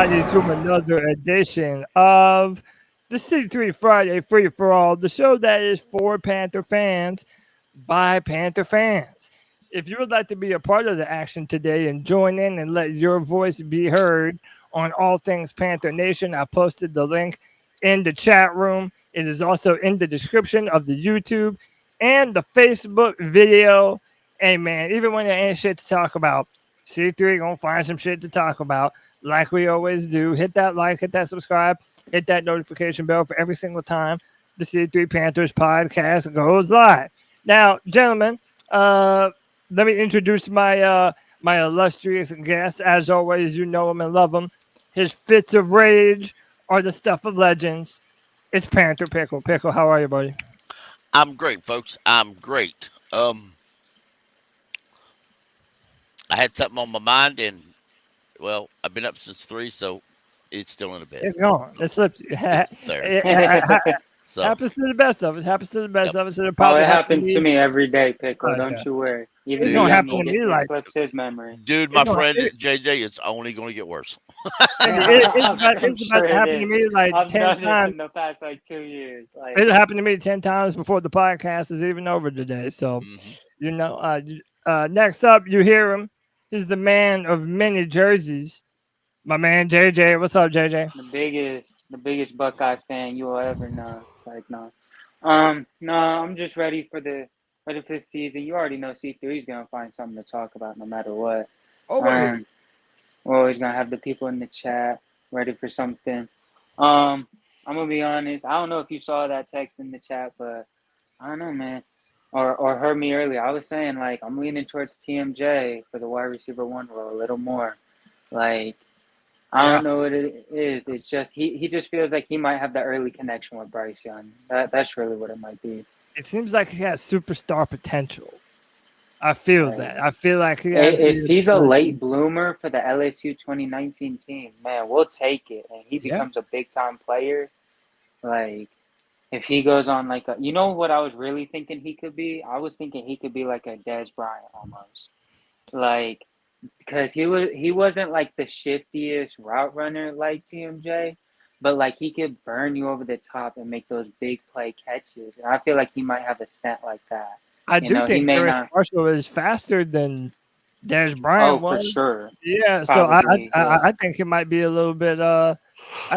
everybody, to another edition of the C3 Friday Free for All, the show that is for Panther fans by Panther fans. If you would like to be a part of the action today and join in and let your voice be heard on all things Panther Nation, I posted the link in the chat room. It is also in the description of the YouTube and the Facebook video. Hey, man, even when there ain't shit to talk about, C3 gonna find some shit to talk about like we always do. Hit that like, hit that subscribe, hit that notification bell for every single time the C3 Panthers podcast goes live. Now, gentlemen, let me introduce my my illustrious guest. As always, you know him and love him. His fits of rage are the stuff of legends. It's Panther Pickle. Pickle, how are you, buddy? I'm great, folks. I'm great. I had something on my mind, and well, I've been up since 3, so it's still in the bed. It's gone. It slipped you. So Happens to the best of us. Happens to the best of us. It happens to me every day, Pickle. Don't you worry. Even it's gonna happen to me. Like slips his memory. Dude, my friend JJ, it's only going to get worse. It's about to happen to me like I've 10 times in the past 2 years. It happened to me 10 times before the podcast is even over today. So, next up, you hear him. He's the man of many jerseys. My man JJ. What's up, JJ? The biggest Buckeye fan you will ever know. It's like no, I'm just ready for the season. You already know C3 is gonna find something to talk about no matter what. We're always gonna have the people in the chat ready for something. I'm gonna be honest. I don't know if you saw that text in the chat, but I don't know, man. Or heard me earlier. I was saying, like, I'm leaning towards TMJ for the wide receiver 1 role a little more. Like, I don't know what it is. It's just he just feels like he might have the early connection with Bryce Young. That's really what it might be. It seems like he has superstar potential. I feel that. I feel like he has if he's a late bloomer for the LSU 2019 team, man, we'll take it. And he becomes a big-time player, like, if he goes on like a, you know what I was really thinking he could be? I was thinking he could be like a Dez Bryant almost. Like, because he wasn't like the shiftiest route runner like TMJ, but like he could burn you over the top and make those big play catches. And I feel like he might have a stent like that. I do think Terrace Marshall is faster than Dez Bryant was. Oh, for sure. Yeah, probably, so I think he might be a little bit I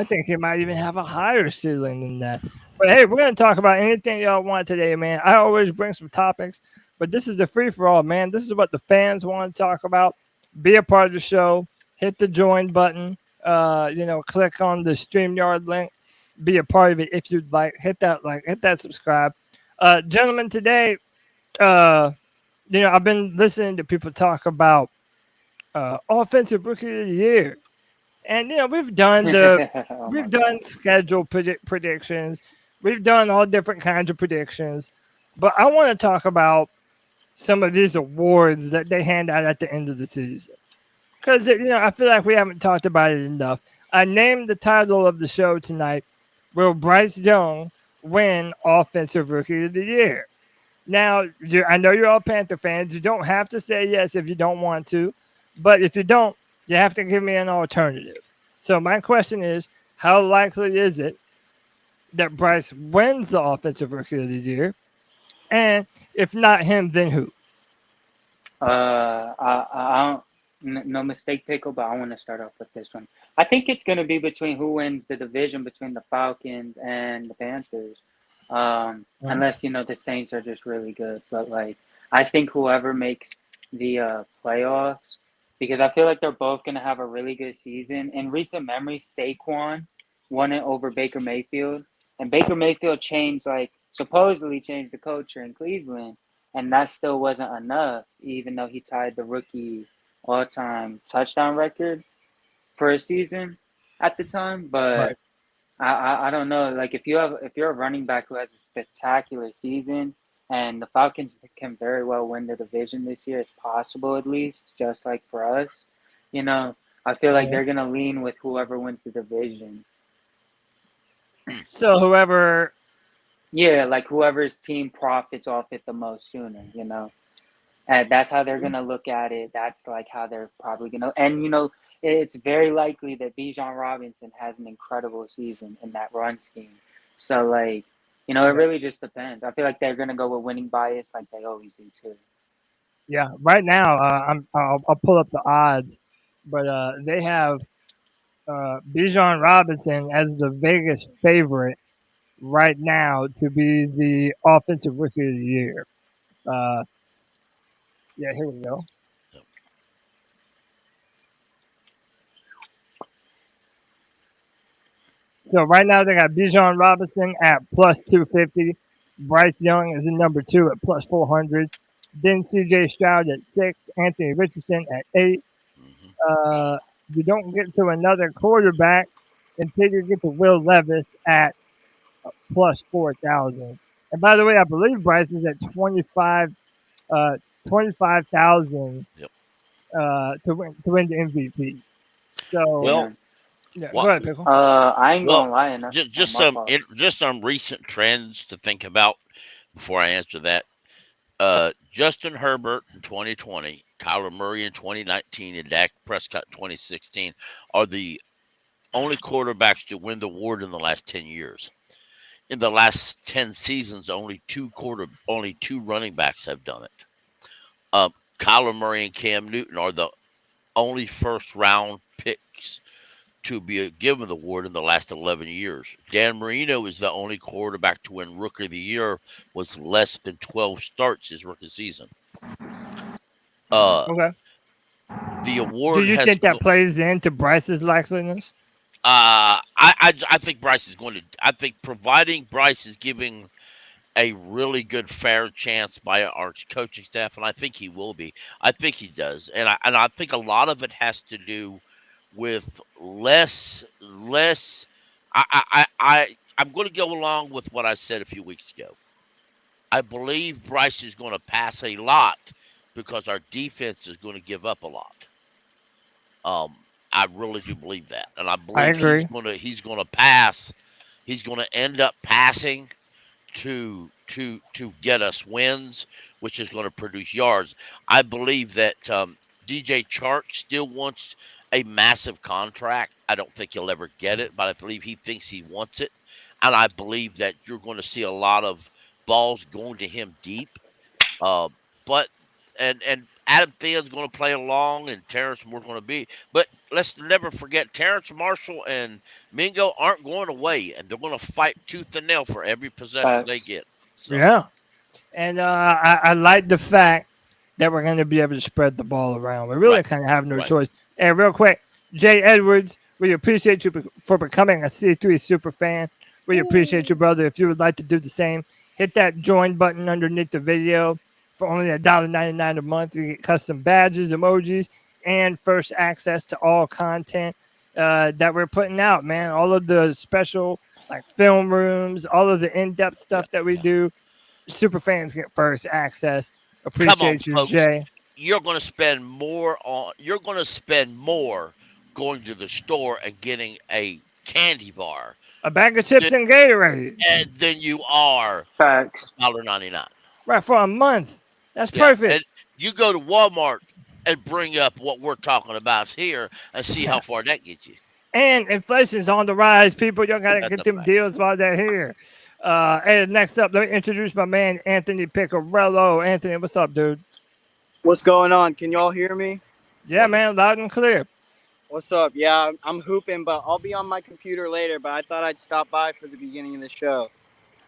think he might even have a higher ceiling than that. But hey, we're gonna talk about anything y'all want today, man. I always bring some topics, but this is the free for all, man. This is what the fans want to talk about. Be a part of the show. Hit the join button. Click on the Streamyard link. Be a part of it if you'd like. Hit that subscribe. Gentlemen, today, I've been listening to people talk about offensive rookie of the year. And we've done schedule predictions. We've done all different kinds of predictions, but I want to talk about some of these awards that they hand out at the end of the season, because I feel like we haven't talked about it enough. I named the title of the show tonight: Will Bryce Young win Offensive Rookie of the Year? Now, I know you're all Panther fans. You don't have to say yes if you don't want to, but if you don't, you have to give me an alternative. So my question is, how likely is it that Bryce wins the Offensive Rookie of the Year? And if not him, then who? I don't, no mistake, Pickle, but I want to start off with this one. I think it's going to be between who wins the division between the Falcons and the Panthers. Unless, the Saints are just really good. But, I think whoever makes the playoffs, because I feel like they're both going to have a really good season. In recent memory, Saquon won it over Baker Mayfield. And Baker Mayfield supposedly changed the culture in Cleveland. And that still wasn't enough, even though he tied the rookie all-time touchdown record for a season at the time. But I don't know. Like, if you're a running back who has a spectacular season, and the Falcons can very well win the division this year. It's possible, at least, just like for us. I feel like they're going to lean with whoever wins the division. So whoever... Yeah, like whoever's team profits off it the most sooner, And that's how they're going to look at it. That's, like, how they're probably going to... And, it's very likely that Bijan Robinson has an incredible season in that run scheme. So, like, it really just depends. I feel like they're going to go with winning bias like they always do, too. Yeah, right now I'll pull up the odds, but they have Bijan Robinson as the Vegas favorite right now to be the offensive rookie of the year. Uh, yeah, here we go. So right now they got Bijan Robinson at plus 250. Bryce Young is in number 2 at plus 400. Then C.J. Stroud at 6. Anthony Richardson at 8. You don't get to another quarterback until you get to Will Levis at plus 4,000. And by the way, I believe Bryce is at 25,000 Yep. To win the MVP. So Well, yeah, what- go ahead, Pickle. I ain't Well, gonna lie. And just some recent trends to think about before I answer that. Justin Herbert in 2020, Kyler Murray in 2019, and Dak Prescott in 2016 are the only quarterbacks to win the award in the last 10 years. In the last 10 seasons, only two running backs have done it. Kyler Murray and Cam Newton are the only first round picks to be given the award in the last 11 years. Dan Marino is the only quarterback to win Rookie of the Year with less than 12 starts his rookie season. Okay. The award. Do you think that plays into Bryce's likeliness? I think Bryce is going to. I think providing Bryce is giving a really good fair chance by our coaching staff, and I think he will be. I think he does, and I think a lot of it has to do with less. I'm going to go along with what I said a few weeks ago. I believe Bryce is going to pass a lot because our defense is going to give up a lot. I really do believe that, and I believe he's going to pass. He's going to end up passing to get us wins, which is going to produce yards. I believe that DJ Chark still wants a massive contract. I don't think he'll ever get it, but I believe he thinks he wants it, and I believe that you're going to see a lot of balls going to him deep. But Adam Thielen's going to play along, and Terrence Moore's going to be. But let's never forget, Terrence Marshall and Mingo aren't going away, and they're going to fight tooth and nail for every possession they get. So. Yeah, and I like the fact that we're going to be able to spread the ball around. We really kind of have no choice. And real quick, Jay Edwards, we appreciate you for becoming a C3 super fan. We appreciate you, brother. If you would like to do the same, hit that join button underneath the video. For only $1.99 a month, you get custom badges, emojis, and first access to all content that we're putting out, man. All of the special film rooms, all of the in-depth stuff that we do. Super fans get first access. Appreciate you, folks. Jay. You're going to spend more going to the store and getting a candy bar, a bag of chips and Gatorade, and then you are $1.99. Right, for a month. That's perfect. And you go to Walmart and bring up what we're talking about here and see how far that gets you. And inflation's on the rise, people. You got to get them deals while they're here. And next up, let me introduce my man, Anthony Picarello. Anthony, what's up, dude? What's going on? Can y'all hear me? Yeah, man, loud and clear. What's up? Yeah, I'm hooping, but I'll be on my computer later, but I thought I'd stop by for the beginning of the show.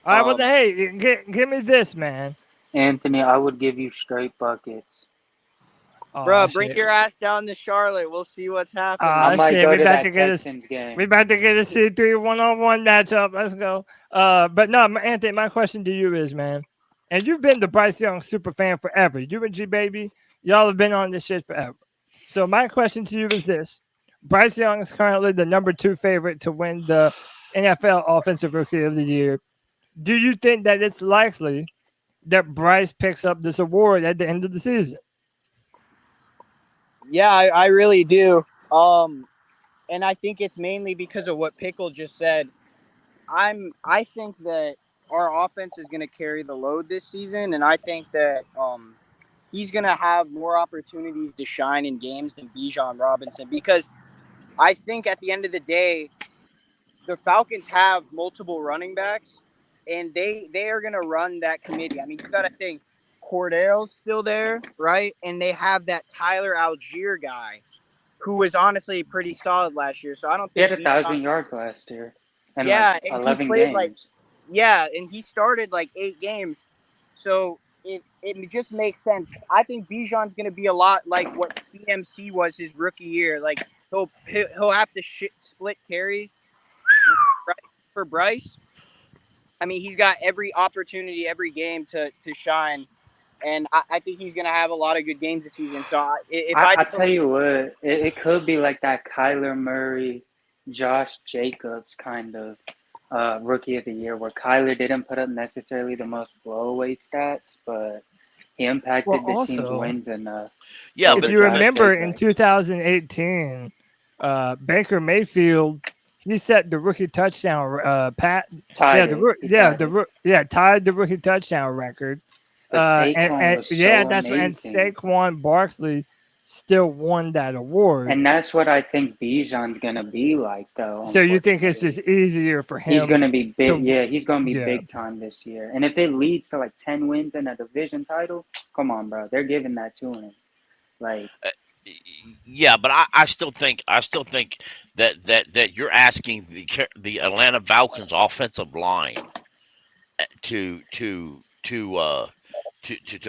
All right, well, hey, give me this, man. Anthony, I would give you straight buckets. Bro, bring your ass down to Charlotte. We'll see what's happening. I might go to that Texans game. We about to get a C3 one-on-one matchup. Let's go. But no, Anthony, my question to you is, man, and you've been the Bryce Young super fan forever. You and G-Baby, y'all have been on this shit forever. So my question to you is this. Bryce Young is currently the number 2 favorite to win the NFL Offensive Rookie of the Year. Do you think that it's likely that Bryce picks up this award at the end of the season? Yeah, I really do. And I think it's mainly because of what Pickle just said. I think that our offense is going to carry the load this season, and I think that he's going to have more opportunities to shine in games than Bijan Robinson, because I think at the end of the day, the Falcons have multiple running backs, and they are going to run that committee. I mean, you got to think Cordell's still there, right? And they have that Tyler Algier guy who was honestly pretty solid last year. So I don't He think had 1,000 yards last year. And yeah, like and 11 he played games. and he started like 8 games. So it just makes sense. I think Bijan's going to be a lot like what CMC was his rookie year. Like he'll have to split carries for Bryce. I mean, he's got every opportunity, every game to shine. And I think he's going to have a lot of good games this season. So I tell you what, it could be like that Kyler Murray, Josh Jacobs kind of rookie of the year, where Kyler didn't put up necessarily the most blowaway stats, but he impacted the team's wins enough. Yeah, if you remember in 2018, Baker Mayfield, he set the rookie touchdown tied the rookie touchdown record. And Saquon Barkley still won that award. And that's what I think Bijan's gonna be like, though. So you think it's just easier for him? He's gonna be big. He's gonna be big time this year. And if it leads to like 10 wins and a division title, come on, bro, they're giving that to him. Like, yeah, but I still think that you're asking the Atlanta Falcons offensive line to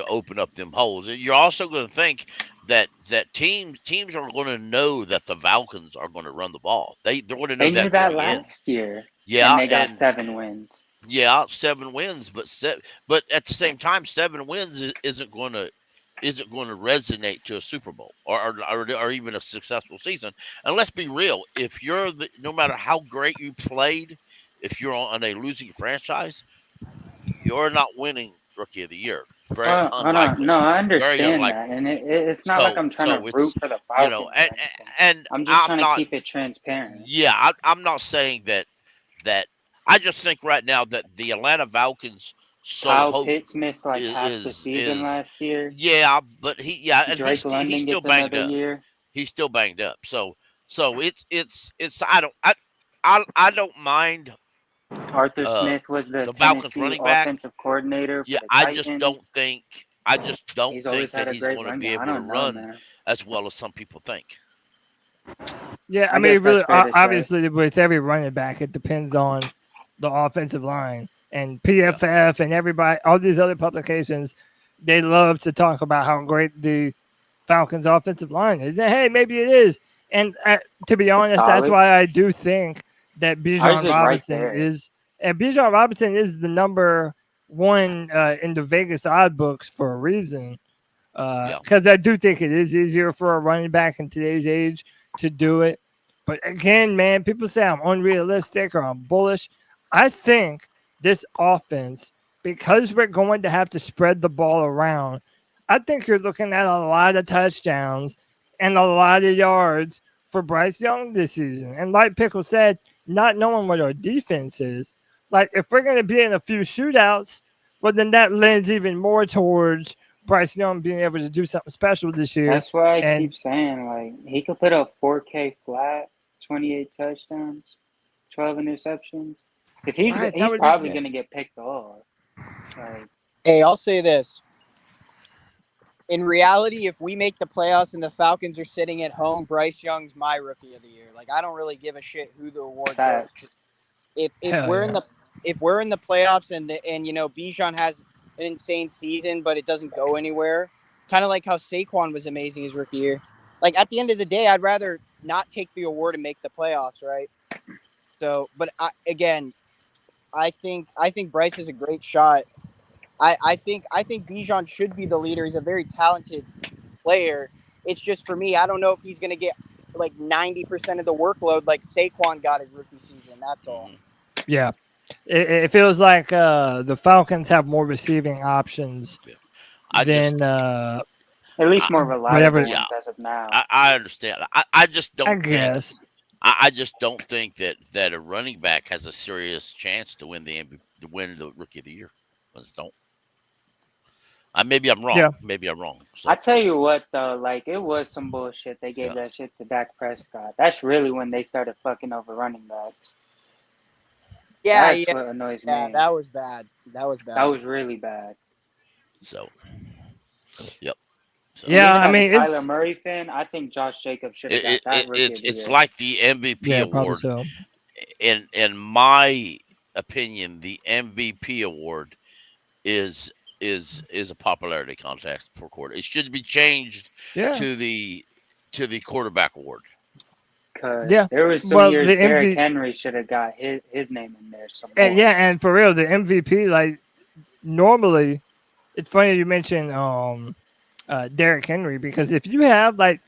open up them holes. And you're also going to think that teams are going to know that the Falcons are going to run the ball. They're going to know they knew that last year. Yeah, and they got 7 wins. Yeah, 7 wins, but at the same time, 7 wins isn't going to resonate to a Super Bowl or even a successful season. And let's be real, if you're no matter how great you played, if you're on a losing franchise, you're not winning Rookie of the Year. Very unlikely. No, I understand that, and it's not like I'm trying to root for the Falcons. You know, and I'm just trying to keep it transparent. Yeah, I'm not saying that. I just think right now that the Atlanta Falcons. Kyle Pitts missed like half the season last year. Yeah, but he's still banged up. Year. He's still banged up. So it's I don't mind. Arthur Smith was the Falcons running back, offensive coordinator. Yeah, I just don't think that he's going to be able to run as well as some people think. Yeah, I mean, really, obviously, with every running back, it depends on the offensive line. And PFF and everybody, all these other publications, they love to talk about how great the Falcons' offensive line is. And, hey, maybe it is. And to be honest, that's why I do think that Bijan Robinson is – and Bijan Robinson is the number 1 in the Vegas odd books for a reason. Because I do think it is easier for a running back in today's age to do it. But, again, man, people say I'm unrealistic or I'm bullish. I think – this offense, because we're going to have to spread the ball around, I think you're looking at a lot of touchdowns and a lot of yards for Bryce Young this season. And like Pickle said, not knowing what our defense is, like if we're going to be in a few shootouts, well, then that lends even more towards Bryce Young being able to do something special this year. That's why I keep saying, like, he could put up 4K flat, 28 touchdowns, 12 interceptions. Because he's probably going to get picked off. Hey, I'll say this. In reality, if we make the playoffs and the Falcons are sitting at home, Bryce Young's my Rookie of the Year. Like, I don't really give a shit who the award goes. If we're in the playoffs and you know Bijan has an insane season, but it doesn't go anywhere, kind of like how Saquon was amazing his rookie year. Like, at the end of the day, I'd rather not take the award and make the playoffs, right? So, but I think Bryce is a great shot. I think Bijan should be the leader. He's a very talented player. It's just for me, I don't know if he's going to get like 90% of the workload like Saquon got his rookie season. That's all. Yeah. It feels like the Falcons have more receiving options than at least more reliable ones as of now. I understand. I just don't. I guess. I just don't think that a running back has a serious chance to win the Rookie of the Year. I just don't. Maybe I'm wrong. Yeah. Maybe I'm wrong. So, I tell you what, though, like it was some bullshit. They gave that shit to Dak Prescott. That's really when they started fucking over running backs. Yeah, That's what annoys yeah, me. that was bad. That was bad. That was really bad. so, yep. So, Yeah, Even I as mean, a Kyler it's Murray fan, I think Josh Jacobs should have got that rookie of the it's year. like the MVP yeah, probably award. so. In my opinion, the MVP award is a popularity contest for quarter. It should be changed Yeah, to the quarterback award. Because yeah. there was some Well, years the Derrick MVP, Henry should have got his name in there some more. and yeah, and for real, the MVP, like normally, it's funny you mentioned Derrick Henry because if you have like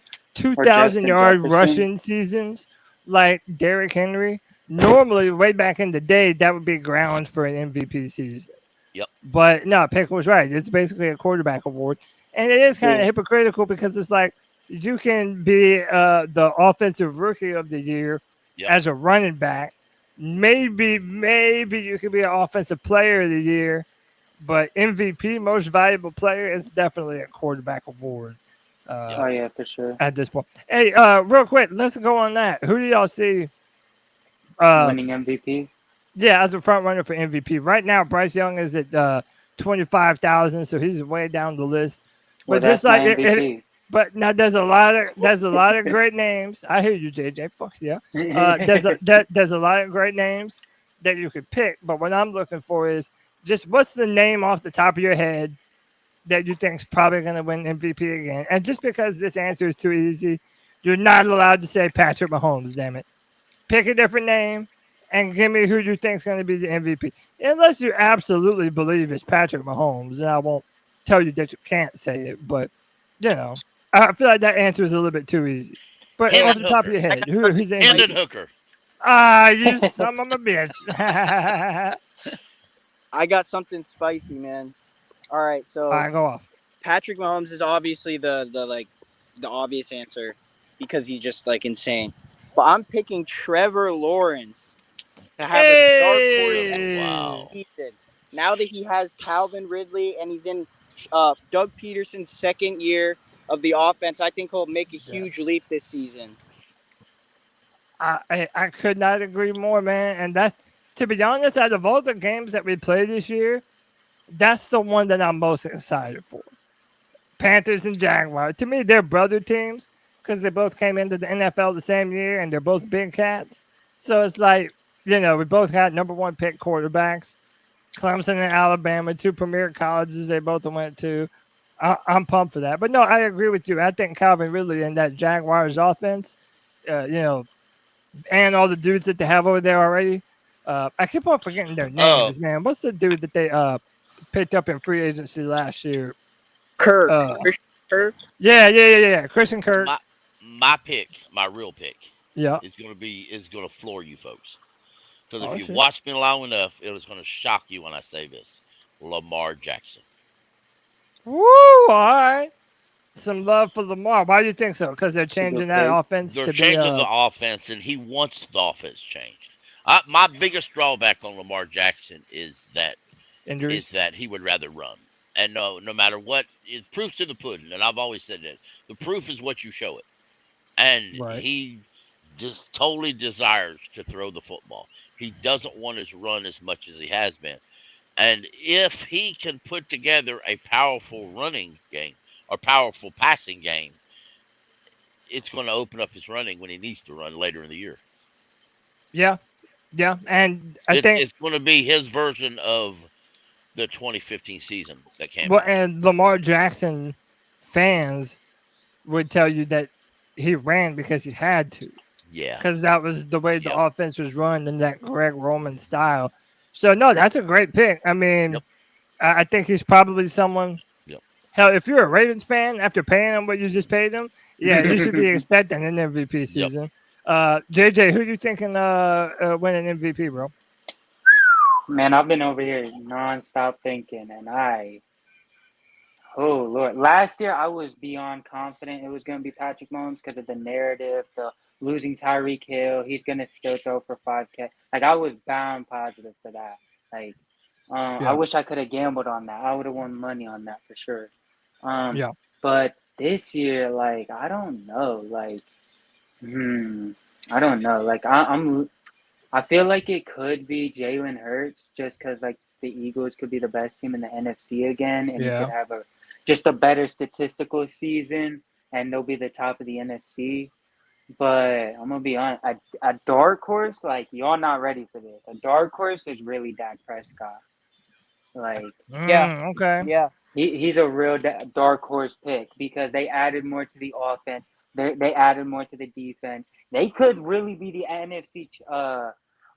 Or 2,000 Justin yard Jefferson. rushing seasons like Derrick Henry, normally way back in the day that would be grounds for an MVP season. Yep. But no, Pickle was right. It's basically a quarterback award, and it is kind of hypocritical because it's like you can be the offensive rookie of the year as a running back. Maybe you could be an offensive player of the year, but MVP, most valuable player, is definitely a quarterback award. Oh yeah, for sure. At this point, hey, real quick, let's go on that. Who do y'all see Winning MVP? Yeah, as a front runner for MVP right now, Bryce Young is at 25,000, so he's way down the list. Well, But just that's my like MVP. but now there's a lot of great names. I hear you, JJ. Fuck yeah. There's a lot of great names that you could pick. But what I'm looking for is just what's the name off the top of your head that you think is probably going to win MVP again. And just because this answer is too easy, you're not allowed to say Patrick Mahomes. Damn it. Pick a different name and give me who you think is going to be the MVP. Unless you absolutely believe it's Patrick Mahomes, and I won't tell you that you can't say it. But you know. I feel like that answer is a little bit too easy. But off the top of your head, who's in? Hendon Hooker. You son of a bitch. I got something spicy, man. All right, so All right, go off. Patrick Mahomes is obviously the obvious answer because he's just like insane. But I'm picking Trevor Lawrence to have a dark horse season. Now that he has Calvin Ridley and he's in Doug Peterson's second year of the offense, I think he'll make a huge leap this season. I could not agree more, man. And that's, to be honest, out of all the games that we played this year, that's the one that I'm most excited for. Panthers and Jaguars. To me, they're brother teams because they both came into the NFL the same year and they're both big cats. So it's like, we both had number one pick quarterbacks. Clemson and Alabama, two premier colleges they both went to. I'm pumped for that. But no, I agree with you. I think Calvin Ridley and that Jaguars offense, and all the dudes that they have over there already. I keep on forgetting their names, man. What's the dude that they picked up in free agency last year? Kirk. Christian Kirk? Yeah. Christian Kirk. My pick, my real pick, is gonna floor you folks. Because if you watch me long enough, it is gonna shock you when I say this. Lamar Jackson. Woo! All right. Some love for Lamar. Why do you think so? Because they're changing that offense. They're changing the offense, and he wants the offense changed. My biggest drawback on Lamar Jackson is that he would rather run. And no matter what, proof's in the pudding. And I've always said that the proof is what you show it. And he just totally desires to throw the football. He doesn't want to run as much as he has been. And if he can put together a powerful running game or powerful passing game, it's going to open up his running when he needs to run later in the year. Yeah. And I think it's going to be his version of the 2015 season that came. Well, and Lamar Jackson fans would tell you that he ran because he had to. Yeah. Because that was the way the offense was run in that Greg Roman style. So, no, that's a great pick. I mean, I think he's probably someone. Hell, if you're a Ravens fan, after paying him what you just paid him, you should be expecting an MVP season. JJ, who you thinking winning MVP, bro? Man, I've been over here nonstop thinking, and oh, Lord. Last year, I was beyond confident it was going to be Patrick Mahomes because of the narrative, the losing Tyreek Hill. He's going to still throw for 5K. Like, I was bound positive for that. Like, I wish I could have gambled on that. I would have won money on that for sure. Yeah. But this year, like, I don't know. Like, I don't know. Like, I feel like it could be Jalen Hurts just because, like, the Eagles could be the best team in the NFC again, and he could have just a better statistical season, and they'll be the top of the NFC. But I'm gonna be honest, a dark horse, like, y'all not ready for this. A dark horse is really Dak Prescott. Like, Okay. Yeah. he's a real dark horse pick because they added more to the offense. They added more to the defense. They could really be the NFC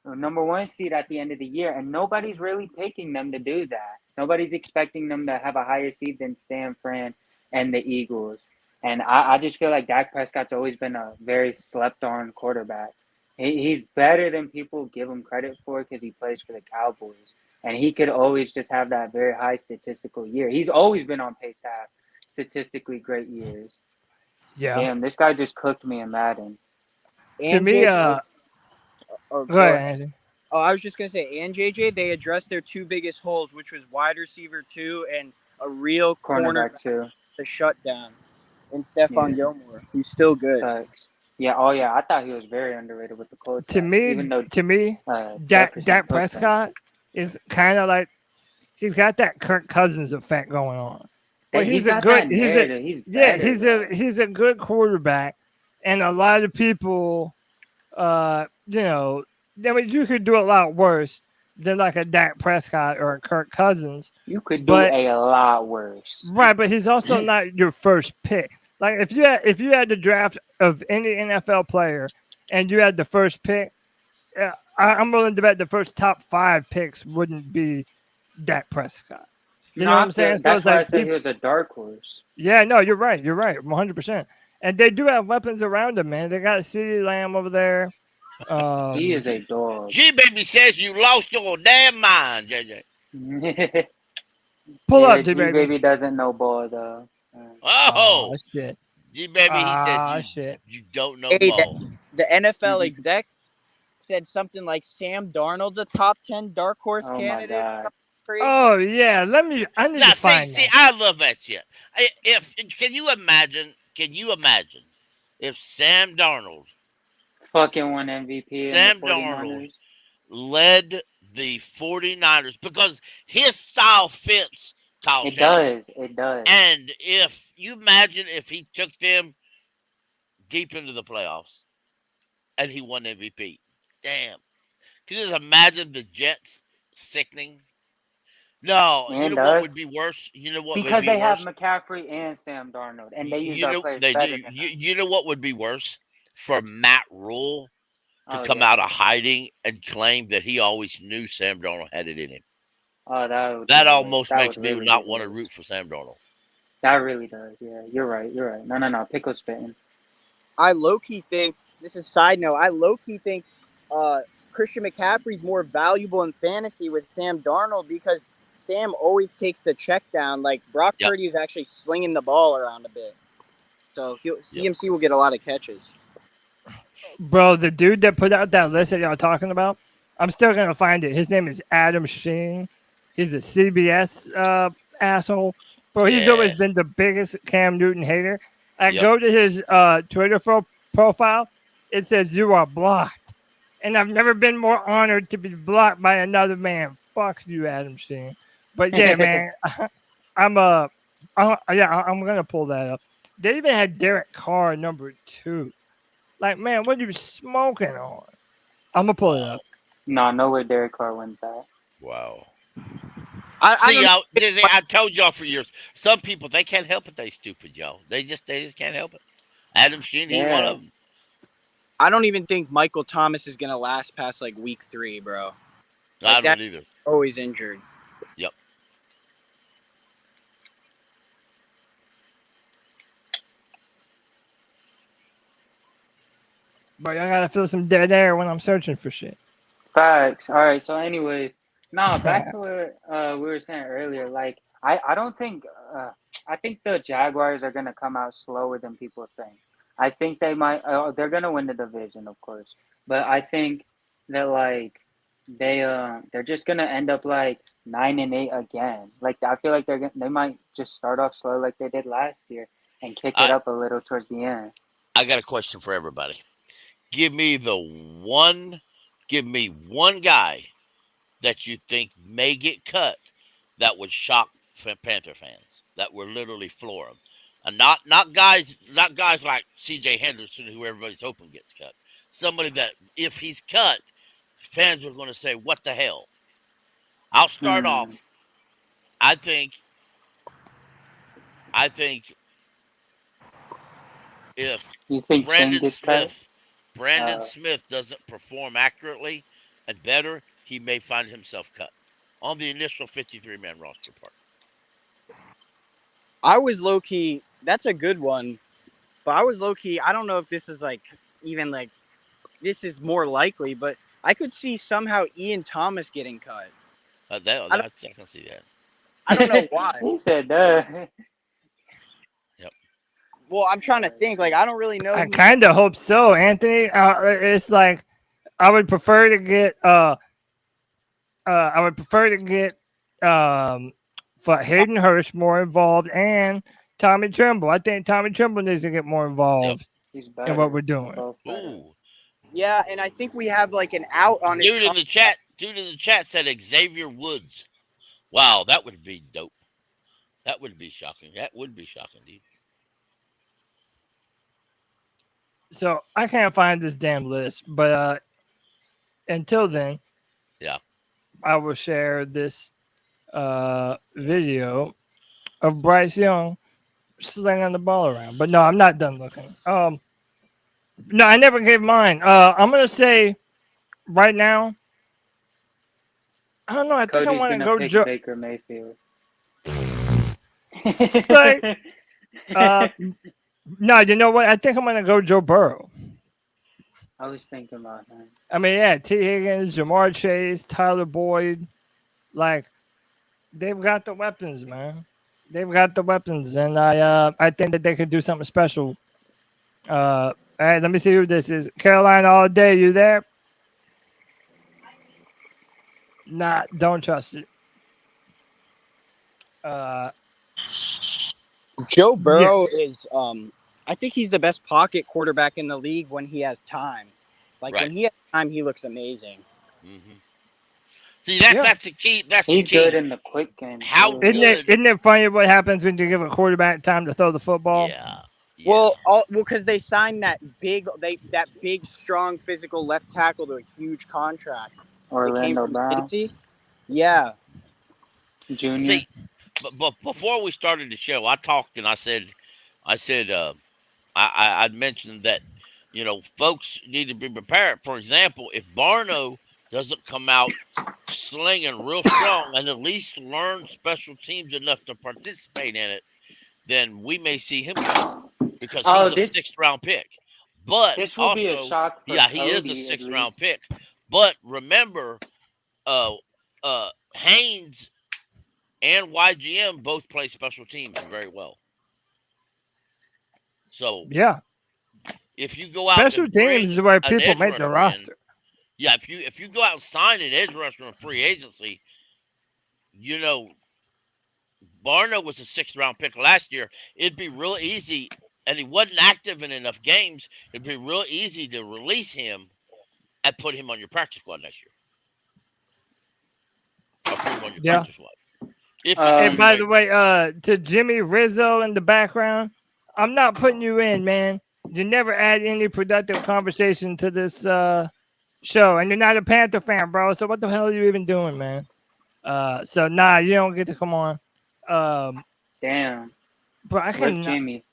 number one seed at the end of the year, and nobody's really picking them to do that. Nobody's expecting them to have a higher seed than San Fran and the Eagles. And I just feel like Dak Prescott's always been a very slept-on quarterback. He's better than people give him credit for because he plays for the Cowboys. And he could always just have that very high statistical year. He's always been on pace to have statistically great years. Yeah. Damn, this guy just cooked me in Madden. To me, go ahead, Anthony. Oh, I was just gonna say, and JJ, they addressed their two biggest holes, which was wide receiver 2 and a real cornerback 2. The shutdown. And Stephon Gilmore, who's still good. Yeah, I thought he was very underrated with the Colts. To me, Dak Prescott is kind of like he's got that Kirk Cousins effect going on. Well, he's a good quarterback, and a lot of people, you could do a lot worse than like a Dak Prescott or a Kirk Cousins. You could do a lot worse, right? But he's also not your first pick. Like if you had the draft of any NFL player and you had the first pick, I'm willing to bet the first top 5 picks wouldn't be Dak Prescott. You know what I'm saying? That's why I said he was a dark horse. Yeah, no, you're right. You're right, 100%. And they do have weapons around him, man. They got CeeDee Lamb over there. He is a dog. G-Baby says you lost your damn mind, JJ. Pull up, G-Baby. G-Baby doesn't know ball, though. Oh, shit. G-Baby, he says you don't know ball. The NFL execs said something like Sam Darnold's a top 10 dark horse candidate. Oh yeah, I need to find that. I love that shit. Can you imagine if Sam Darnold fucking won MVP? Sam Darnold led the 49ers because his style fits Kyle Shanahan. It does. And if you imagine if he took them deep into the playoffs and he won MVP. Damn. Can you just imagine the Jets sickening? No, what would be worse? You know what? Because they have McCaffrey and Sam Darnold, and they use our players better than them. You know what would be worse? For Matt Rule to come out of hiding and claim that he always knew Sam Darnold had it in him. Oh, that almost makes me really not want to root for Sam Darnold. That really does. Yeah, you're right. No. Pickle spitting. I low-key think, this is a side note, Christian McCaffrey's more valuable in fantasy with Sam Darnold because Sam always takes the check down. Like Brock Purdy is actually slinging the ball around a bit. So CMC will get a lot of catches. Bro, the dude that put out that list that y'all talking about, I'm still going to find it. His name is Adam Sheen. He's a CBS asshole. Bro, he's always been the biggest Cam Newton hater. I go to his Twitter profile. It says, "You are blocked." And I've never been more honored to be blocked by another man. Fuck you, Adam Sheen. But yeah, man, I'm gonna pull that up. They even had Derek Carr number 2. Like, man, what are you smoking on? I'm gonna pull it up. No, I know where Derek Carr wins at. Wow. I told y'all for years. Some people they can't help it. They stupid, y'all. They just can't help it. Adam Sheen, he one of them. I don't even think Michael Thomas is gonna last past like week 3, bro. I don't either. Always injured. Yep. But I gotta feel some dead air when I'm searching for shit. Facts. All right. So, anyways, back to what we were saying earlier. Like, I don't think I think the Jaguars are gonna come out slower than people think. I think they might. They're gonna win the division, of course. But I think that they're just gonna end up like 9-8 again. Like I feel like they might just start off slow like they did last year and kick it up a little towards the end. I got a question for everybody. Give me one guy that you think may get cut that would shock Panther fans, that would literally floor them. And not guys like C.J. Henderson, who everybody's hoping gets cut. Somebody that if he's cut, fans are going to say, "What the hell?" I'll start off. I think if Brandon Smith doesn't perform accurately and better, he may find himself cut on the initial 53-man roster part. I was low-key, that's a good one, but I was low-key, I don't know if this is this is more likely, but I could see somehow Ian Thomas getting cut. I can see that. I don't know why. He said, Yep. Well, I'm trying to think. I don't really know. I kind of hope so, Anthony. It's like I would prefer to get for Hayden Hurst more involved and Tommy Tremble. I think Tommy Tremble needs to get more involved in what we're doing. Ooh. Yeah, and I think we have an out on it. Dude in the chat said Xavier Woods. Wow, that would be dope. That would be shocking. Dude. So I can't find this damn list, but until then, I will share this video of Bryce Young slinging the ball around. But no, I'm not done looking. No, I never gave mine. I'm gonna say right now. I don't know. I think I want to go Joe Baker Mayfield. No, you know what? I think I'm gonna go Joe Burrow. I was thinking about that. I mean, T. Higgins, Jamar Chase, Tyler Boyd, they've got the weapons, man. They've got the weapons, and I think that they could do something special. All right, let me see who this is. Caroline All Day, you there? Nah, don't trust it. Joe Burrow is, I think he's the best pocket quarterback in the league when he has time. When he has time, he looks amazing. Mm-hmm. See, that's the key. He's good in the quick game. Isn't it funny what happens when you give a quarterback time to throw the football? Yeah. Well, because they signed that big, strong, physical left tackle to a huge contract. Orlando Brown. Yeah. Junior. See, but before we started the show, I talked and I said, I'd mentioned that, folks need to be prepared. For example, if Barno doesn't come out slinging real strong and at least learn special teams enough to participate in it, then we may see him go because he's a 6th round pick. But this will be a shock for he is a 6th round pick. But remember, Haynes and YGM both play special teams very well. So if you go out special teams is where people make the roster. Yeah, if you go out and sign an edge rusher in free agency, Barno was a 6th round pick last year. It'd be real easy, and he wasn't active in enough games. It'd be real easy to release him and put him on your practice squad next year. Or put him on your practice squad. And by the way, to Jimmy Rizzo in the background, I'm not putting you in, man. You never add any productive conversation to this show, and you're not a Panther fan, bro. So what the hell are you even doing, man? So you don't get to come on. Damn. But I can Jimmy.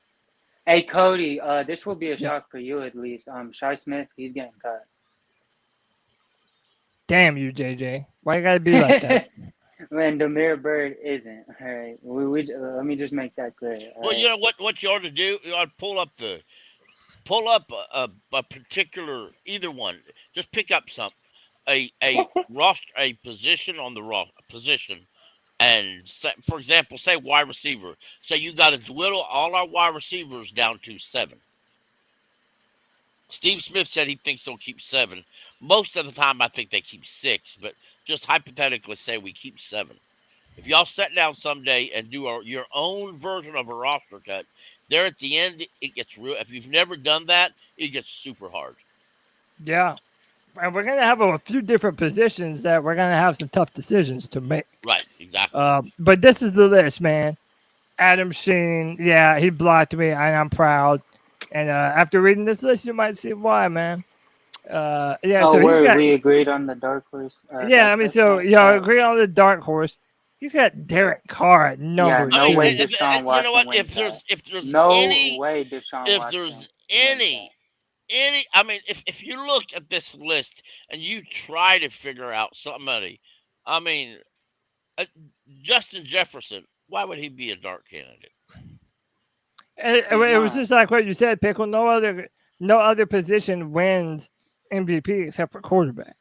Hey Cody, this will be a shock for you at least. Shi Smith, he's getting cut. Damn you, JJ. Why you gotta be like that? Man, Demir Bird isn't. All right. Let me just make that clear. Well, you know what you ought to do? You ought to pull up a particular either one. Just pick up a roster, a position on the position, and for example, say wide receiver. So you got to dwindle all our wide receivers down to 7. Steve Smith said he thinks they'll keep 7. Most of the time, I think they keep 6, but just hypothetically say we keep 7. If y'all sit down someday and do your own version of a roster cut, there at the end, it gets real. If you've never done that, it gets super hard. Yeah. And we're going to have a few different positions that we're going to have some tough decisions to make. Right, exactly. But this is the list, man. Adam Sheen, yeah, he blocked me, and I'm proud. And after reading this list, you might see why, man. Yeah, Oh, so he's got. we agreed on the dark horse. Yeah, I mean, so y'all agree on the dark horse. He's got Derek Carr at number no two. way Deshaun Watson. You know what? wins If there's way Deshaun if Watson there's any, I mean, if you look at this list and you try to figure out somebody, I mean, Justin Jefferson, why would he be a dark candidate? It was just like what you said, Pickle. No other position wins MVP except for quarterback.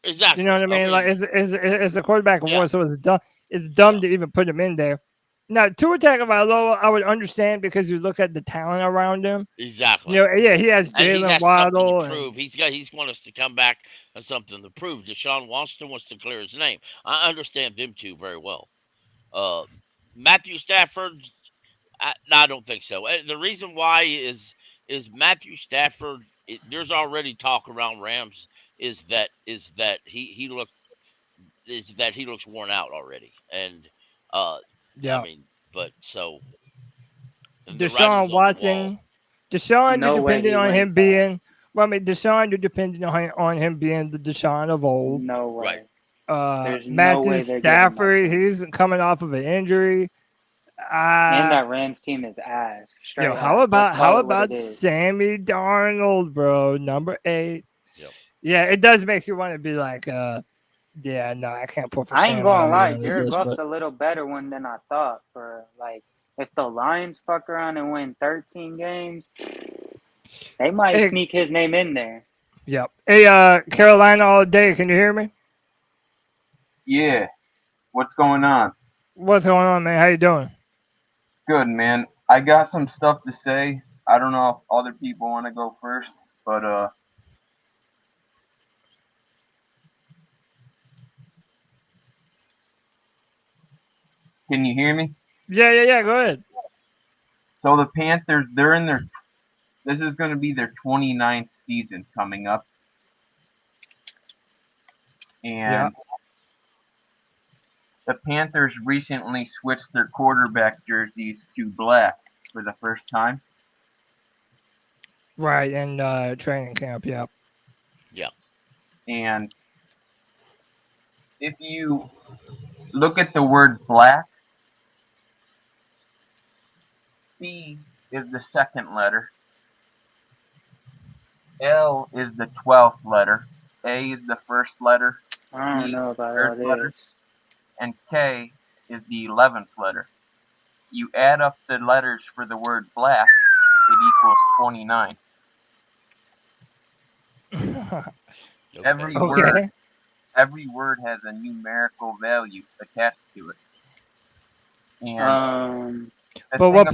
Exactly. You know what I mean? Like it's a quarterback award, so it's dumb. It's dumb to even put him in there. Now, Tua Tagovailoa, I would understand because you look at the talent around him. Exactly. You know, yeah, he has Jalen Waddle. To prove. He's want us to come back and something to prove. Deshaun Watson wants to clear his name. I understand them two very well. Matthew Stafford, I don't think so. The reason why is Matthew Stafford. There's already talk around Rams is that he looks worn out already, and yeah. I mean, but so Deshaun Watson, Deshaun, No you're depending way he on him wins being. Well, I mean, Deshaun, you're depending on him being the Deshaun of old. No way. Right. There's no Matthew way they're Stafford, getting he's coming off of an injury. and that Rams team is ass. Yo, Straight how ass. Let's about call it what it is. Sammy Darnold, bro? Number 8. Yep. Yeah, it does make you want to be like, yeah, no, I can't put for I ain't Sam gonna lie, on this Jared list, Goff's but- a little better one than I thought. For like, if the Lions fuck around and win 13 games, they might sneak his name in there. Yep. Hey, Carolina all day. Can you hear me? Yeah. What's going on? What's going on, man? How you doing? Good, man. I got some stuff to say. I don't know if other people want to go first, but can you hear me? Yeah. Go ahead. So the Panthers, this is going to be their 29th season coming up. And the Panthers recently switched their quarterback jerseys to black for the first time. Right, and training camp, yeah. Yeah. And if you look at the word black, C is the second letter, L is the 12th letter, A is the first letter, I don't know about all letter, this. and K is the 11th letter. You add up the letters for the word black, it equals 29. Okay. Every word has a numerical value attached to it. And but what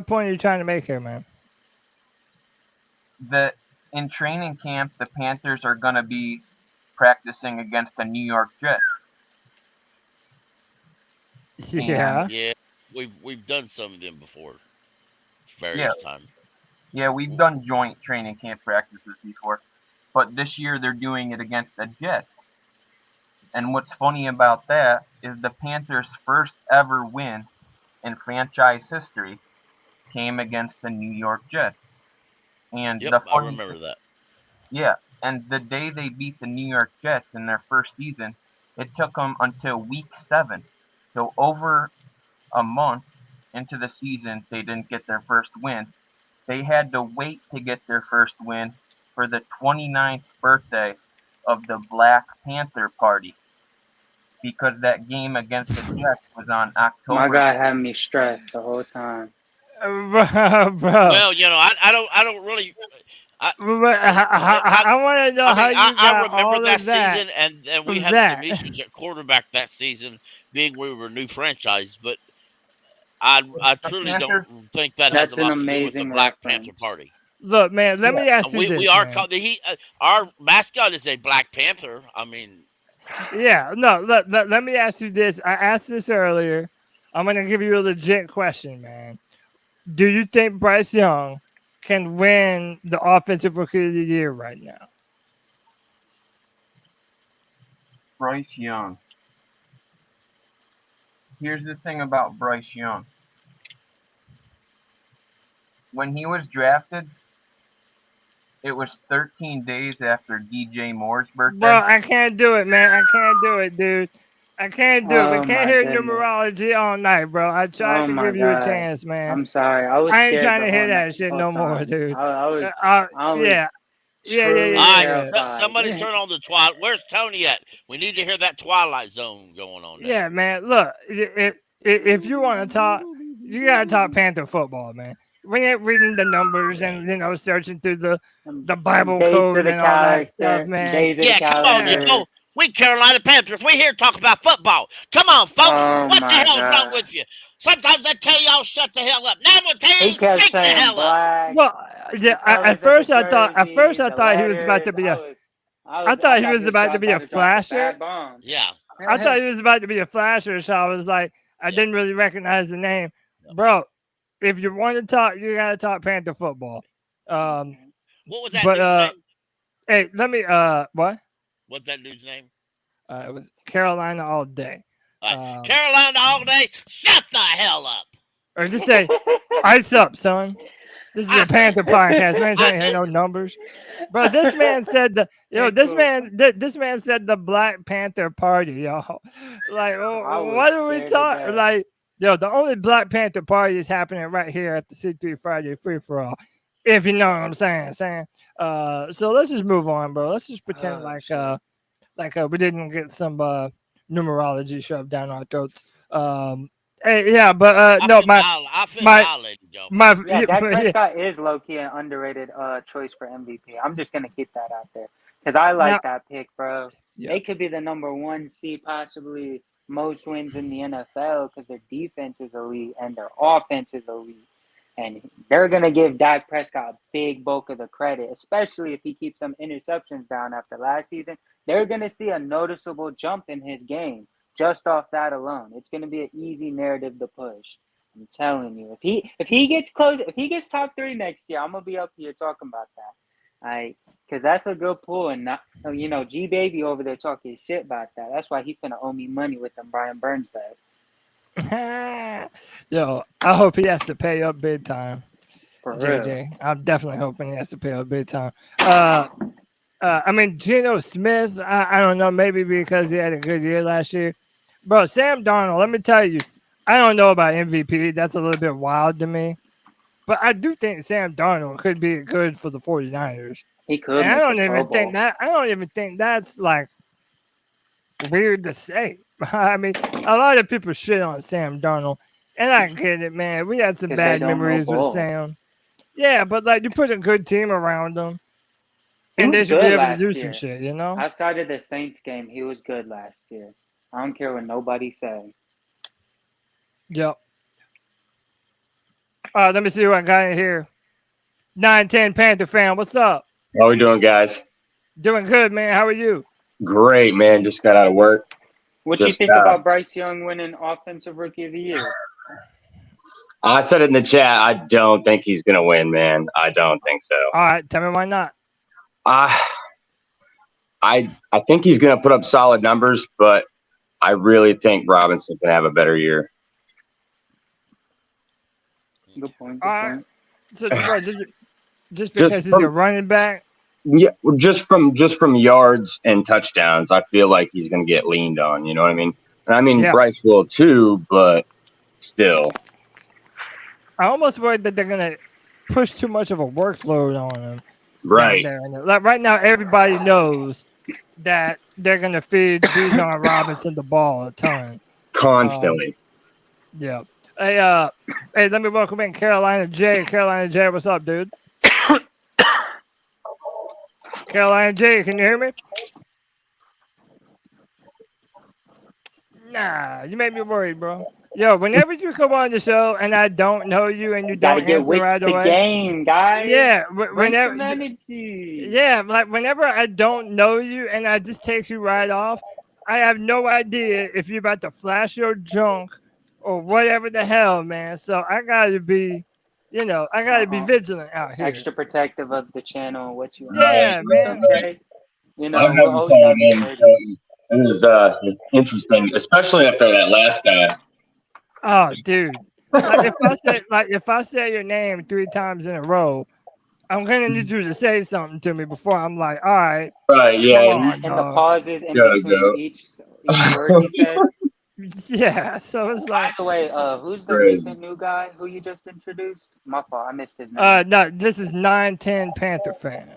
point are you trying to make here, man? In training camp, the Panthers are going to be practicing against the New York Jets. Yeah. Yeah, we've done some of them before, various times. Yeah, we've done joint training camp practices before, but this year they're doing it against the Jets. And what's funny about that is the Panthers' first ever win in franchise history came against the New York Jets. And I remember that. Yeah, and the day they beat the New York Jets in their first season, it took them until week 7. So over a month into the season, they didn't get their first win. They had to wait to get their first win for the 29th birthday of the Black Panther Party, because that game against the Jets was on October. My guy had me stressed the whole time. Bro. Well, you know, I don't really. I want to know how you got I remember all that of that season, and we had some issues at quarterback that season, being we were a new franchise. But I truly don't think that has a lot to do with the Black Panther Party. Look, man. Let me ask you this. We are man. talking. Our mascot is a Black Panther. I mean, yeah. No. Let me ask you this. I asked this earlier. I'm gonna give you a legit question, man. Do you think Bryce Young can win the Offensive Rookie of the Year right now? Bryce Young. Here's the thing about Bryce Young. When he was drafted, it was 13 days after DJ Moore's birthday. Bro, I can't do it, man. I can't do it, dude. I can't do it. We can't hear numerology all night, bro. I tried to give you a chance, man. I'm sorry. I ain't trying to hear that shit no more, dude. Yeah. Somebody turn on the Twilight. Where's Tony at? We need to hear that Twilight Zone going on there. Yeah, man. Look, if you want to talk, you got to talk Panther football, man. We ain't reading the numbers and, searching through the Bible code and all that stuff, man. Yeah, come on, yo. We Carolina Panthers. We here to talk about football. Come on, folks. What the hell's wrong with you? Sometimes I tell y'all shut the hell up. Now I'm gonna tell you speak the hell up. Well, yeah. At first I thought he was about to be I thought he was about to be a flasher. Yeah. I thought he was about to be a flasher, so I was like, I didn't really recognize the name, bro. If you want to talk, you gotta talk Panther football. What was that dude's name? Hey, let me. What? What's that dude's name? It was Carolina all day. Carolina all day. Shut the hell up. Or just say, ice up, son. This is a Panther podcast. We ain't trying to hear no numbers. Bro, this man said this man said the Black Panther Party, y'all. Like, what are we talking? Like, the only Black Panther Party is happening right here at the C3 Friday Free for All. If you know what I'm saying. So let's just move on, bro. Let's just pretend like we didn't get some numerology shoved down our throats. Dak Prescott is low-key an underrated choice for MVP. I'm just gonna keep that out there because I like that pick, bro. Yeah. They could be the number 1 seed, possibly most wins in the NFL because their defense is elite and their offense is elite. And they're going to give Dak Prescott a big bulk of the credit, especially if he keeps some interceptions down after last season. They're going to see a noticeable jump in his game just off that alone. It's going to be an easy narrative to push. I'm telling you. If he gets close, if he gets top 3 next year, I'm going to be up here talking about that. Because that's a good pull. And, G-Baby over there talking shit about that. That's why he's going to owe me money with them Brian Burns bets. Yo, I hope he has to pay up big time. For JJ, real. I'm definitely hoping he has to pay up big time. Geno Smith, I don't know, maybe because he had a good year last year. Bro, Sam Darnold, let me tell you, I don't know about MVP. That's a little bit wild to me. But I do think Sam Darnold could be good for the 49ers. He could. And I don't even think that's like weird to say. I mean, a lot of people shit on Sam Darnold, and I get it, man. We had some bad memories with Sam. Yeah, but like you put a good team around him, and they should be able to do some shit, Outside of the Saints game, he was good last year. I don't care what nobody say. Yep. Let me see who I got in here. 910 Panther fan, what's up? How we doing, guys? Doing good, man. How are you? Great, man. Just got out of work. What you think about Bryce Young winning Offensive Rookie of the Year? I said it in the chat. I don't think he's going to win, man. I don't think so. All right. Tell me why not. I think he's going to put up solid numbers, but I really think Robinson can have a better year. Good point. So, just because he's a running back? Yeah, just from yards and touchdowns, I feel like he's going to get leaned on. You know what I mean? And Bryce will too, but still. I almost worried that they're going to push too much of a workload on him. Right. Like right now, everybody knows that they're going to feed Bijan Robinson the ball a ton. Constantly. Yeah. Hey, let me welcome in Carolina J. Carolina J, what's up, dude? Carolina J, can you hear me? Nah, you made me worried, bro. Yo, whenever you come on the show and I don't know you and you Gotta don't get answer wits right the away, game, guys. yeah, Bring some energy. yeah, like whenever I don't know you and I just take you right off, I have no idea if you're about to flash your junk or whatever the hell, man. So I gotta be, I gotta be vigilant out here. Extra protective of the channel, what you Yeah, It's man. okay. You know, I've we never always gotta be called in. courteous. It was interesting, especially after that last guy. Oh, dude. If I say your name 3 times in a row, I'm gonna need you to say something to me before I'm like, all right. Right, yeah. And the pauses in Gotta between go. each word he said. Yeah, so it's By like. the way, who's the Crazy. recent new guy who you just introduced? My fault, I missed his name. No, this is 910 Panther fan.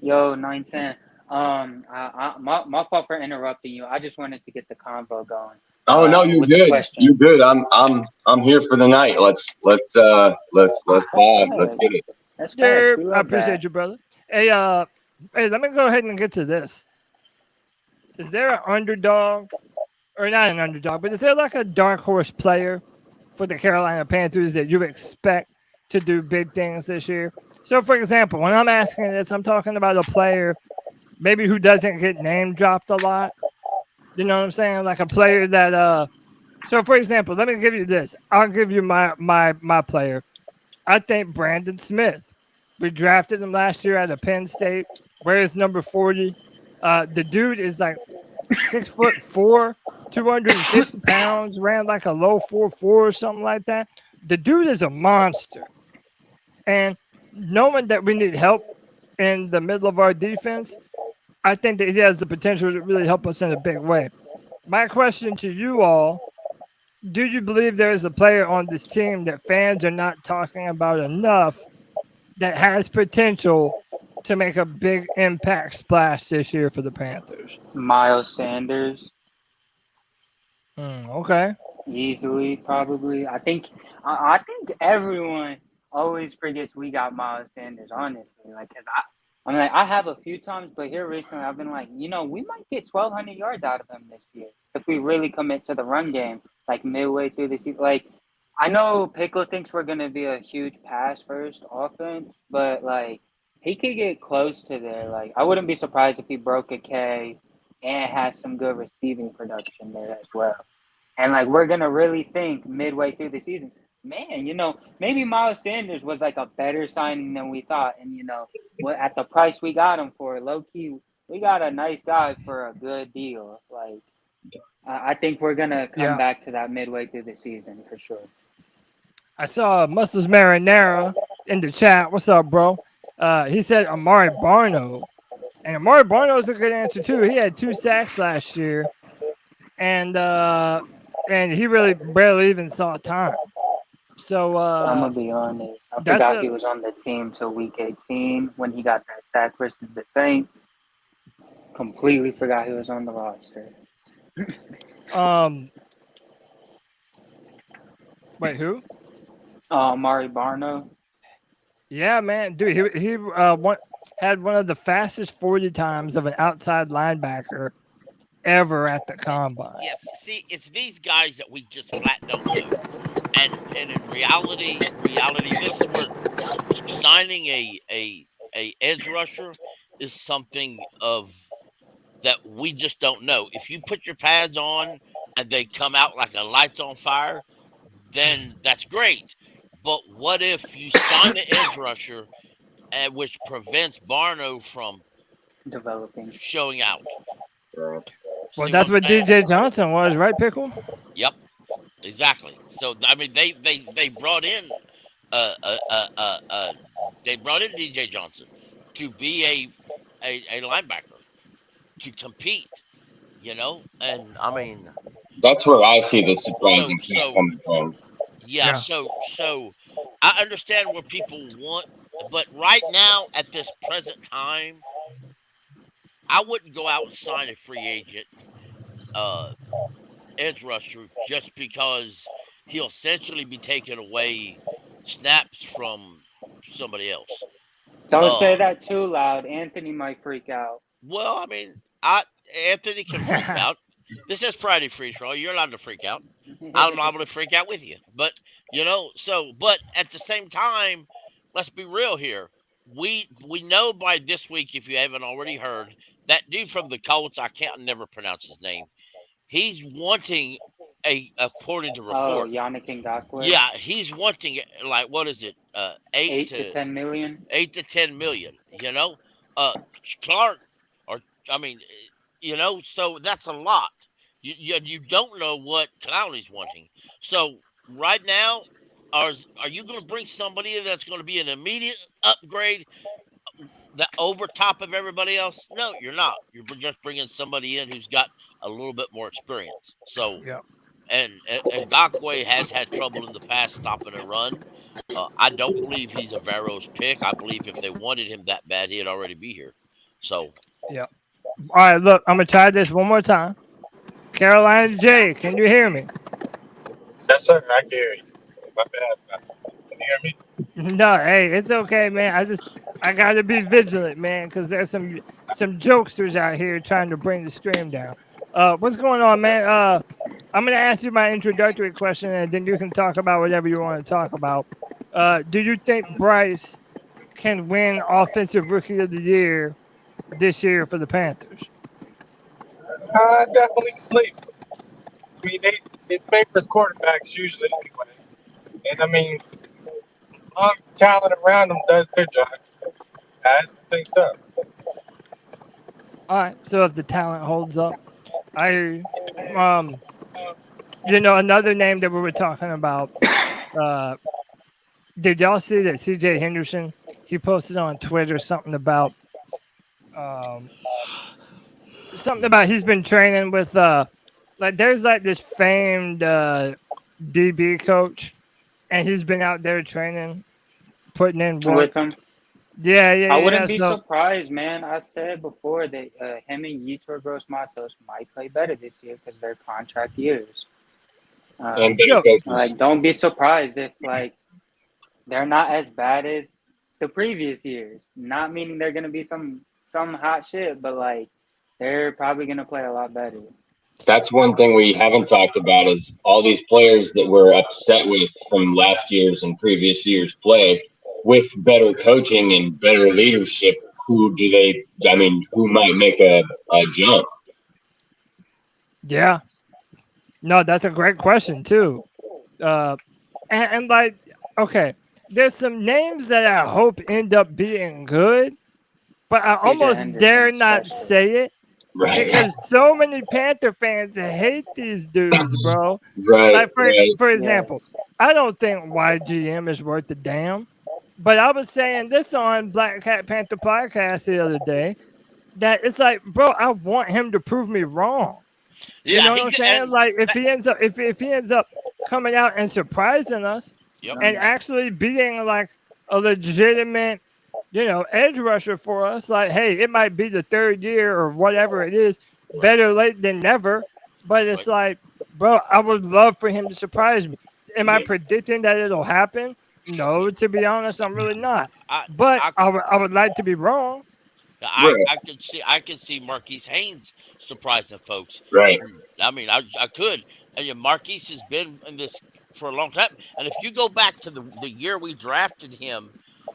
Yo, 910. My fault for interrupting you. I just wanted to get the convo going. Oh no, you're good. You're good. I'm here for the night. Let's vibe. Let's get it. That's Yeah, facts. I appreciate you, brother. Hey, let me go ahead and get to this. Is there an underdog, or not an underdog, but is there like a dark horse player for the Carolina Panthers that you expect to do big things this year? So, for example, when I'm asking this, I'm talking about a player maybe who doesn't get name dropped a lot. You know what I'm saying? Like a player that so for example, let me give you this. I'll give you my player. I think Brandon Smith. We drafted him last year out of Penn State. Wears number 40. The dude is like 6'4", 250 pounds, ran like a low 4.4 or something like that. The dude is a monster. And knowing that we need help in the middle of our defense, I think that he has the potential to really help us in a big way. My question to you all, do you believe there is a player on this team that fans are not talking about enough that has potential to make a big impact splash this year for the Panthers? Miles Sanders. Okay. Easily, probably. I think everyone always forgets we got Miles Sanders, honestly. Like, because I have a few times, but here recently I've been like, we might get 1,200 yards out of him this year if we really commit to the run game, like midway through the season. Like, I know Pickle thinks we're going to be a huge pass-first offense, but, like, he could get close to there. Like, I wouldn't be surprised if he broke a K and has some good receiving production there as well. And, like, we're going to really think midway through the season, man, maybe Miles Sanders was like a better signing than we thought. And, at the price we got him for, low-key, we got a nice guy for a good deal. Like, I think we're going to come back to that midway through the season for sure. I saw Muscles Marinara in the chat. What's up, bro? He said Amari Barno. And Amari Barno is a good answer, too. He had 2 sacks last year. And he really barely even saw time. So I'm gonna be honest. I forgot he was on the team till week 18 when he got that sack versus the Saints. Completely forgot he was on the roster. Wait, who? Amari Barno. Yeah, man, dude, he had one of the fastest 40 times of an outside linebacker ever at the combine. Yes, see, it's these guys that we just flat don't know. And in reality, this is where signing a edge rusher is something that we just don't know. If you put your pads on and they come out like a lights on fire, then that's great. But what if you sign an edge rusher, which prevents Barno from showing out? Well, that's what DJ Johnson was, right, Pickle? Yep, exactly. So I mean, they brought in DJ Johnson to be a linebacker to compete, and I mean that's where I see the surprising thing coming from. Yeah, so I understand where people want, but right now at this present time, I wouldn't go out and sign a free agent edge rusher just because he'll essentially be taking away snaps from somebody else. Don't say that too loud. Anthony might freak out. Well, I mean, Anthony can freak out. This is Friday free throw. You're allowed to freak out. I'm not going to freak out with you. But but at the same time, let's be real here. We know by this week, if you haven't already heard, that dude from the Colts, I can't never pronounce his name. He's wanting according to report. Yannick Ngakoue. Yeah, he's wanting like what is it? 8 to 10 million. 8 to 10 million. Clark, or I mean, so that's a lot. You don't know what Clowney's wanting. So right now, are you going to bring somebody that's going to be an immediate upgrade, that over top of everybody else? No, you're not. You're just bringing somebody in who's got a little bit more experience. So, yeah. And Ngakoue has had trouble in the past stopping a run. I don't believe he's a Veros pick. I believe if they wanted him that bad, he'd already be here. So, yeah. All right, look, I'm gonna try this one more time. Carolina J, can you hear me? Yes, sir. I can hear you. My bad. Can you hear me? No, hey, it's okay, man. I gotta be vigilant, man, because there's some jokesters out here trying to bring the stream down. What's going on, man? I'm gonna ask you my introductory question, and then you can talk about whatever you want to talk about. Do you think Bryce can win Offensive Rookie of the Year this year for the Panthers? I definitely believe. I mean, they favors quarterbacks usually anyway, and I mean, as long as the talent around them does their job, I think so. All right, so if the talent holds up, I hear you. Another name that we were talking about. Did y'all see that CJ Henderson? He posted on Twitter something about he's been training with there's this famed DB coach, and he's been out there training, putting in work with him. Yeah. I wouldn't be surprised, man. I said before that him and Yetur Gross-Matos might play better this year because they're contract years. Don't be surprised if they're not as bad as the previous years. Not meaning they're gonna be some hot shit, but they're probably gonna play a lot better. That's one thing we haven't talked about is all these players that we're upset with from last year's and previous year's play. With better coaching and better leadership, who might make a jump? Yeah. No, that's a great question too. Okay, there's some names that I hope end up being good, but I almost dare not say it. Right. Because so many Panther fans hate these dudes, bro. Right. For example, I don't think YGM is worth a damn. But I was saying this on Black Cat Panther Podcast the other day, that it's bro, I want him to prove me wrong. Yeah, you know what I'm saying? If he ends up coming out and surprising us, and actually being a legitimate, edge rusher for us, hey, it might be the third year or whatever it is, better late than never. But it's bro, I would love for him to surprise me. Am I predicting that it'll happen? No, to be honest, I'm really not. I would like to be wrong. I could see Marquise Haynes surprising folks. Right. I mean, I could. And Marquise has been in this for a long time. And if you go back to the year we drafted him,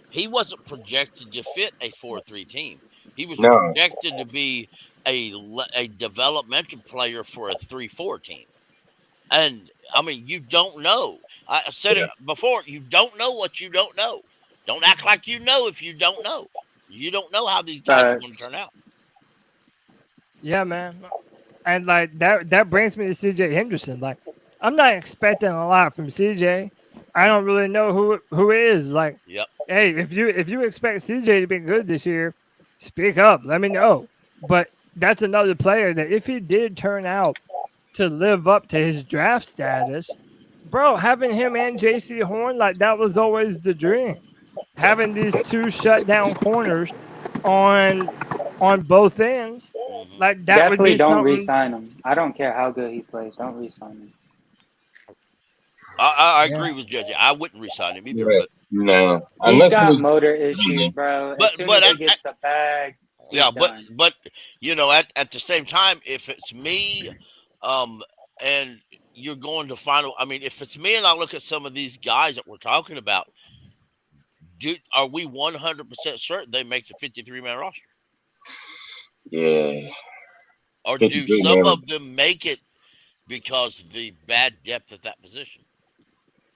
he wasn't projected to fit a 4-3 team. He was projected to be a developmental player for a 3-4 team. And I mean, you don't know. I said it before. You don't know what you don't know. Don't act like you know if you don't know. You don't know how these guys are going to turn out. Yeah, man. And that brings me to CJ Henderson. I'm not expecting a lot from CJ. I don't really know who it is. Hey, if you expect CJ to be good this year, speak up. Let me know. But that's another player that if he did turn out to live up to his draft status, bro, having him and JC Horn, that was always the dream. Having these two shutdown corners on both ends, that definitely would be don't something. re-sign him. I don't care how good he plays. Don't re-sign him. I agree with JJ. I wouldn't re-sign him either. Right. No, he's got motor issues, bro. As soon as he gets the bag. Yeah, but at the same time, if it's me, and you're going to find. I mean, if it's me and I look at some of these guys that we're talking about, are we 100% certain they make the 53-man roster? Yeah. Or do some of them make it because of the bad depth at that position?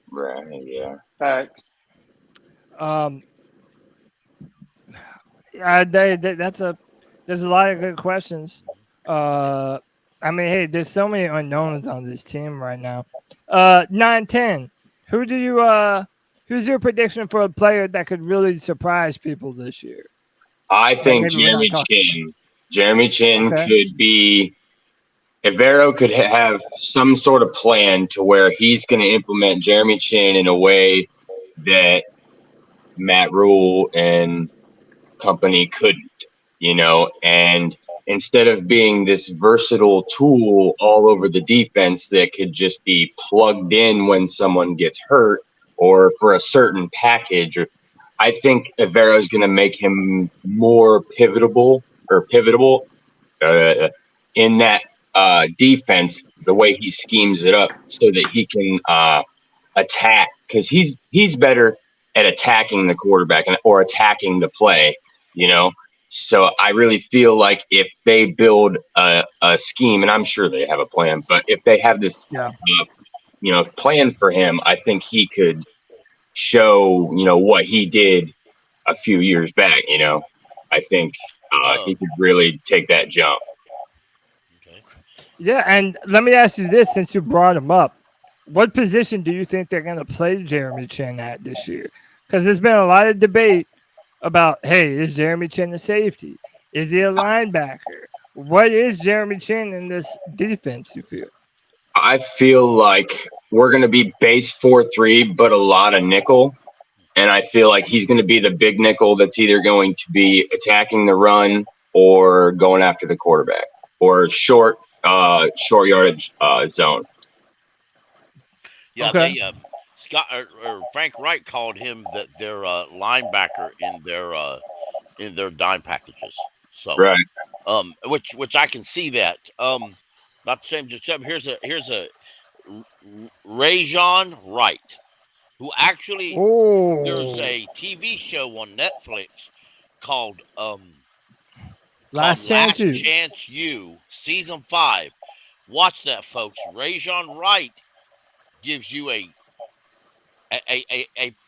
Right. Yeah. There's a lot of good questions. I mean, hey, there's so many unknowns on this team right now. 9-10. Who's your prediction for a player that could really surprise people this year? I think Jeremy Chin. Jeremy Chin could be. If Vero could have some sort of plan to where he's going to implement Jeremy Chin in a way that Matt Rule and company couldn't, and instead of being this versatile tool all over the defense that could just be plugged in when someone gets hurt or for a certain package, I think Vero is going to make him more pivotal in that defense, the way he schemes it up so that he can attack, because he's better at attacking the quarterback or attacking the play, So I really feel like if they build a scheme, and I'm sure they have a plan, but if they have this plan for him, I think he could show what he did a few years back. I think he could really take that jump. Yeah, and let me ask you this, since you brought him up. What position do you think they're going to play Jeremy Chin at this year? Because there's been a lot of debate about, hey, is Jeremy Chin a safety? Is he a linebacker? What is Jeremy Chin in this defense, you feel? I feel like we're going to be base 4-3, but a lot of nickel. And I feel like he's going to be the big nickel that's either going to be attacking the run or going after the quarterback or short yardage zone. Yeah, okay. Scott or Frank Wright called him their linebacker in their dime packages. So right, which I can see that. Not the same. Here's a Rajon Wright, who actually there's a TV show on Netflix called Last Chance You, season 5. Watch that, folks. Rajon Wright gives you a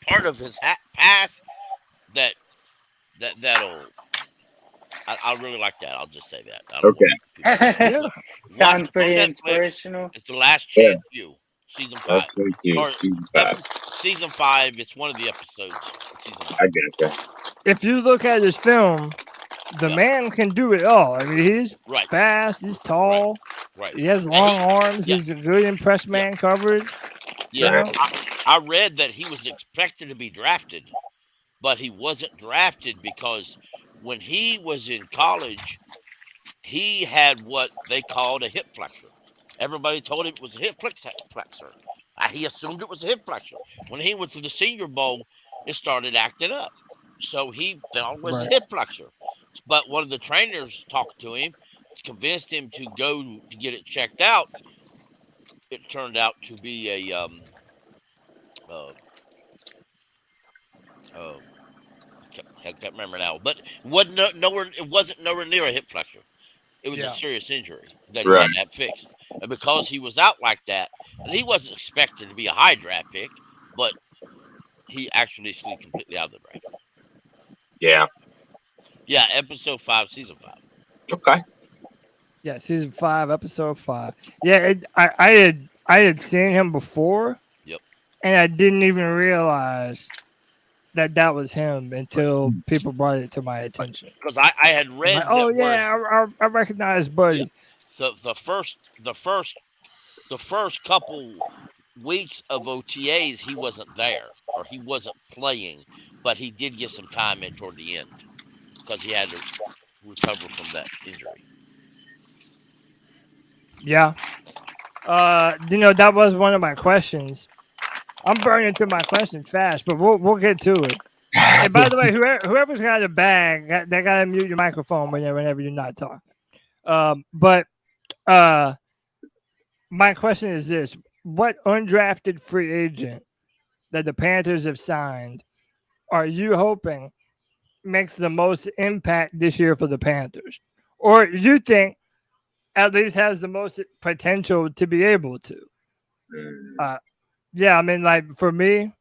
part of his past that'll. I really like that. I'll just say that. Okay. Sounds pretty inspirational. It's the Last Chance You, season 5. Season 5. It's one of the episodes. Season 5. I gotcha. If you look at his film, the man can do it all. I mean, he's fast. He's tall. Right. He has long arms. He's a good impress man coverage. Yeah. I read that he was expected to be drafted, but he wasn't drafted because when he was in college, he had what they called a hip flexor. Everybody told him it was a hip flexor. He assumed it was a hip flexor. When he went to the Senior Bowl, it started acting up. So he thought it was a hip flexor. But one of the trainers talked to him, convinced him to go to get it checked out. It turned out to be a I can't remember now, but it wasn't nowhere near a hip flexor. It was a serious injury that he had to have fixed. And because he was out like that, and he wasn't expected to be a high draft pick, but he actually slid completely out of the draft. Yeah. Yeah, episode 5, season 5. Okay. Yeah, season 5, episode 5. Yeah, I had seen him before. Yep. And I didn't even realize that was him until people brought it to my attention. Because I had read. Like, I recognize Buddy. Yeah. So the first couple weeks of OTAs, he wasn't there or he wasn't playing, but he did get some time in toward the end because he had to recover from that injury. Yeah. That was one of my questions. I'm burning through my questions fast, but we'll get to it. And by the way, whoever's got a bag, they gotta mute your microphone whenever you're not talking. But my question is this: what undrafted free agent that the Panthers have signed are you hoping makes the most impact this year for the Panthers, or you think at least has the most potential to be able to? Yeah, I mean, like for me,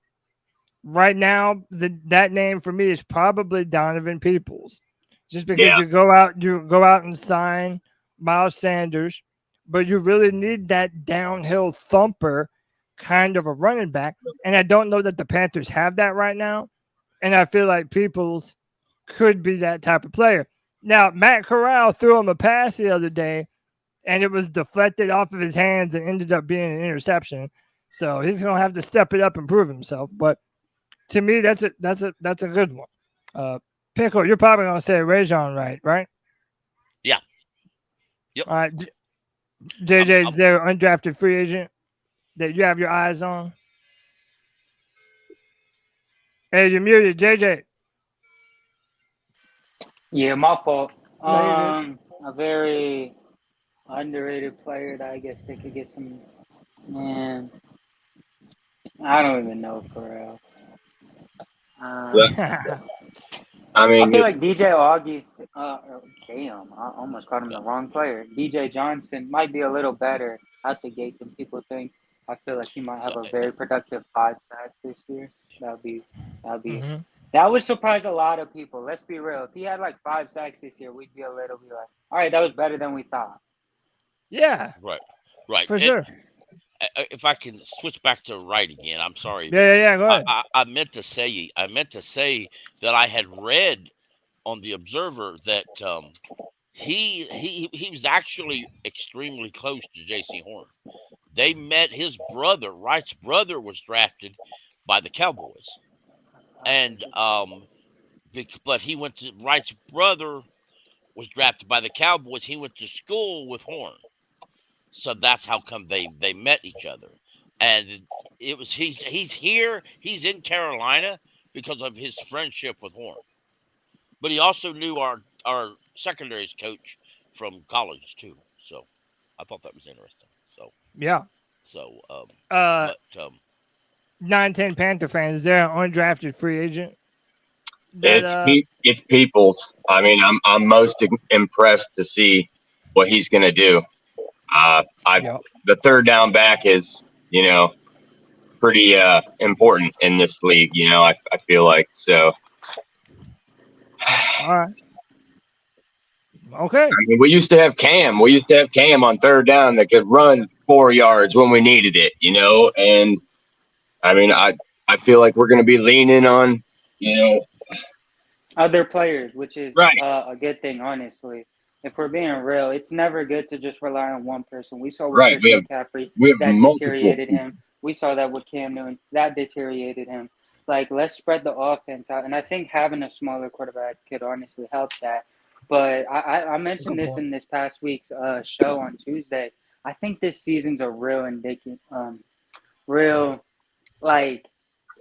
right now, that name for me is probably Donovan Peoples, just because you go out and sign Miles Sanders, but you really need that downhill thumper kind of a running back, and I don't know that the Panthers have that right now, and I feel like Peoples could be that type of player. Now, Matt Corral threw him a pass the other day, and it was deflected off of his hands and ended up being an interception. So he's gonna have to step it up and prove himself. But to me, that's a good one. Pickle, you're probably gonna say Rajon, right? Yeah. Yep. All right, JJ, is there an undrafted free agent that you have your eyes on? Hey, you're muted, JJ. Yeah, my fault. No, A very underrated player that I guess they could get some. Man, I don't even know for real. I mean, I feel like DJ August. Damn, I almost called him the wrong player. DJ Johnson might be a little better out the gate than people think. I feel like he might have a very productive 5 sacks this year. That would surprise a lot of people. Let's be real. If he had like 5 sacks this year, we'd be like, all right, that was better than we thought. Yeah. Right. For sure. If I can switch back to right again, I'm sorry. Yeah. Go ahead. I meant to say that I had read on the Observer that he was actually extremely close to J.C. Horn. They met his brother. Wright's brother was drafted by the Cowboys, and but he went to Wright's brother was drafted by the Cowboys. He went to school with Horn. So that's how come they met each other, and it was he's here, he's in Carolina because of his friendship with Horn, but he also knew our secondaries coach from college too. So I thought that was interesting. So yeah. So 9-10 Panther fans, they're an undrafted free agent. It's Peoples. I mean, I'm most impressed to see what he's going to do. The third down back is, pretty important in this league. I feel like so. All right. Okay. I mean, we used to have Cam. We used to have Cam on third down that could run 4 yards when we needed it. And I mean, I feel like we're going to be leaning on, other players, which is right. A good thing, honestly. If we're being real, it's never good to just rely on one person. We saw with Christian McCaffrey that deteriorated him. We saw that with Cam Newton. That deteriorated him. Like, let's spread the offense out. And I think having a smaller quarterback could honestly help that. But I mentioned this in this past week's show on Tuesday. I think this season's a real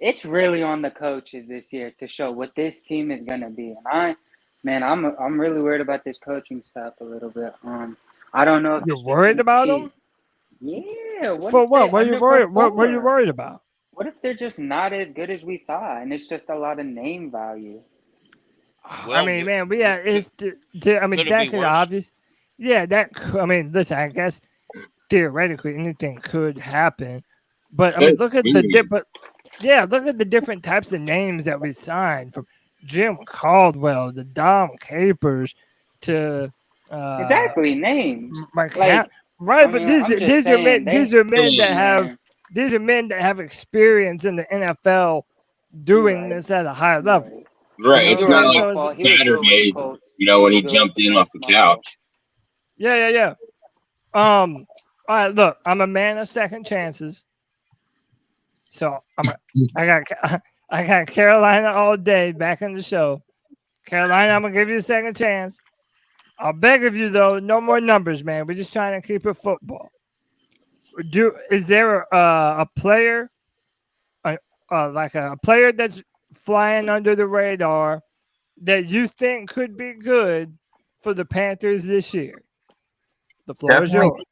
it's really on the coaches this year to show what this team is going to be. And I'm really worried about this coaching staff a little bit. I don't know if you're worried about them. Yeah. For what? What are you worried? What are you worried about? What if they're just not as good as we thought, and it's just a lot of name value? Well, I mean, man, that could obvious. Yeah, listen, I guess theoretically anything could happen, but I mean, look at the different types of names that we signed, from Jim Caldwell, the Dom Capers, to exactly names. But these are men that have experience in the NFL doing this at a high level. Right, it's not like Saturday, when he jumped in off the couch. Yeah. All right, look, I'm a man of second chances. So I got Carolina all day back in the show. Carolina, I'm gonna give you a second chance. I'll beg of you though, no more numbers, man. We're just trying to keep it football. Is there a player, like a player that's flying under the radar that you think could be good for the Panthers this year? The floor is yours.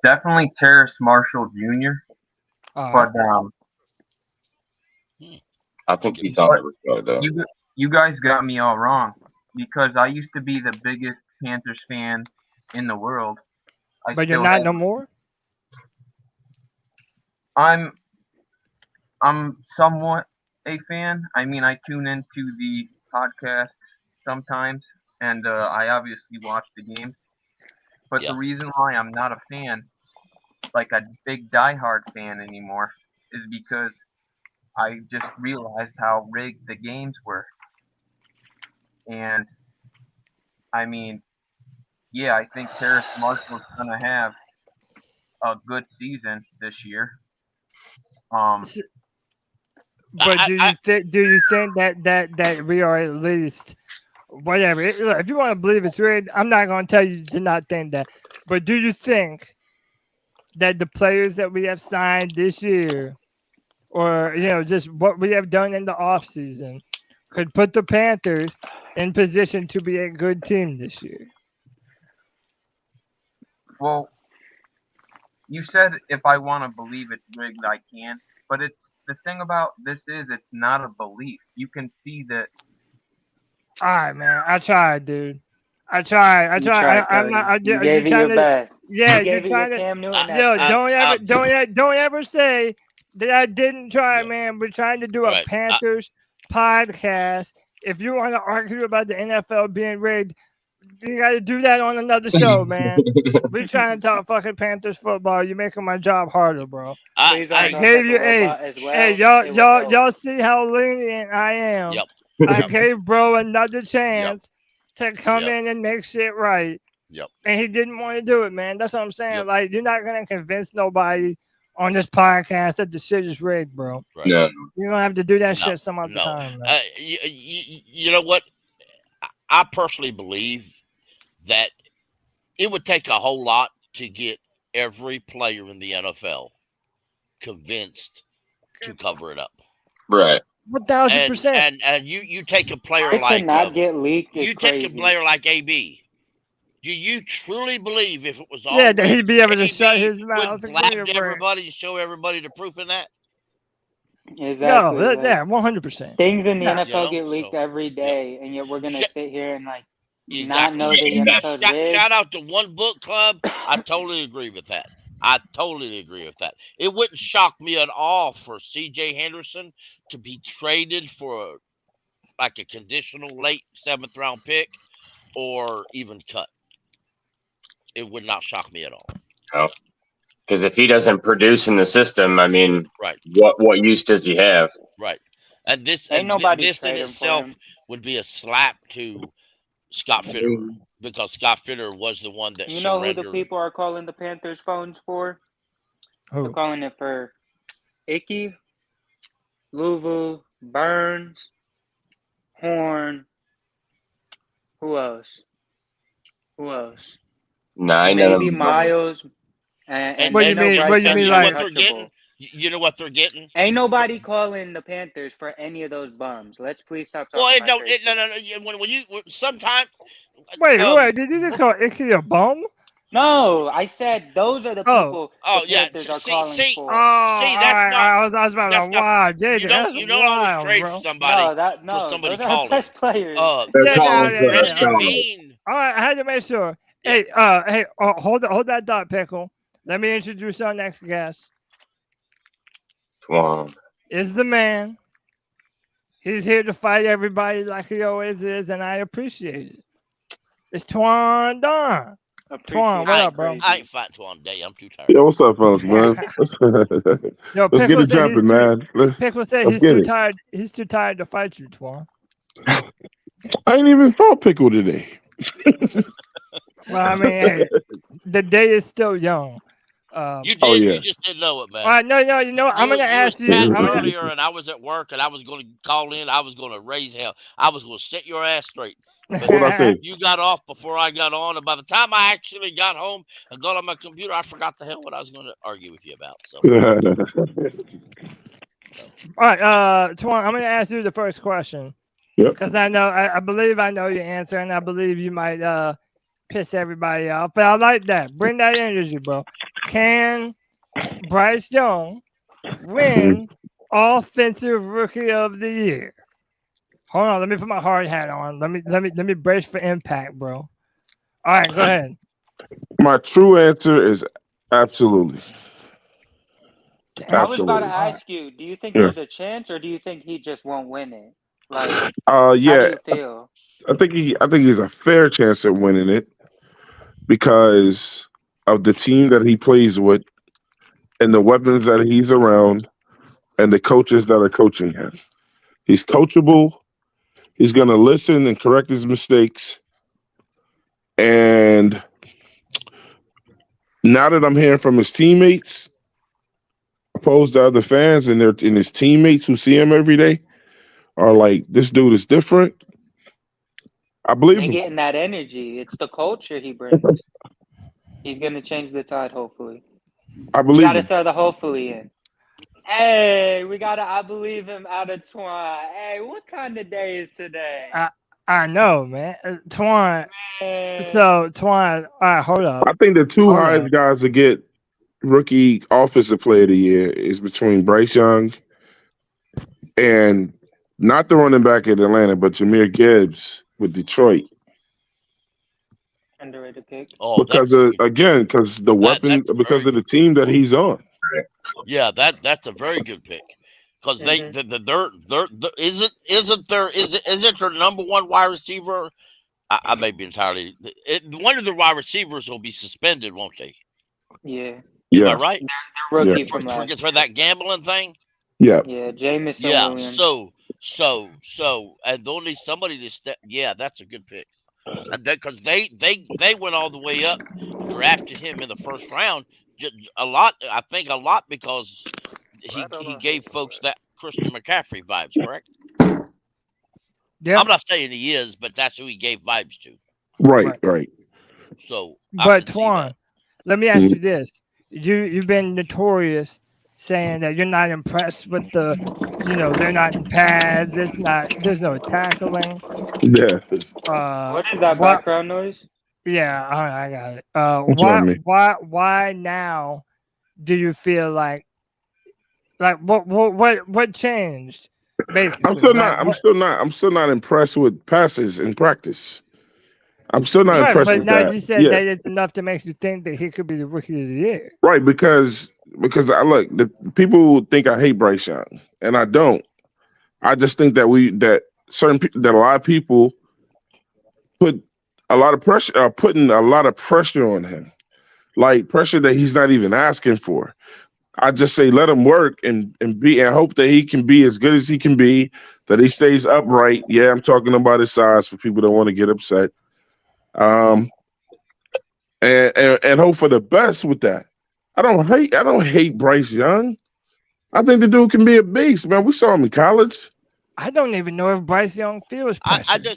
Definitely Terrace Marshall Jr. But I think he's on the record, though. you guys got me all wrong because I used to be the biggest Panthers fan in the world. But you're not no more? I'm somewhat a fan. I mean, I tune into the podcasts sometimes, and I obviously watch the games. But the reason why I'm not a fan, like a big diehard fan anymore, is because I just realized how rigged the games were. And, I mean, yeah, I think Terrace Marshall's going to have a good season this year. But do you think that we are at least whatever? Look, if you want to believe it's rigged, I'm not going to tell you to not think that. But do you think that the players that we have signed this year, or just what we have done in the offseason, could put the Panthers in position to be a good team this year? Well, you said if I want to believe it's rigged, I can. But the thing about this is it's not a belief. You can see that. All right, man. I tried, dude. I tried. I'm not. You gave it your best. Yeah, you're trying to. Cam Newton. Don't ever say that I didn't try, man. We're trying to do a Panthers podcast. If you want to argue about the NFL being rigged, you got to do that on another show, man. We're trying to talk fucking Panthers football. You're making my job harder, bro. I gave you y'all see how lenient I am. Yep. I gave bro another chance to come in and make shit right. Yep. And he didn't want to do it, man. That's what I'm saying. Like, you're not gonna convince nobody on this podcast that the shit is rigged, bro. Right. No. You're gonna have to do that shit some other time. You know what? I personally believe that it would take a whole lot to get every player in the NFL convinced to cover it up. Right. 1,000%. And you take a player it like cannot get leaked. You take a player like AB. Do you truly believe if it was all that he'd be able to shut his mouth and blab everybody and show everybody the proof in that? Exactly. No, 100%. Things in the NFL get leaked every day, and yet we're gonna sit here and not know the NFL. Shout out to One Book Club. I totally agree with that. It wouldn't shock me at all for C.J. Henderson to be traded for a conditional late 7th round pick or even cut. It would not shock me at all. No. Because if he doesn't produce in the system, I mean, what use does he have? Right. And this in itself would be a slap to Scott Fitterer, because Scott Fitterer was the one that surrendered. Who the people are calling the Panthers phones for? Who? They're calling it for Icky, Louisville, Burns, Horn. Who else? Maybe Miles. And what do you mean? What do you mean? Like, you know what they're getting? Ain't nobody calling the Panthers for any of those bums. Let's please stop talking. Well, no. When you sometimes. Wait. Did you just call Icky a bum? No, I said those are the people. Panthers are calling for. That's not. I was about to wow, Jay. You don't always trade for somebody. No, somebody those are the best players. All right, I had to make sure. Hey, hold that thought, Pickle. Let me introduce our next guest. Come on. Is the man. He's here to fight everybody like he always is, and I appreciate it. It's Twan Don. Twan, what up, bro? I ain't fighting Twan today. I'm too tired. Yo, what's up, fellas, man? Let's get it jumping, man. Pickle said he's too tired. He's too tired to fight you, Twan. I ain't even fought Pickle today. Well, I mean, hey, the day is still young. You just didn't know it, man. All right, no, you know what? I'm going to ask you. Earlier, and I was at work, and I was going to call in. I was going to raise hell. I was going to set your ass straight. But you got off before I got on, and by the time I actually got home and got on my computer, I forgot the hell what I was going to argue with you about. So. All right, Twan, I'm going to ask you the first question. Yep. Because I believe I know your answer, and I believe you might piss everybody off, but I like that. Bring that energy, bro. Can Bryce Young win Offensive Rookie of the Year? Hold on, let me put my hard hat on. Let me brace for impact, bro. All right, go ahead. My true answer is absolutely. I was about to ask you, do you think there's a chance, or do you think he just won't win it? Like, how do you feel? I think he's a fair chance at winning it because of the team that he plays with and the weapons that he's around and the coaches that are coaching him. He's coachable. He's going to listen and correct his mistakes. And now that I'm hearing from his teammates, opposed to other fans and his teammates who see him every day, are like, this dude is different. I believe him. Getting that energy. It's the culture he brings. He's going to change the tide, hopefully. I believe you got to throw the hopefully in. Hey, we got to I believe him out of Twan. Hey, what kind of day is today? I know, man. Twan. So, Twan, all right, hold up. I think the two highest guys to get Rookie Offensive Player of the Year is between Bryce Young and not the running back at Atlanta, but Jahmyr Gibbs with Detroit. Underrated pick. Because of the weapon, because of the team that he's on. Yeah, that's a very good pick. Because isn't their number one wide receiver? I may be entirely. One of the wide receivers will be suspended, won't they? Yeah. Am I right? They're rookie from last year. For that gambling thing. Yeah. Yeah, Jameson Williams. So, and only somebody to step. Yeah, that's a good pick. Because they went all the way up, drafted him in the first round. A lot because he gave folks that Christian McCaffrey vibes, correct? Yeah. I'm not saying he is, but that's who he gave vibes to. Right. So, but Twan, let me ask you this: you've been notorious saying that you're not impressed with they're not in pads. There's no tackling. Yeah. What is that background noise? Yeah, I got it. Why now do you feel like what changed? Basically, I'm still not impressed with passes in practice. I'm still not impressed with that. But now you said that it's enough to make you think that he could be the Rookie of the Year. Right, because I look, the people think I hate Bryce Young, and I don't. I just think that a lot of people putting a lot of pressure on him, like pressure that he's not even asking for. I just say let him work and hope that he can be as good as he can be, that he stays upright. Yeah, I'm talking about his size for people that want to get upset. And hope for the best with that. I don't hate Bryce Young. I think the dude can be a beast, man. We saw him in college. I don't even know if Bryce Young feels pressure. I don't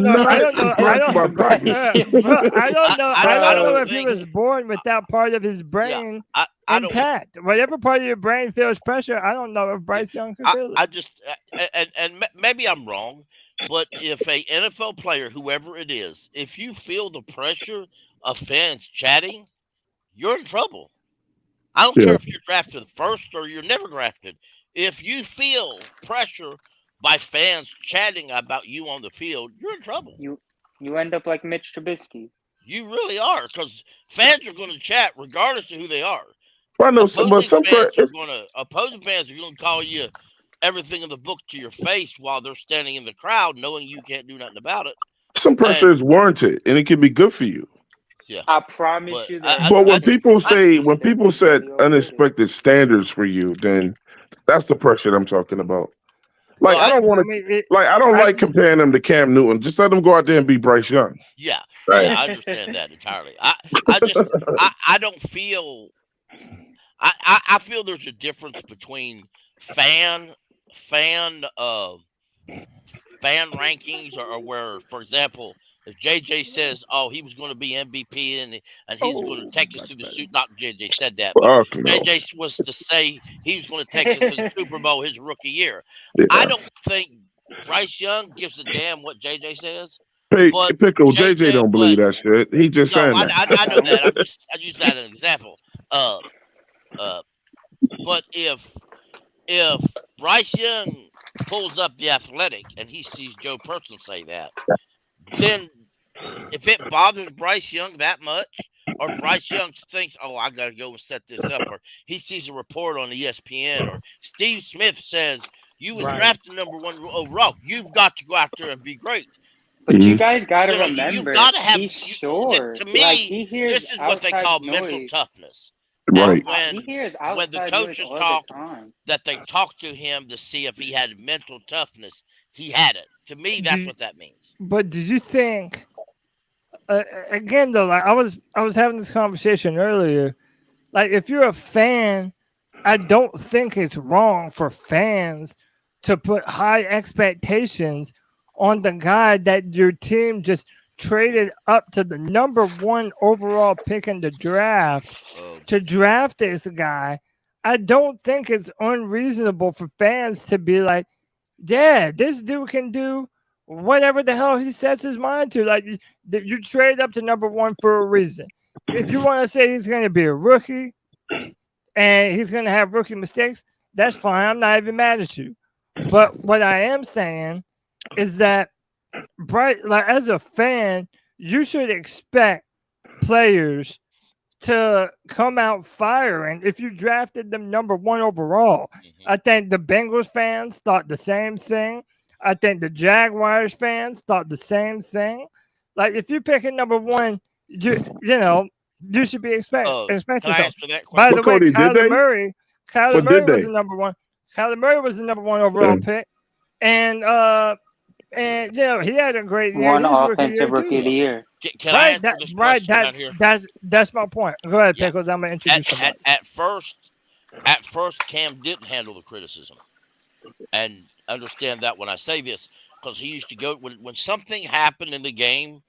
know. I don't know if he was born with that part of his brain intact. Whatever part of your brain feels pressure, I don't know if Bryce Young can feel it. And maybe I'm wrong, but if a NFL player, whoever it is, if you feel the pressure of fans chatting, you're in trouble. I don't care if you're drafted first or you're never drafted. If you feel pressure by fans chatting about you on the field, you're in trouble. You end up like Mitch Trubisky. You really are, because fans are going to chat regardless of who they are. Well, no, opposing fans are going to call you everything in the book to your face while they're standing in the crowd, knowing you can't do nothing about it. Some pressure is warranted, and it can be good for you. Yeah, I promise you that. But when people set unexpected standards for you, then that's the pressure I'm talking about. Like, I don't like comparing them to Cam Newton. Just let them go out there and be Bryce Young. Yeah, right. Yeah, I understand that entirely. I don't feel. I feel there's a difference between fan rankings or where, for example, if JJ says, "Oh, he was going to be MVP and he's going to take us to the Super," not JJ said that, but JJ was to say he was going to take us to the Super Bowl his rookie year. Yeah. I don't think Bryce Young gives a damn what JJ says. Hey, But Pickle, JJ don't believe that shit. He just no, saying I that. know that. I use that as an example. But if Bryce Young pulls up the Athletic and he sees Joe Person say that, then if it bothers Bryce Young that much, or Bryce Young thinks, oh, I got to go and set this up, or he sees a report on ESPN, or Steve Smith says, you was drafted number 1 overall, you've got to go out there and be great. But you guys got to remember, you've got to have, he's short. to me, like, he hears this is what they call noise. mental toughness. Right. He hears outside when the coaches noise all talk, the time. that they talked to him to see if he had mental toughness, he had it. To me, that's what that means. But did you think, again though, like I was having this conversation earlier, like if you're a fan, I don't think it's wrong for fans to put high expectations on the guy that your team just traded up to the number 1 overall pick in the draft to draft this guy. I don't think it's unreasonable for fans to be like, yeah, this dude can do whatever the hell he sets his mind to. Like, you trade up to number 1 for a reason. If you want to say he's going to be a rookie and he's going to have rookie mistakes, that's fine. I'm not even mad at you. But what I am saying is that, like as a fan, you should expect players to come out firing if you drafted them number 1 overall. I think the Bengals fans thought the same thing. I think the Jaguars fans thought the same thing. Like if you're picking number 1, you should be expecting something. By the way, Cody, Kyler Murray was the number 1. Kyler Murray was the number 1 overall pick, and he had a great year. One offensive rookie of the year. That's my point. Go ahead, Pickles. I'm gonna introduce somebody. At first, Cam didn't handle the criticism, and understand that when I say this, because he used to go when something happened in the game,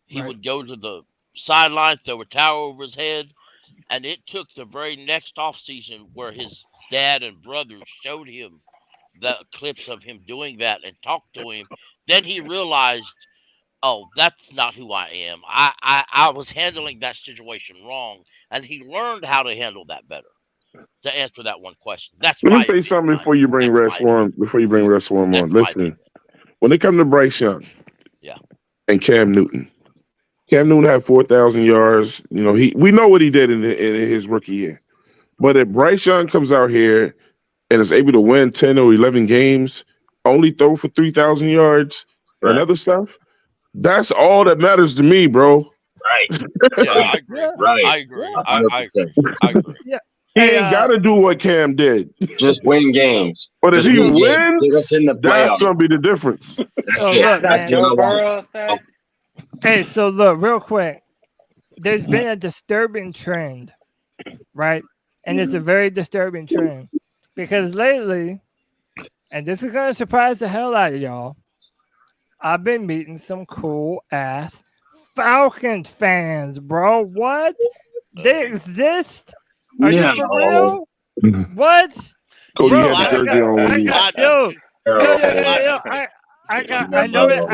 he would go to the sideline, throw a towel over his head, and it took the very next offseason where his dad and brothers showed him the clips of him doing that and talked to him. Then he realized, oh, that's not who I am. I was handling that situation wrong, and he learned how to handle that better. To answer that one question, let me say something before you bring Red Swarm. On, listen. When it comes to Bryce Young, and Cam Newton had 4,000 yards. We know what he did in his rookie year. But if Bryce Young comes out here and is able to win 10 or 11 games, only throw for 3,000 yards and other stuff, that's all that matters to me, bro. Right. Yeah, I agree. Right. I agree. Yeah. He ain't got to do what Cam did. Just win games. But if he wins, get us in the that's going to be the difference. Hey, so look, real quick. There's been a disturbing trend, right? And it's a very disturbing trend. Because lately, and this is going to surprise the hell out of y'all, I've been meeting some cool-ass Falcons fans, bro. What? They exist? Are you for real? What? Cody had the jersey on when I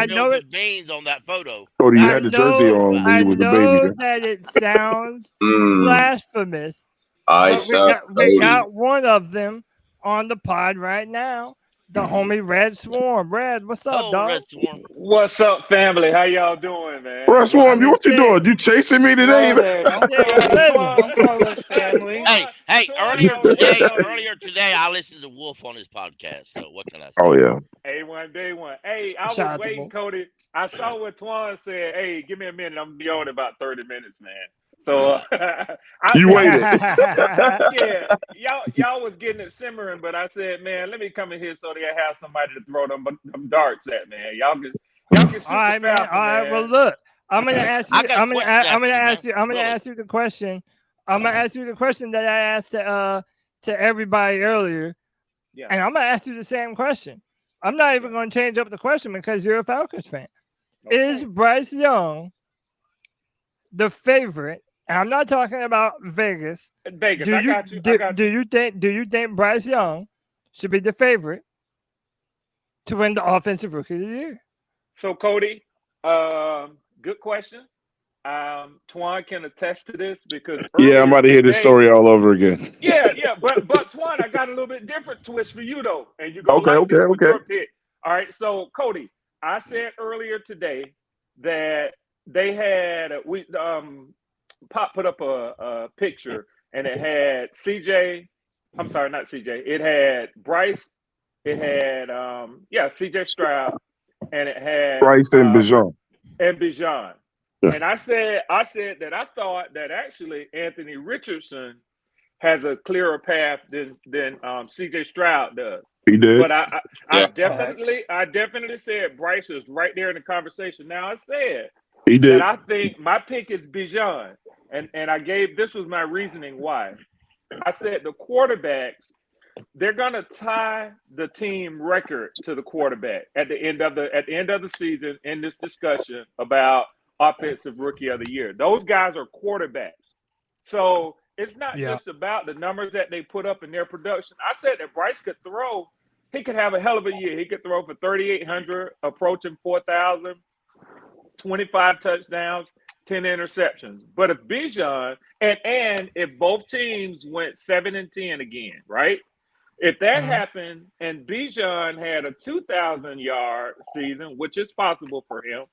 know it. Veins on that photo. Cody had the jersey on when he was a baby. I know that it sounds blasphemous. We got one of them on the pod right now. The homie Red Swarm. Red, what's up, dog? Red Swarm. What's up, family? How y'all doing, man? Red Swarm, what you doing? You chasing me today? Hey, earlier today, I listened to Wolf on his podcast. So what can I say? Oh yeah. Day one. Hey, I was waiting, Cody. I saw what Twan said. Hey, give me a minute. I'm gonna be on in about 30 minutes, man. So you waited. Yeah, y'all was getting it simmering, but I said, man, let me come in here so they have somebody to throw them darts at, man. Y'all can shoot all right, man. All right, well, look, I'm gonna ask you. I'm gonna ask you the question. I'm gonna ask you the question that I asked to everybody earlier, and I'm gonna ask you the same question. I'm not even gonna change up the question because you're a Falcons fan. Okay. Is Bryce Young the favorite? And I'm not talking about Vegas. I got you. Do you think Bryce Young should be the favorite to win the Offensive Rookie of the Year? So, Cody, Good question. Twan can attest to this because Yeah, I'm about to hear this story all over again. Yeah, but Twan, I got a little bit different twist for you though, and you're gonna Okay. your pick. All right, so Cody, I said earlier today that they had Pop put up a picture and it had CJ. I'm sorry, not CJ. It had Bryce. It had CJ Stroud, and it had Bryce and Bijan. And I said that I thought that actually Anthony Richardson has a clearer path than CJ Stroud does. He did. But I definitely said Bryce is right there in the conversation. Now I said he did. that I think my pick is Bijan. And I gave this was my reasoning why. I said the quarterbacks, they're gonna tie the team record to the quarterback at the end of the season in this discussion about offensive rookie of the year. Those guys are quarterbacks. So it's not just about the numbers that they put up in their production. I said that Bryce could throw, he could have a hell of a year. He could throw for 3,800, approaching 4,000, 25 touchdowns, 10 interceptions. But if Bijan and if both teams went 7-10 again, right? If that happened and Bijan had a 2,000-yard season, which is possible for him,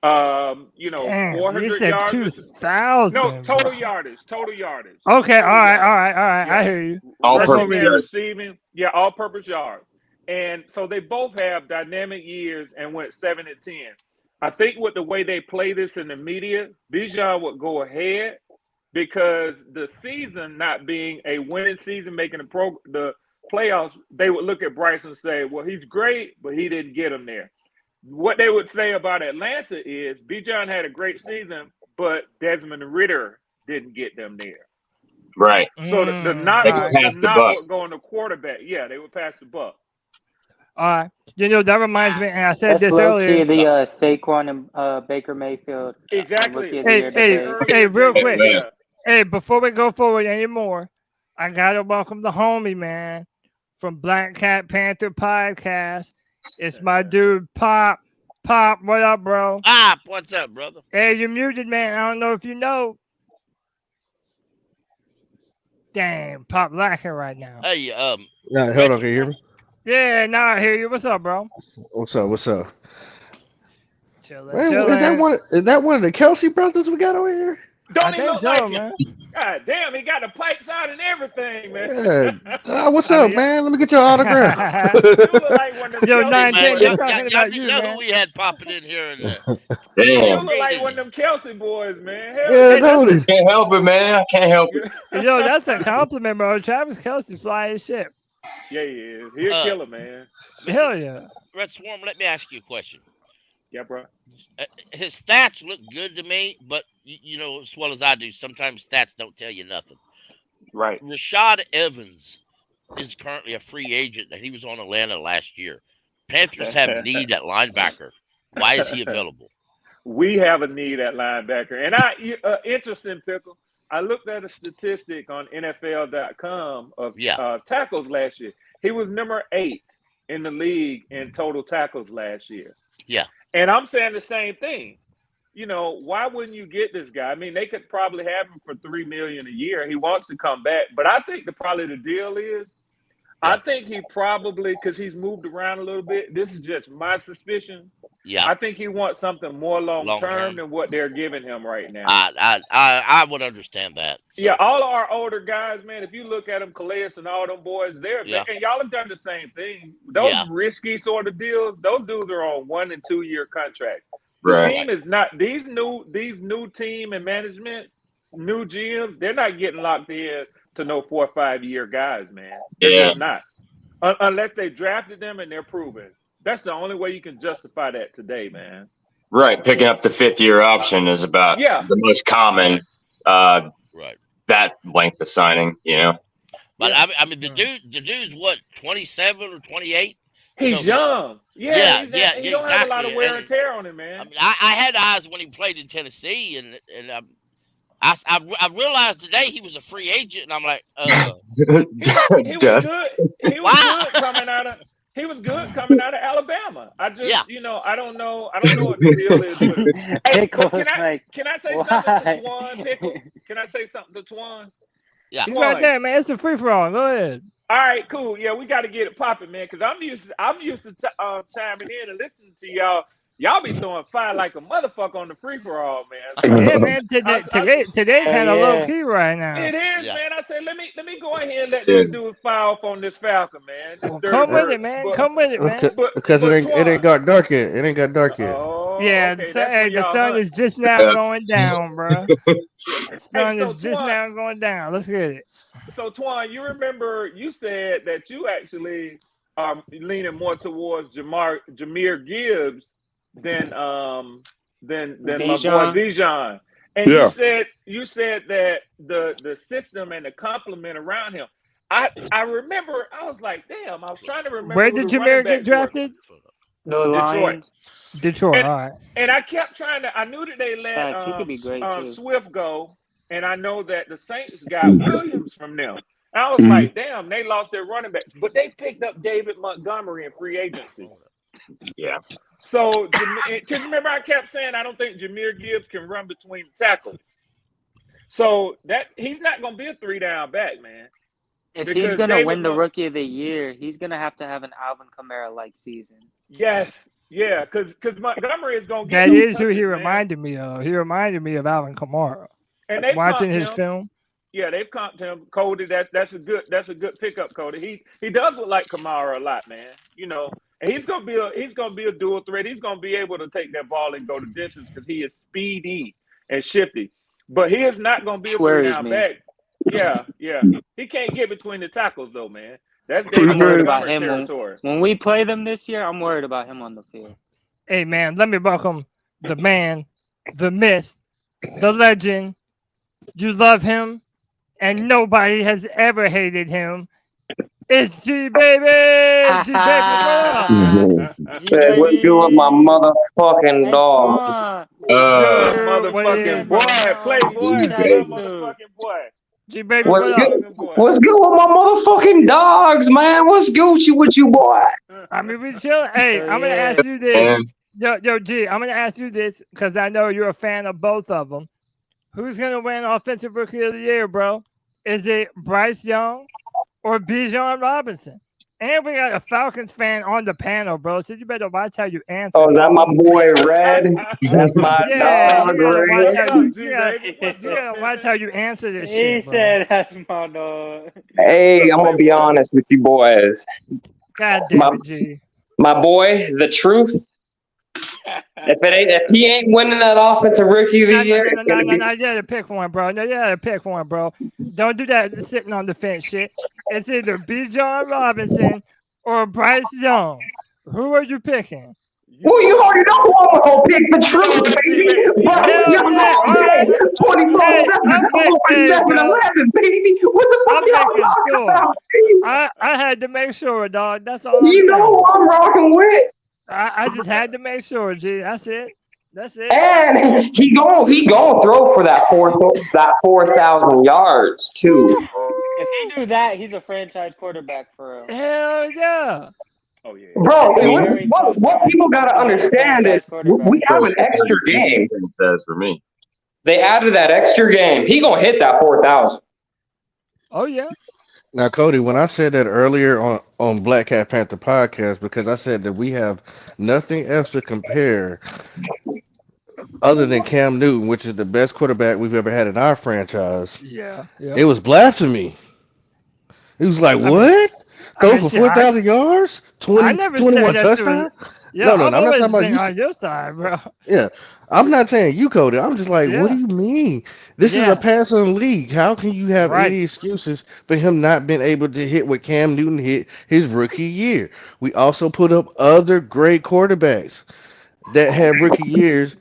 400 you said yards. 2,000. No, total yardage. Okay, all right. Yeah. I hear you. All-purpose yards. Receiving, all-purpose yards. And so they both have dynamic years and went 7-10. I think with the way they play this in the media, Bijan would go ahead because the season not being a winning season, making the playoffs, they would look at Bryce and say, well, he's great, but he didn't get him there. What they would say about Atlanta is Bijan had a great season, but Desmond Ridder didn't get them there. Right. So the knock would go on the quarterback. Yeah, they would pass the buck. All right. That reminds me, and I said That's this earlier. The Saquon and Baker Mayfield. Exactly. Hey, real quick. Hey, before we go forward anymore, I gotta welcome the homie, man, from Black Cat Panther Podcast. It's my dude, Pop. Pop, what up, bro? Pop, what's up, brother? Hey, you're muted, man. I don't know if you know. Damn, Pop lacking right now. Hey, hold on, can you hear me? Yeah, now I hear you. What's up, bro? What's up? Chilling. Is that one of the Kelsey brothers we got over here? Don't even look like man. God damn, he got the pipes out and everything, man. Yeah. What's up, man? Let me get your autograph. You look like one of them Yo, who we had popping in here. You look like one of them Kelsey boys, man. Can't help it, man. I can't help it. Yo, that's a compliment, bro. Travis Kelsey fly as shit. Yeah, he is. He's a killer, man. Hell yeah. Red Swarm, let me ask you a question. Yeah, bro. His stats look good to me, but as well as I do, sometimes stats don't tell you nothing. Right. Rashad Evans is currently a free agent, and he was on Atlanta last year. Panthers have a need at linebacker. Why is he available? We have a need at linebacker. And interesting, Pickle, I looked at a statistic on NFL.com of tackles last year. He was number 8 in the league in total tackles last year. Yeah. And I'm saying the same thing. Why wouldn't you get this guy? I mean, they could probably have him for $3 million a year. He wants to come back. But I think the deal is, I think he probably, because he's moved around a little bit, this is just my suspicion. Yeah. I think he wants something more long-term than what they're giving him right now. I would understand that. So. Yeah, all of our older guys, man, if you look at them, Calais and all them boys, and y'all have done the same thing. Those risky sort of deals, those dudes are on 1 and 2 year contracts. The team is not, these new team and management, new GMs, they're not getting locked in to no 4 or 5 year guys, man. They're not. Unless they drafted them and they're proven. That's the only way you can justify that today, man. Right. Picking up the 5th year option is about the most common that length of signing, But I mean the dude's what, 27 or 28? He's young. He don't have a lot of wear and tear on him, man. I mean, I had eyes when he played in Tennessee, and I realized today he was a free agent, and I'm like, he was good. He was good coming out of. He was good coming out of Alabama. I just, I don't know what the deal is. Hey, can I say something to Twan Pickle? Can I say something to Twan? Yeah, he's right there, man. It's a free for all. Go ahead. All right, cool. Yeah, we got to get it popping, man. Because I'm used to chiming in and listening to y'all. Y'all be throwing fire like a motherfucker on the free for all, man. So, yeah, man. Today kind of low key right now. It is, man. I said, let me go ahead and let those dudes fire off on this Falcon, man. Come with it, man. Come with it, man. Because it ain't got dark yet. It ain't got dark yet. Oh, yeah, okay. the sun is just now going down, bro. The sun is just now going down. Let's get it. So, Twan, you remember you said that you actually are leaning more towards Jahmyr Gibbs than my boy Bijan. And you said that the system and the complement around him. I remember I was like, damn, I was trying to remember. Where did Jahmyr get drafted? Detroit. And, all right. And I kept trying to. I knew that they let Swift go, and I know that the Saints got Williams from them. And I was like, damn, they lost their running backs, but they picked up David Montgomery in free agency. Yeah. So, because remember, I kept saying I don't think Jahmyr Gibbs can run between the tackles. So that he's not going to be a 3-down back, man. If he's going to win the Rookie of the Year, he's going to have an Alvin Kamara-like season. Yes. Yeah, because Montgomery is going to get. That is who he reminded me of. He reminded me of Alvin Kamara. And they watching his film. Yeah, they've comped him. Cody, that's a good pickup, Cody. He does look like Kamara a lot, man. You know, and he's gonna be a dual threat. He's gonna be able to take that ball and go the distance because he is speedy and shifty. But he is not gonna be a 3-down back. Yeah. He can't get between the tackles though, man. That's I'm worried about him territory. When we play them this year. I'm worried about him on the field. Hey, man, let me welcome the man, the myth, the legend. You love him, and nobody has ever hated him. It's G baby. G baby. Hey, what's good with my motherfucking dog? Motherfucking boy, playboy, motherfucking boy. G baby, what's good? What's good with my motherfucking dogs, man? What's Gucci with you, boy? I mean, we chill. Hey, I'm gonna ask you this. Yo, G, I'm gonna ask you this because I know you're a fan of both of them. Who's gonna win Offensive Rookie of the Year, bro? Is it Bryce Young or Bijan Robinson? And we got a Falcons fan on the panel, bro. So you better watch how you answer. Oh, is that my boy Red? That's my dog, Red. You gotta watch how you answer this shit. He bro. said that's my dog. Hey, I'm gonna be honest with you boys. God damn it, G. My boy, the truth. If he ain't winning that Offensive Rookie of the Year, no, you gotta pick one, bro. No, you gotta pick one, bro. Don't do that sitting on the fence shit. It's either Bijan Robinson or Bryce Young. Who are you picking? Well, you already know who I'm gonna pick. The truth, baby. Bryce Young all day, 24/7, 7-11, baby. What the fuck y'all talking about? I had to make sure, dog. That's all. You know who I'm rocking with. I just had to make sure, G. That's it. And he gonna throw for that 4,000 yards too. If he do that, he's a franchise quarterback for real. Hell yeah. Oh yeah. Bro, what people gotta understand is we have an extra game. Says for me. They added that extra game. He gonna hit that 4,000. Oh yeah. Now, Cody, when I said that earlier on Black Cat Panther Podcast, because I said that we have nothing else to compare other than Cam Newton, which is the best quarterback we've ever had in our franchise. Yeah. It was blasphemy. It was like, what? Throw for 4,000 yards? 21 touchdowns? Yeah, no, I'm not talking about you. On your side, bro. Yeah. I'm not saying you, Cody. I'm just like, what do you mean? This is a passing league. How can you have any excuses for him not being able to hit what Cam Newton hit his rookie year? We also put up other great quarterbacks that had rookie years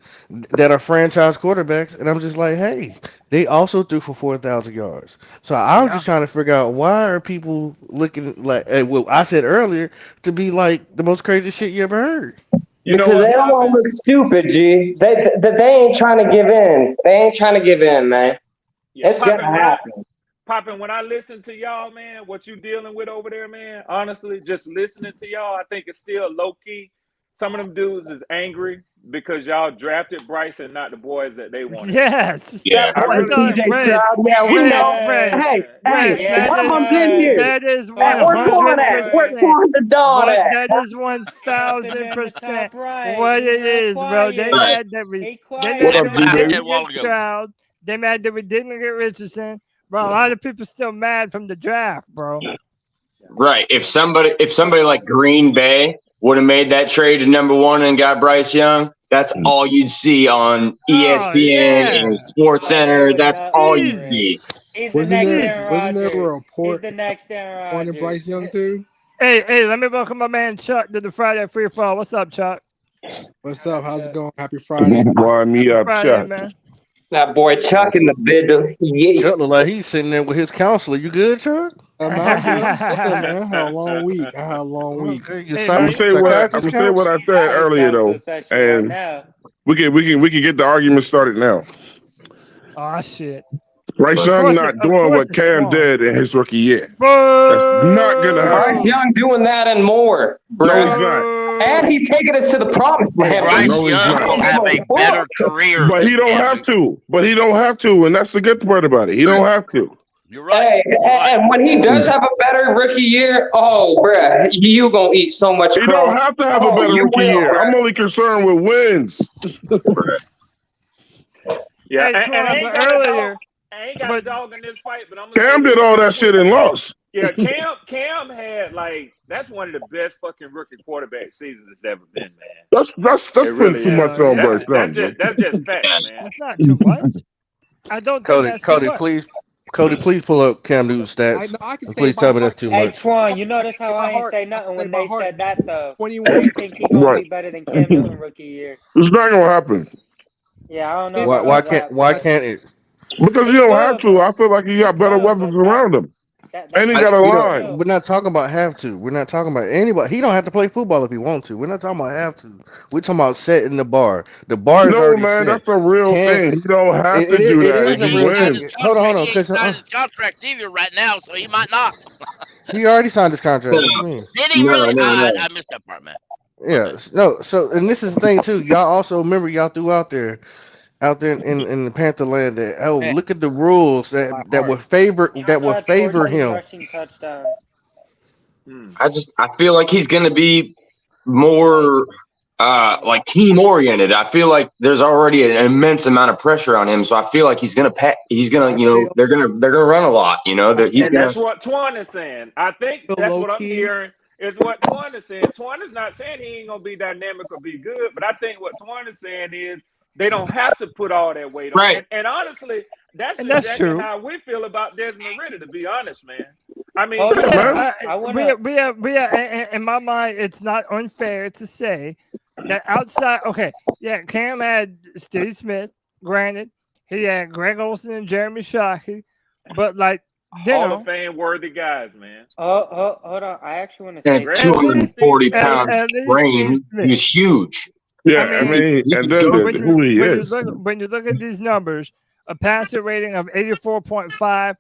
that are franchise quarterbacks, and I'm just like, hey, they also threw for 4,000 yards. So I'm just trying to figure out, why are people looking like what I said earlier to be like the most crazy shit you ever heard? Because they don't want to look stupid, G. They ain't trying to give in. They ain't trying to give in, man. It's gonna happen. Poppin', when I listen to y'all, man, what you dealing with over there, man, honestly, just listening to y'all, I think it's still low-key. Some of them dudes is angry because y'all drafted Bryce and not the boys that they wanted. Yes. Yeah. I really CJ Stroud. Yeah, we know. Hey, one of them's in here. That is Hey, where's Twan at? Where's Twan the Dawn at? That is 1,000% what it is, bro. They mad that we didn't get Stroud. They mad that we didn't get Richardson. Bro, a lot of people still mad from the draft, bro. Right. If somebody like Green Bay would have made that trade to number 1 and got Bryce Young, that's all you'd see on ESPN and Sports Center. That's all you'd see. Wasn't there a report He's the next Aaron wanting Rodgers. Bryce Young too? Hey, let me welcome my man Chuck to the Friday Free Fall. What's up, Chuck? What's up? How's it going? Happy Friday. Wind me up, Friday, Chuck. man. That boy Chuck in the bid. Yeah. Chuck look like he's sitting there with his counselor. You good, Chuck? Man, I had a long week. Okay, you I'm gonna say what I said earlier though, and we can get the argument started now. Oh shit. Bryce Young not doing what Cam did in his rookie year. That's not gonna happen. Bryce Young doing that and more, bro. No, he's not. And he's taking us to the promised land. Bryce No, he's Young not. will have a better career. But he don't have to. And that's the good part about it. He don't have to. You're right. Hey, and when he does have a better rookie year, oh, bruh, you gonna eat so much. He don't have to have a better rookie year. I'm only concerned with wins. Yeah, Hey, and I ain't got earlier. I ain't got a dog in this fight, but I'm Cam did all that shit and lost. Yeah, Cam had that's one of the best fucking rookie quarterback seasons that's ever been, man. That's putting too much on Bryce Young. That's just fact, man. That's not too much. I don't think that's too much. Cody, please pull up Cam Newton's stats. And please tell me that's too Hey, much. Twan, you notice how I ain't say nothing when they said that, though. 21. I think he gonna be better than Cam Newton rookie year. It's not gonna happen. Yeah, I don't know. Why can't it? Because you don't have to. I feel like you got better weapons around him. And he got a line. We're not talking about have to. We're not talking about anybody. He don't have to play football if he wants to. We're not talking about have to. We're talking about setting the bar. The bar is already set. That's a real thing. You don't have to do that. Hold on. He signed his contract either right now, so he might not. He already signed his contract. What do you mean? Did he really? I missed that part, man. Yeah. No. So, and this is the thing too. Y'all also remember y'all threw out there in the Panther land that look at the rules that would favor him. Rushing touchdowns. I feel like he's gonna be more like team oriented. I feel like there's already an immense amount of pressure on him, so I feel like he's gonna they're gonna run a lot. That's what Twan is saying. I think that's what I'm hearing. Is what Twan is saying. Twan is not saying he ain't gonna be dynamic or be good, but I think what Twan is saying is they don't have to put all that weight on. Right. And honestly, that's true. how we feel about Desmond Ridder, to be honest, man. I mean, we are, in my mind, it's not unfair to say that outside. Okay, yeah, Cam had Steve Smith. Granted, he had Greg Olsen and Jeremy Shockey, but like Hall of Fame worthy guys, man. Hold on. I actually want to say 240-pound frame. He's huge. Yeah, I mean and then who he is. When you look at these numbers, a passer rating of 84.5,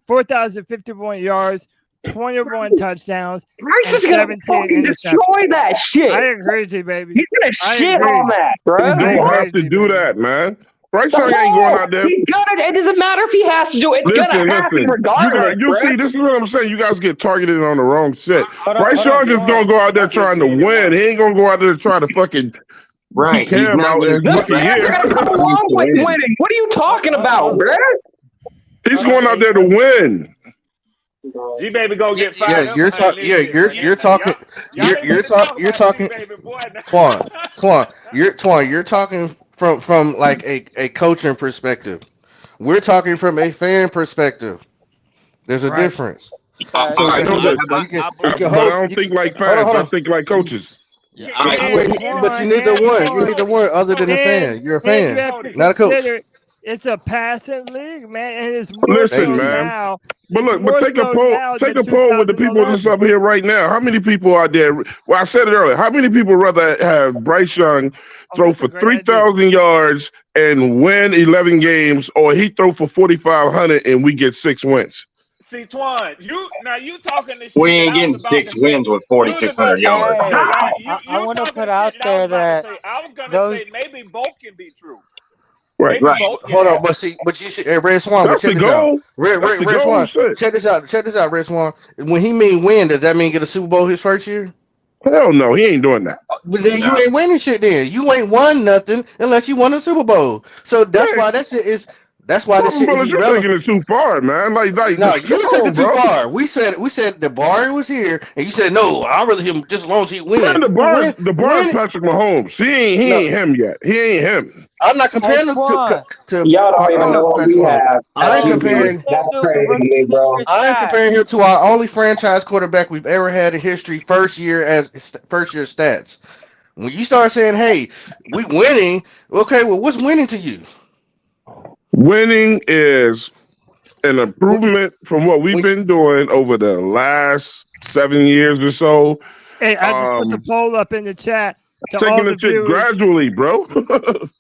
4,051 yards, 21 touchdowns. Bryce is gonna fucking destroy that shit. I agree with you, baby. He's gonna shit on that, bro. You don't have to do that, man. Bryce Young ain't going out there. He's gonna. It doesn't matter if he has to do it. It's gonna happen regardless. You see, this is what I'm saying. You guys get targeted on the wrong shit. Bryce Young is gonna go out there trying to win. He ain't gonna go out there trying to fucking right. Cam out in the Panthers are gonna come a long way winning. What are you talking about, bro? He's going out there to win. G baby go get fired. Yeah, you're talking. You're talking. Twan. You're talking from like a coaching perspective. We're talking from a fan perspective. There's a difference. I know this. But I don't think like fans. I think like coaches. But you need the one. You need the one other than a fan. You're a fan, not a coach. It's a passing league, man, and it's more Listen, so man. now. But It's look, more but take a so poll. now Take than a poll with the people that's 2011. up here right now. How many people out there? Well, I said it earlier. How many people rather have Bryce Young throw that's a for great idea. 3,000 yards and win 11 games, or he throw for 4,500 and we get 6 wins? See, Twan, you talking this shit. We that ain't I getting was about 6 to wins say. with You was 4,600 about- yards. Hey, Right, I you want to talking put the out shit that I was there about to that say. I was gonna those. say maybe both can be true. Right. Maybe Right. both can Hold on, happen. but you see, hey, Red Swan, but That's check the this out. goal. That's the Red goal. Swan, Shit. check this out, Red Swan. When he mean win, does that mean get a Super Bowl his first year? Hell no, he ain't doing that. But then you No. ain't winning shit. Then you ain't won nothing unless you won a Super Bowl. So that's why that shit is. That's why this shit is Brothers, you're irrelevant. taking it too far, man. Like, No, come you took on, it too bro. far. We said the bar was here, and you said no. I'd rather him just as long as he win. Man, the bar is Win. Patrick Mahomes. He ain't him yet. He ain't him. I'm not comparing him Twan, to Y'all don't even know what Patrick we Mahomes. have. I ain't QB. comparing. That's Cam crazy Newton, to rookie me, of the bro. year I ain't stats. comparing him to our only franchise quarterback we've ever had in history. First year stats. When you start saying, "Hey, we winning," okay, well, what's winning to you? Winning is an improvement from what we've been doing over the last 7 years or so. Hey, I just put the poll up in the chat to all Taking the the shit viewers. gradually, bro.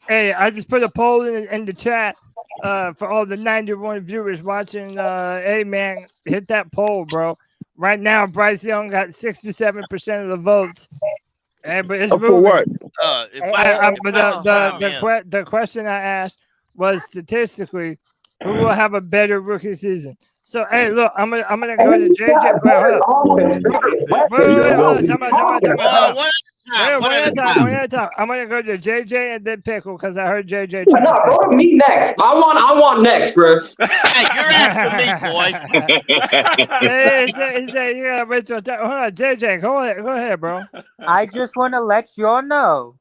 Hey, I just put a poll in the chat for all the 91 viewers watching. Hey, man, hit that poll, bro. Right now, Bryce Young got 67% of the votes. Hey, but it's For moving. what? But the question I asked was statistically, who will have a better rookie season? So, hey, look, I'm gonna go to JJ. One at a time. I'm gonna go to JJ and then Pickle because I heard JJ. No, go to me next. I want next, bro. Hey, you're after me, boy. He said you gotta wait till. Hold on, JJ, go ahead, bro. I just want to let y'all know,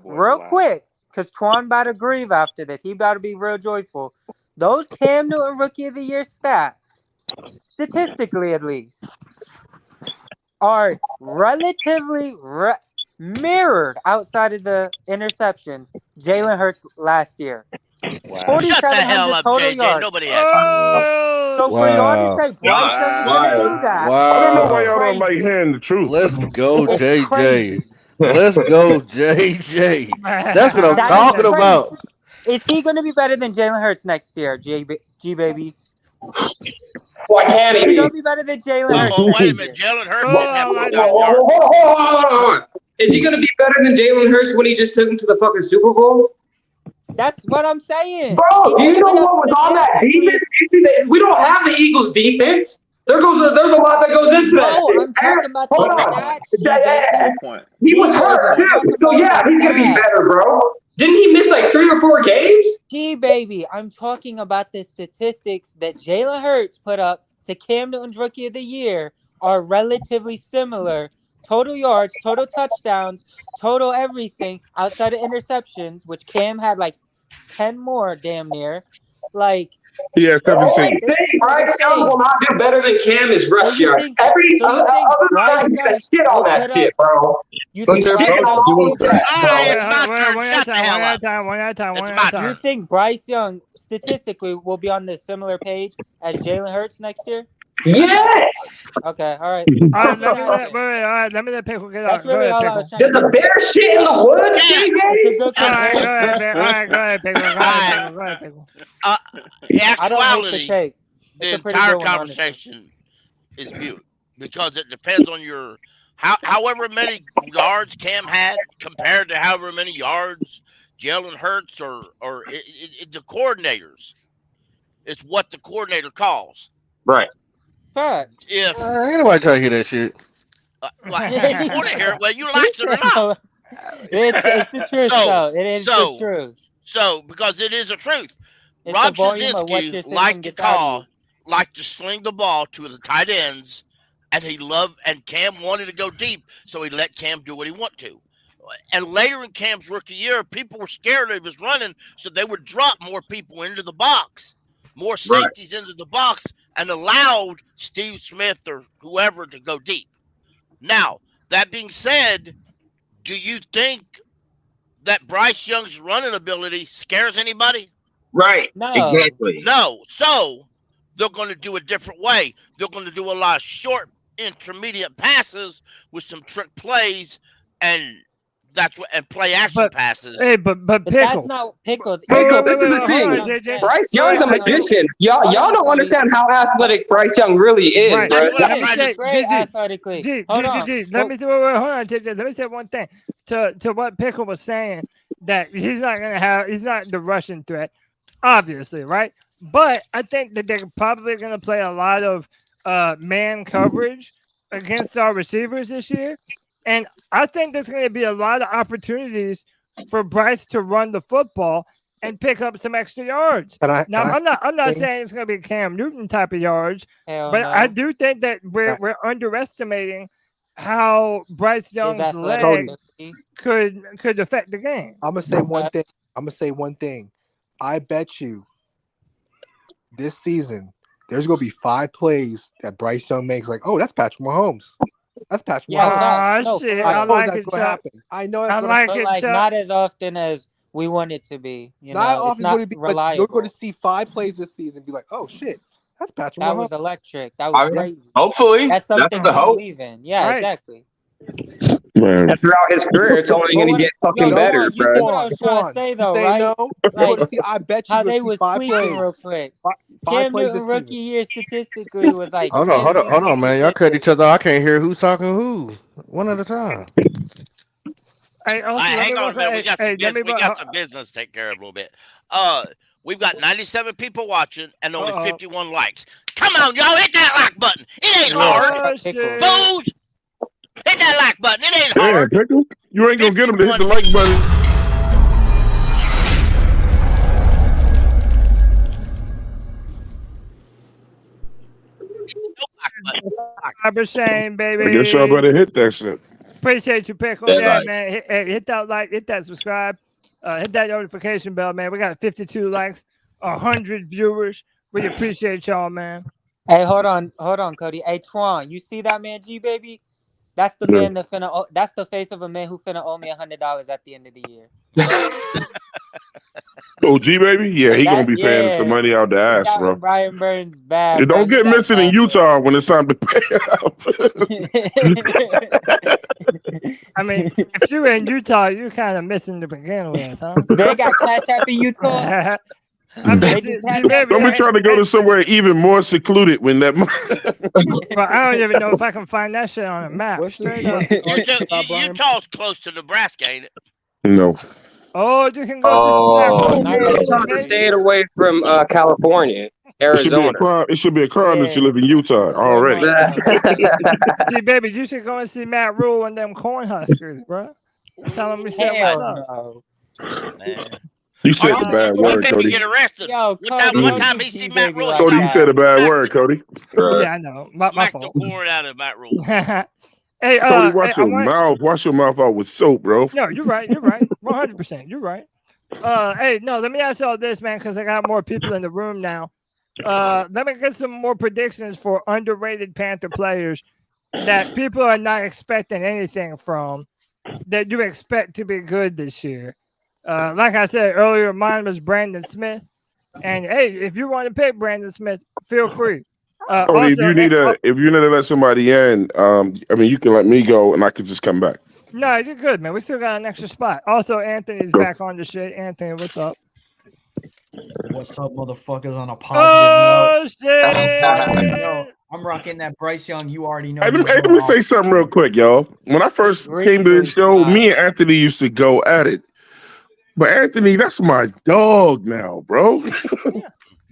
real quick, because Twan about to grieve after this. He about to be real joyful. Those Cam Newton Rookie of the Year stats, statistically at least, are relatively mirrored outside of the interceptions. Jalen Hurts last year. Wow. Shut the hell up, total JJ. yards. Nobody asked you. So for y'all to say Bryce Young is going to do that, I don't know why y'all crazy. don't like hearing the truth. Let's go, It's JJ. crazy. Let's go, JJ. That's what I'm That talking is crazy. about. Is he going to be better than Jalen Hurts next year, G baby? Why can't Is he he be? going to be better than Jalen Hurts? Oh, wait a minute. Jalen Hurts didn't have 4,000 yards. Hold on. Is he going to be better than Jalen Hurts when he just took him to the fucking Super Bowl? That's what I'm saying. Bro, do you know what was on that defense? We don't have the Eagles defense. There's a lot that goes into that shit. I'm talking about Hold the on. stats. He was hurt too. So yeah, he's gonna be better, bro. Didn't he miss like 3 or 4 games? Baby, I'm talking about the statistics that Jalen Hurts put up to Cam Newton's Rookie of the Year are relatively similar. Total yards, total touchdowns, total everything outside of interceptions, which Cam had like 10 more damn near. Like, He has The only 17. thing Bryce Young will not do better than Cam is rush yard. Other than that, he's gonna shit on that shit, bro. You think He's shitting on all of that, bro. One at a time. You think Bryce Young statistically will be on this similar page as Jalen Hurts next year? Yes. Okay. All right. All right. Let me let Pickle get out. That's really all I was trying There's to a bear shit in the woods, It's a good All right, question. go ahead, Pickle. Go ahead, Pickle. The I don't hate the actuality, take. the It's a pretty entire good one, honestly. conversation is mute because it depends on your however many yards Cam had compared to however many yards Jalen Hurts or the coordinators. It's what the coordinator calls. Right. Facts. If Ain't nobody trying to hear that shit. well, you want to hear it, well, you like it or not. It's the truth, though. It is the truth. So, because it is a truth. It's Rob the volume of what you're Shazinski saying liked to sling the ball to the tight ends, and and Cam wanted to go deep, so he let Cam do what he wanted to. And later in Cam's rookie year, people were scared of his running, so they would drop more people into the box, more safeties into the box, and allowed Steve Smith or whoever to go deep. Now, that being said, do you think that Bryce Young's running ability scares anybody? Right. No. Exactly. No. So they're going to do a different way. They're going to do a lot of short intermediate passes with some trick plays, and that's what, and play action passes. Hey, but But Pickle. that's not Pickle. Pickle, this is the thing. Bryce Young's a magician. Y'all don't understand how athletic Bryce Young really is, Right. bro. Let me Great athletically. hold on, let me say one thing to what Pickle was saying, that he's not the rushing threat, obviously, right? But I think that they're probably going to play a lot of man coverage against our receivers this year. And I think there's going to be a lot of opportunities for Bryce to run the football and pick up some extra yards. I'm not saying it's going to be Cam Newton type of yards, but I do think that we're underestimating how Bryce Young's legs could affect the game. I'm gonna say one thing. I bet you this season there's gonna be 5 plays that Bryce Young makes like, oh, that's Patrick Mahomes. That's Patrick Mahomes. Shit. I know that's it, going to happen. I know that's I going like to it, Like Chuck. not as often as we want it to be. You not know, often it's not going to be, reliable. but you're going to see 5 plays this season. Be like, oh shit, that's Patrick That Mahomes. was electric. That was crazy. Hopefully, That's something the we hope. believe in. Yeah, exactly. Man. And throughout his career, it's only going to get fucking better, You bro. see what I was trying to say, though, right? No, like, I bet you how they see was 5 tweaking plays. real quick. 5 Cam plays Newton this rookie season. year statistically was like Hold on, man. Y'all cut each other. I can't hear who's talking who. One at a time. Hey, also, hang on a minute. We got some business to take care of a little bit. We've got 97 people watching and only 51 likes. Come on, y'all, hit that like button. It ain't hard. Fools, hit that like button. It ain't hard. Pickle, you ain't gonna get them to hit the like button. Shame, baby. I guess y'all better hit that shit. Appreciate you, Pickle. Yeah, man. Hit that like, hit that subscribe, hit that notification bell, man. We got 52 likes, 100 viewers. We appreciate y'all, man. Hey, hold on, Cody. Hey, Twan, you see that man, G baby? That's the man that finna. That's the face of a man who finna owe me $100 at the end of the year. Oh, G baby, yeah, he gonna be paying some money out the ass, bro. Brian Burns bad. You don't get missing in Utah when it's time to pay out. I mean, if you're in Utah, you're kind of missing to begin with, huh? They got Cash App in Utah. I mean, don't be trying to go to somewhere even more secluded when that. Well, I don't even know if I can find that shit on a map. Utah's close to Nebraska, ain't it? No. Oh, you can go. Stayed away from California, Arizona. It should be a crime that you live in Utah already. See, baby, you should go and see Matt Rule and them Cornhuskers, bro. Tell him we said what's up. Man. You said the bad word, Cody. Get arrested. One time he see Matt Rule. Cody, you said a bad word, Cody. Yeah, I know. My fault. The pouring out of Matt Rule. Hey, Cody, watch your mouth. Wash your mouth out with soap, bro. No, you're right. 100%. You're right. Hey, no, let me ask y'all this, man, because I got more people in the room now. Let me get some more predictions for underrated Panther players that people are not expecting anything from, that you expect to be good this year. Like I said earlier, mine was Brandon Smith. And hey, if you want to pick Brandon Smith, feel free. Cody, if you need to let somebody in, I mean, you can let me go and I can just come back. No, you're good, man. We still got an extra spot. Also, Anthony's back on the shit. Anthony, what's up? What's up, motherfuckers? On a positive note. Shit! I'm rocking that Bryce Young. You already know. Hey, let me say something real quick, y'all. When I first came to the show, me and Anthony used to go at it. But Anthony, that's my dog now, bro.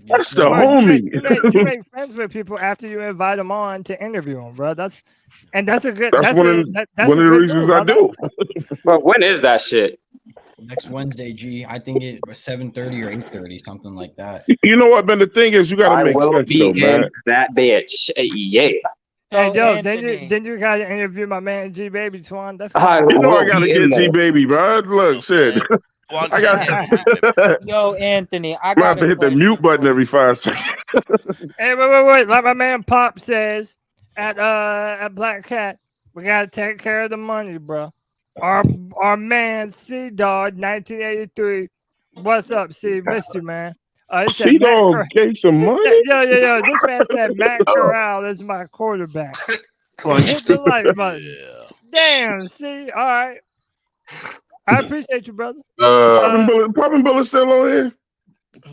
That's the homie. You make friends with people after you invite them on to interview them, bro. That's one of the reasons I do. But when is that shit? Next Wednesday, G. I think it was 7:30 or 8:30, something like that. You know what, man? The thing is, you got to make sense, though, man. That bitch, yeah. Hey, yo, then you got to interview my man G Baby Twan. That's you know I got to get G Baby, bro. Look, shit. I got. Yo, Anthony, I got to hit the mute button every 5 seconds. Hey, wait. Like my man Pop says at Black Cat, we gotta take care of the money, bro. Our man C Dog 1983. What's up, C? Missed you, man. C-Dog gave some money? Yo. This man said Matt Corral is my quarterback. Hit the like button. Yeah. Damn, see? All right. I appreciate you, brother. Poppin' Bullet still on here?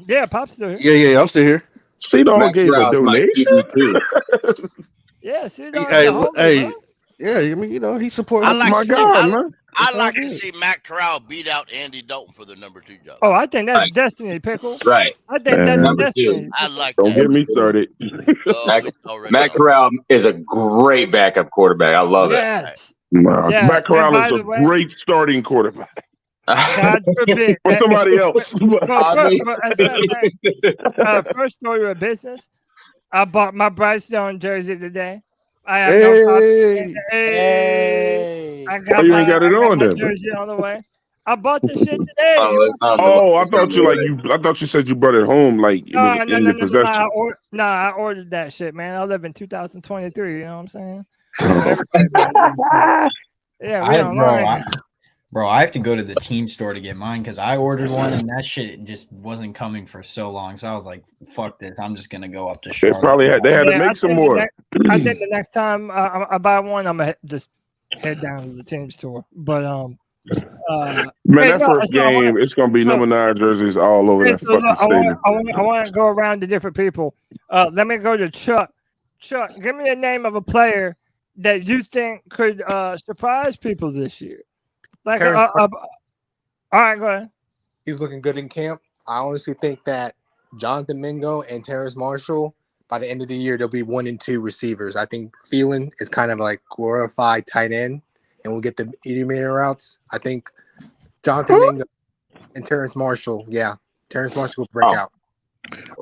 Yeah, Pop's still here. Yeah, I'm still here. C-Dog gave a donation? Yeah, C-Dog. Hey, yeah, I mean, he supported I like to see Matt Corral beat out Andy Dalton for the number 2 job. Oh, I think that's destiny, Pickle. Right. I think that's number destiny. 2. I like Don't that. get me started. Matt Corral is a great backup quarterback. I love it. Yes. Matt Corral is a great starting quarterback. God forbid. For somebody else. First order of business. I bought my Bryce Young jersey today. I have no problem. I got you ain't got it on then. Jersey on the way. I bought the shit today. I thought you said you brought it home like it was in your possession. I ordered that shit, man. I live in 2023. You know what I'm saying? Yeah, Bro, I have to go to the team store to get mine because I ordered one and that shit just wasn't coming for so long. So I was like, "Fuck this! I'm just gonna go up to Charlotte." They had to make some more. I think the next time I buy one, I'm gonna just head down to the team store. But first game, it's gonna be number 9 jerseys all over that fucking stadium. I want to go around to different people. Let me go to Chuck. Chuck, give me the name of a player that you think could surprise people this year. Like, all right, go ahead. He's looking good in camp. I honestly think that Jonathan Mingo and Terrace Marshall, by the end of the year, they'll be 1 and 2 receivers. I think Thielen is kind of like glorified tight end, and we'll get the intermediate routes. I think Jonathan Mingo and Terrace Marshall, Terrace Marshall will break out.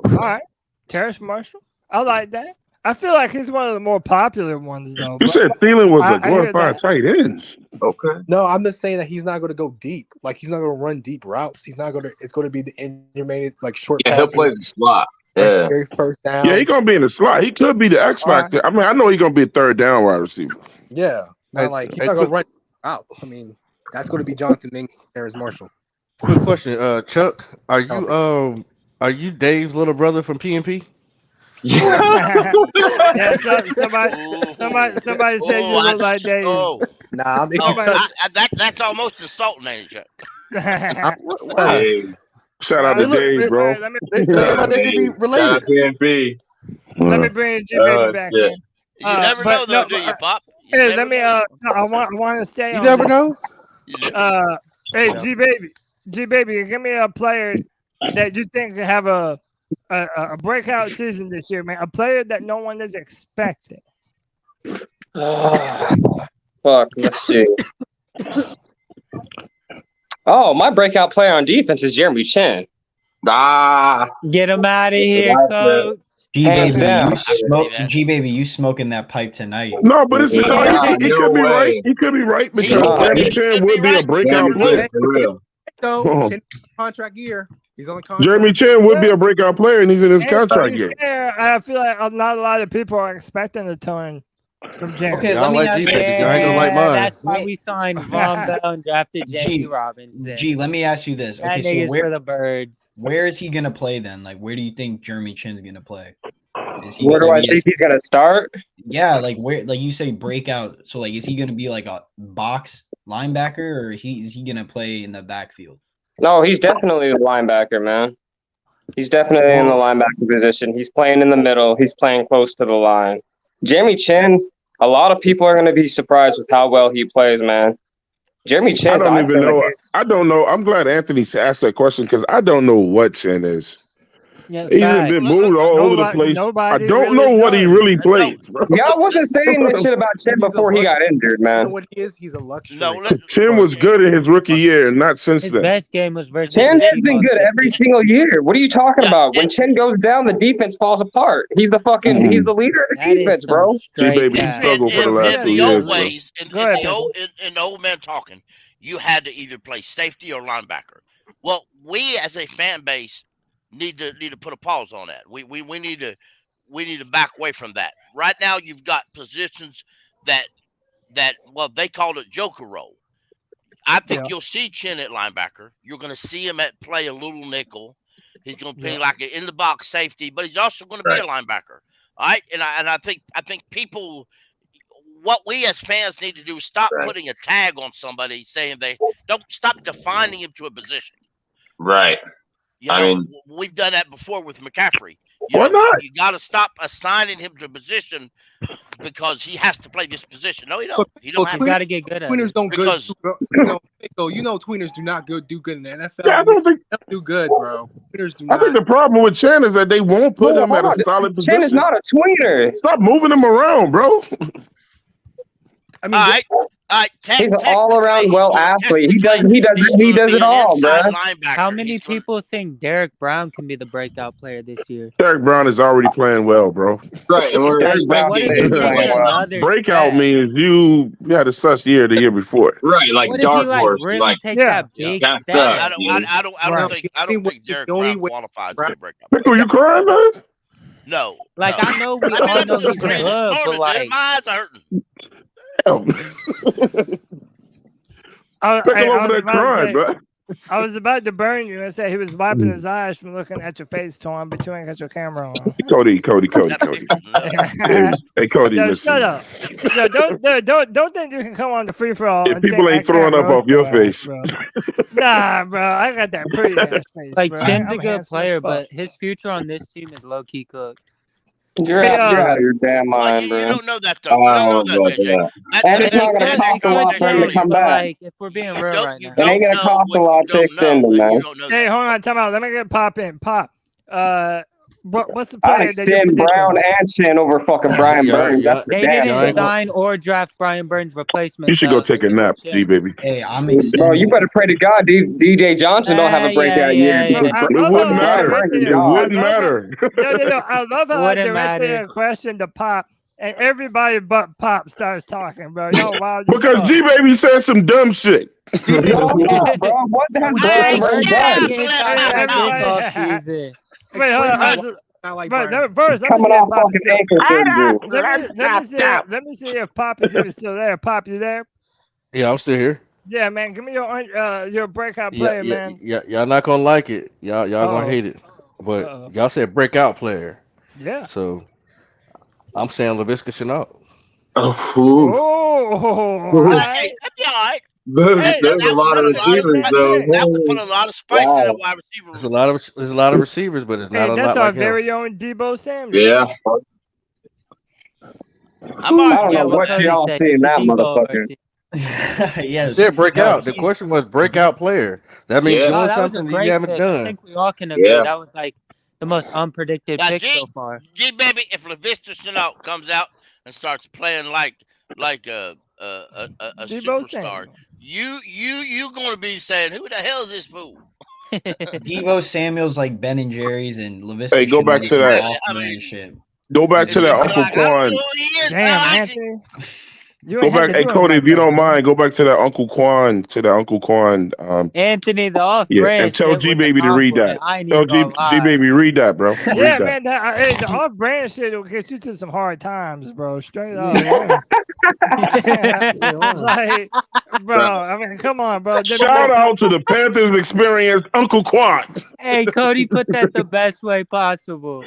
All right, Terrace Marshall. I like that. I feel like he's one of the more popular ones, though. You said Thielen was a glorified tight end. Okay. No, I'm just saying that he's not going to go deep. Like, he's not going to run deep routes. He's not going to. It's going to be the intermediate, like short passes. He'll play the slot. Yeah. Very first down. Yeah, he's going to be in the slot. He could be the X factor. Right. I mean, I know he's going to be a third down wide receiver. Yeah. He's not going to run routes. I mean, that's going to be Jonathan Mingo, Terrace Marshall. Quick question, Chuck. Are you Dave's little brother from PNP? Yeah, somebody said you look like Dave. Nah, that's almost insulting, ain't it, Chuck? Shout out to Dave, bro. Let me bring G Baby back. You never know, though, do you, Pop? Let me. I want to stay. You never know. Hey, G Baby, give me a player that you think can have a breakout season this year, man. A player that no one is expecting. Fuck, let's see. Oh, my breakout player on defense is Jeremy Chin. Get him out of here, coach. G-Baby, you smoking that pipe tonight. No, but it's he could be right. He could be right because Jeremy Chin would be a breakout player. So, contract year. He's on the contract. Jeremy Chin would be a breakout player, and he's in his contract year. I feel like not a lot of people are expecting a ton from Jeremy. Okay, let me ask you. That's why we signed Von Bell and drafted J.D. Robinson. Let me ask you this. Okay, so where for the birds? Where is he gonna play then? Like, where do you think Jeremy Chin's gonna play? Where do I think he's gonna start? Yeah, like where? Like you say, breakout. So, like, is he gonna be like a box linebacker, or is he gonna play in the backfield? No, he's definitely a linebacker, man. He's definitely in the linebacker position. He's playing in the middle. He's playing close to the line. Jeremy Chin, a lot of people are going to be surprised with how well he plays, man. Jeremy Chin. I don't even know. I don't know. I'm glad Anthony asked that question because I don't know what Chin is. Yeah, he's been moved all over the place. I don't know what he really plays, bro. Y'all wasn't saying this shit about Chin before he got injured, man. You know what he is? He's a luxury. Chin was good in his rookie year, and not since then. His best game was versus Chin has been good every single year. What are you talking about? When Chin goes down, the defense falls apart. He's the fucking he's the leader of the defense, bro. See, baby, he struggled for the last 2 years. In the old man talking, you had to either play safety or linebacker. Well, we as a fan base need to put a pause on that. We need to back away from that. Right now, you've got positions that they called it joker role. I think you'll see Chin at linebacker. You're going to see him play a little nickel. He's going to be like an in the box safety, but he's also going to be a linebacker. All right, and I think people, what we as fans need to do is stop putting a tag on somebody saying they don't stop defining him to a position. Right. I mean, we've done that before with McCaffrey. Why not? You got to stop assigning him to a position because he has to play this position. No, he don't. He don't. He's got to get good at Tweeners it. don't Because- tweeners do not do good in the NFL. Yeah, I don't think. They don't do good, bro. Tweeners do I not. think the problem with Chan is that they won't put him at a solid position. Chin is not a tweener. Stop moving him around, bro. I mean, All right. He's an all-around well athlete. He does it all, bro. How many people think Derek Brown can be the breakout player this year? Derek Brown is already playing well, bro. Right. And Breakout means you had a such year the year before. Right, like What dark if he like horse. really like, take that big kind of step? stuff. I don't think Derek Brown qualifies to be a breakout. Pickle, you crying, man? No. Like no. I know we all know he's good, but like my eyes are hurting. Pickle over there crying, bro. I was about to burn you and say he was wiping his eyes from looking at your face, Tom, but you ain't got your camera on. Cody. Hey, Cody, Yo, listen. shut up. Yo, don't think you can come on the free for all. Yeah, people ain't throwing up off your face. Bro. Nah, bro, I got that pretty ass face. like bro. Chin's a I'm good handsome player, as fuck. but his future on this team is low key cooked. You're out of your damn mind, You bro. don't know that though. You don't know that, JJ. And it's not going to cost a lot for him to come back. Like if we're being real right now, It ain't going to cost a lot to extend him, man. Hey, hold on, time out. Let me get Pop in. Pop. What's the I'd player that extend you Brown and Chin over fucking Brian Burns. That's for they damn didn't sure. sign or draft Brian Burns' replacement. You should go take a nap, G baby. Hey, I'm Bro, you better pray to God DJ Johnson don't have a breakout year. It wouldn't matter. It wouldn't matter. No. I love how I Wouldn't directed matter. a question to Pop, and everybody but Pop starts talking, bro. Yo, wow, Because G baby said some dumb shit. No, bro. What the hell Brian Burns done? Wait, hold on. Not like Bro, Brian. first, let me Coming see if off Pop is fucking still- ankle surgery. Let me see if Pop is even still there. Pop, you there? Yeah, I'm still here. Yeah, man. Give me your breakout player, man. Y'all not gonna like it. Y'all gonna hate it. But y'all said breakout player. Yeah. So I'm saying LaVisca Chenault. Oh, Hey, that'd be all right. There's a lot of receivers, though. That would put a lot of spice in the wide receiver. There's a lot of receivers, but it's not hey, a that's lot our like him. very own Debo Samuel. Yeah. I don't know what y'all see in that motherfucker. Yes. Said breakout. The question was breakout player. That means doing that was a something that great you haven't pick. I done. think we all can agree Yeah. that was like the most unpredicted Now, pick G, so far. G baby, if LaVista Chenault comes out and starts playing like a Debo superstar, Samuel. you gonna be saying, who the hell is this fool? Devo Samuel's like Ben and Jerry's, and LaVista. Hey, go back to Chenault's that. some off-brand shit. Go back to that Uncle Like, I don't Quan. know who he is, Damn, but I like Anthony. You Go ain't had back, to hey do it Cody, like if you that. don't mind, go back to that Uncle Quan, Anthony, the off yeah, brand. and tell G baby to read that. I ain't Tell even G baby read that, bro. Read Yeah, that. man. Hey, the off-brand shit will get you to some hard times, bro. Straight up. Like, bro. I mean, come on, bro. Shout out to the Panthers experienced Uncle Quan. Hey, Cody put that the best way possible.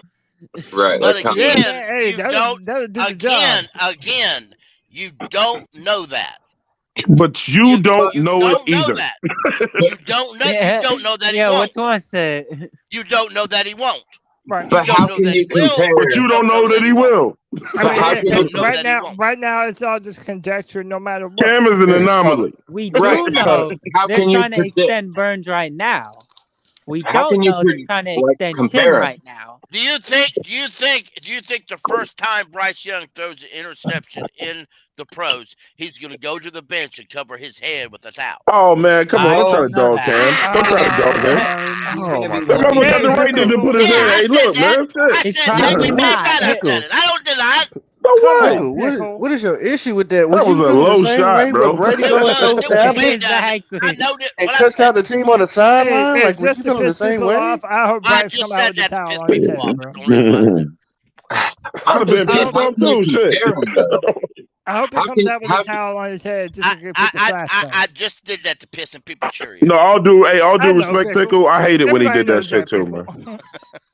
Right. But That's again, Hey, you that don't. would do the job. Again, you don't know that. But you don't know it Don't know either. that. You don't know. Yeah. You don't know that he Yeah, won't. what's one said? You don't know that he won't. Right. But how can you compare? But you don't know that he will. I how mean, can you- right now, it's all just conjecture, no matter what. Cam is an anomaly. We do Right, know how they're can you trying to predict- extend Burns right now. We How don't can you know they're predict, trying to like, extend compare Chin 'em? right now. Do you think the first time Bryce Young throws an interception in the pros, he's going to go to the bench and cover his head with a towel? Oh man, come on, I don't try to don't know dog that. Cam. Don't try to dog Cam. He's Oh gonna my be God. looking That at the right to put his hand. Hey, look, man. I It's said that. probably You not. mad I said it. I don't deny it. No way. Pickle, what is your issue with that? That was you a do low the same shot, way bro. when Brady It go and was. throw It was tablets way down. Exactly. I know that. and What I cuts said. out the team on the sideline? Hey, Like, would just you to feel the piss same people way? off, I hope I Bryce just come out said with the that to towel piss on his people head, off. bro. Don't even mind. I'd have been pissed off too. Shit. I hope he comes out with a towel on his head just to get people flashbacks. I just did that to pissing people curious. No, all due respect, Pickle. I hated when he did that shit too, man.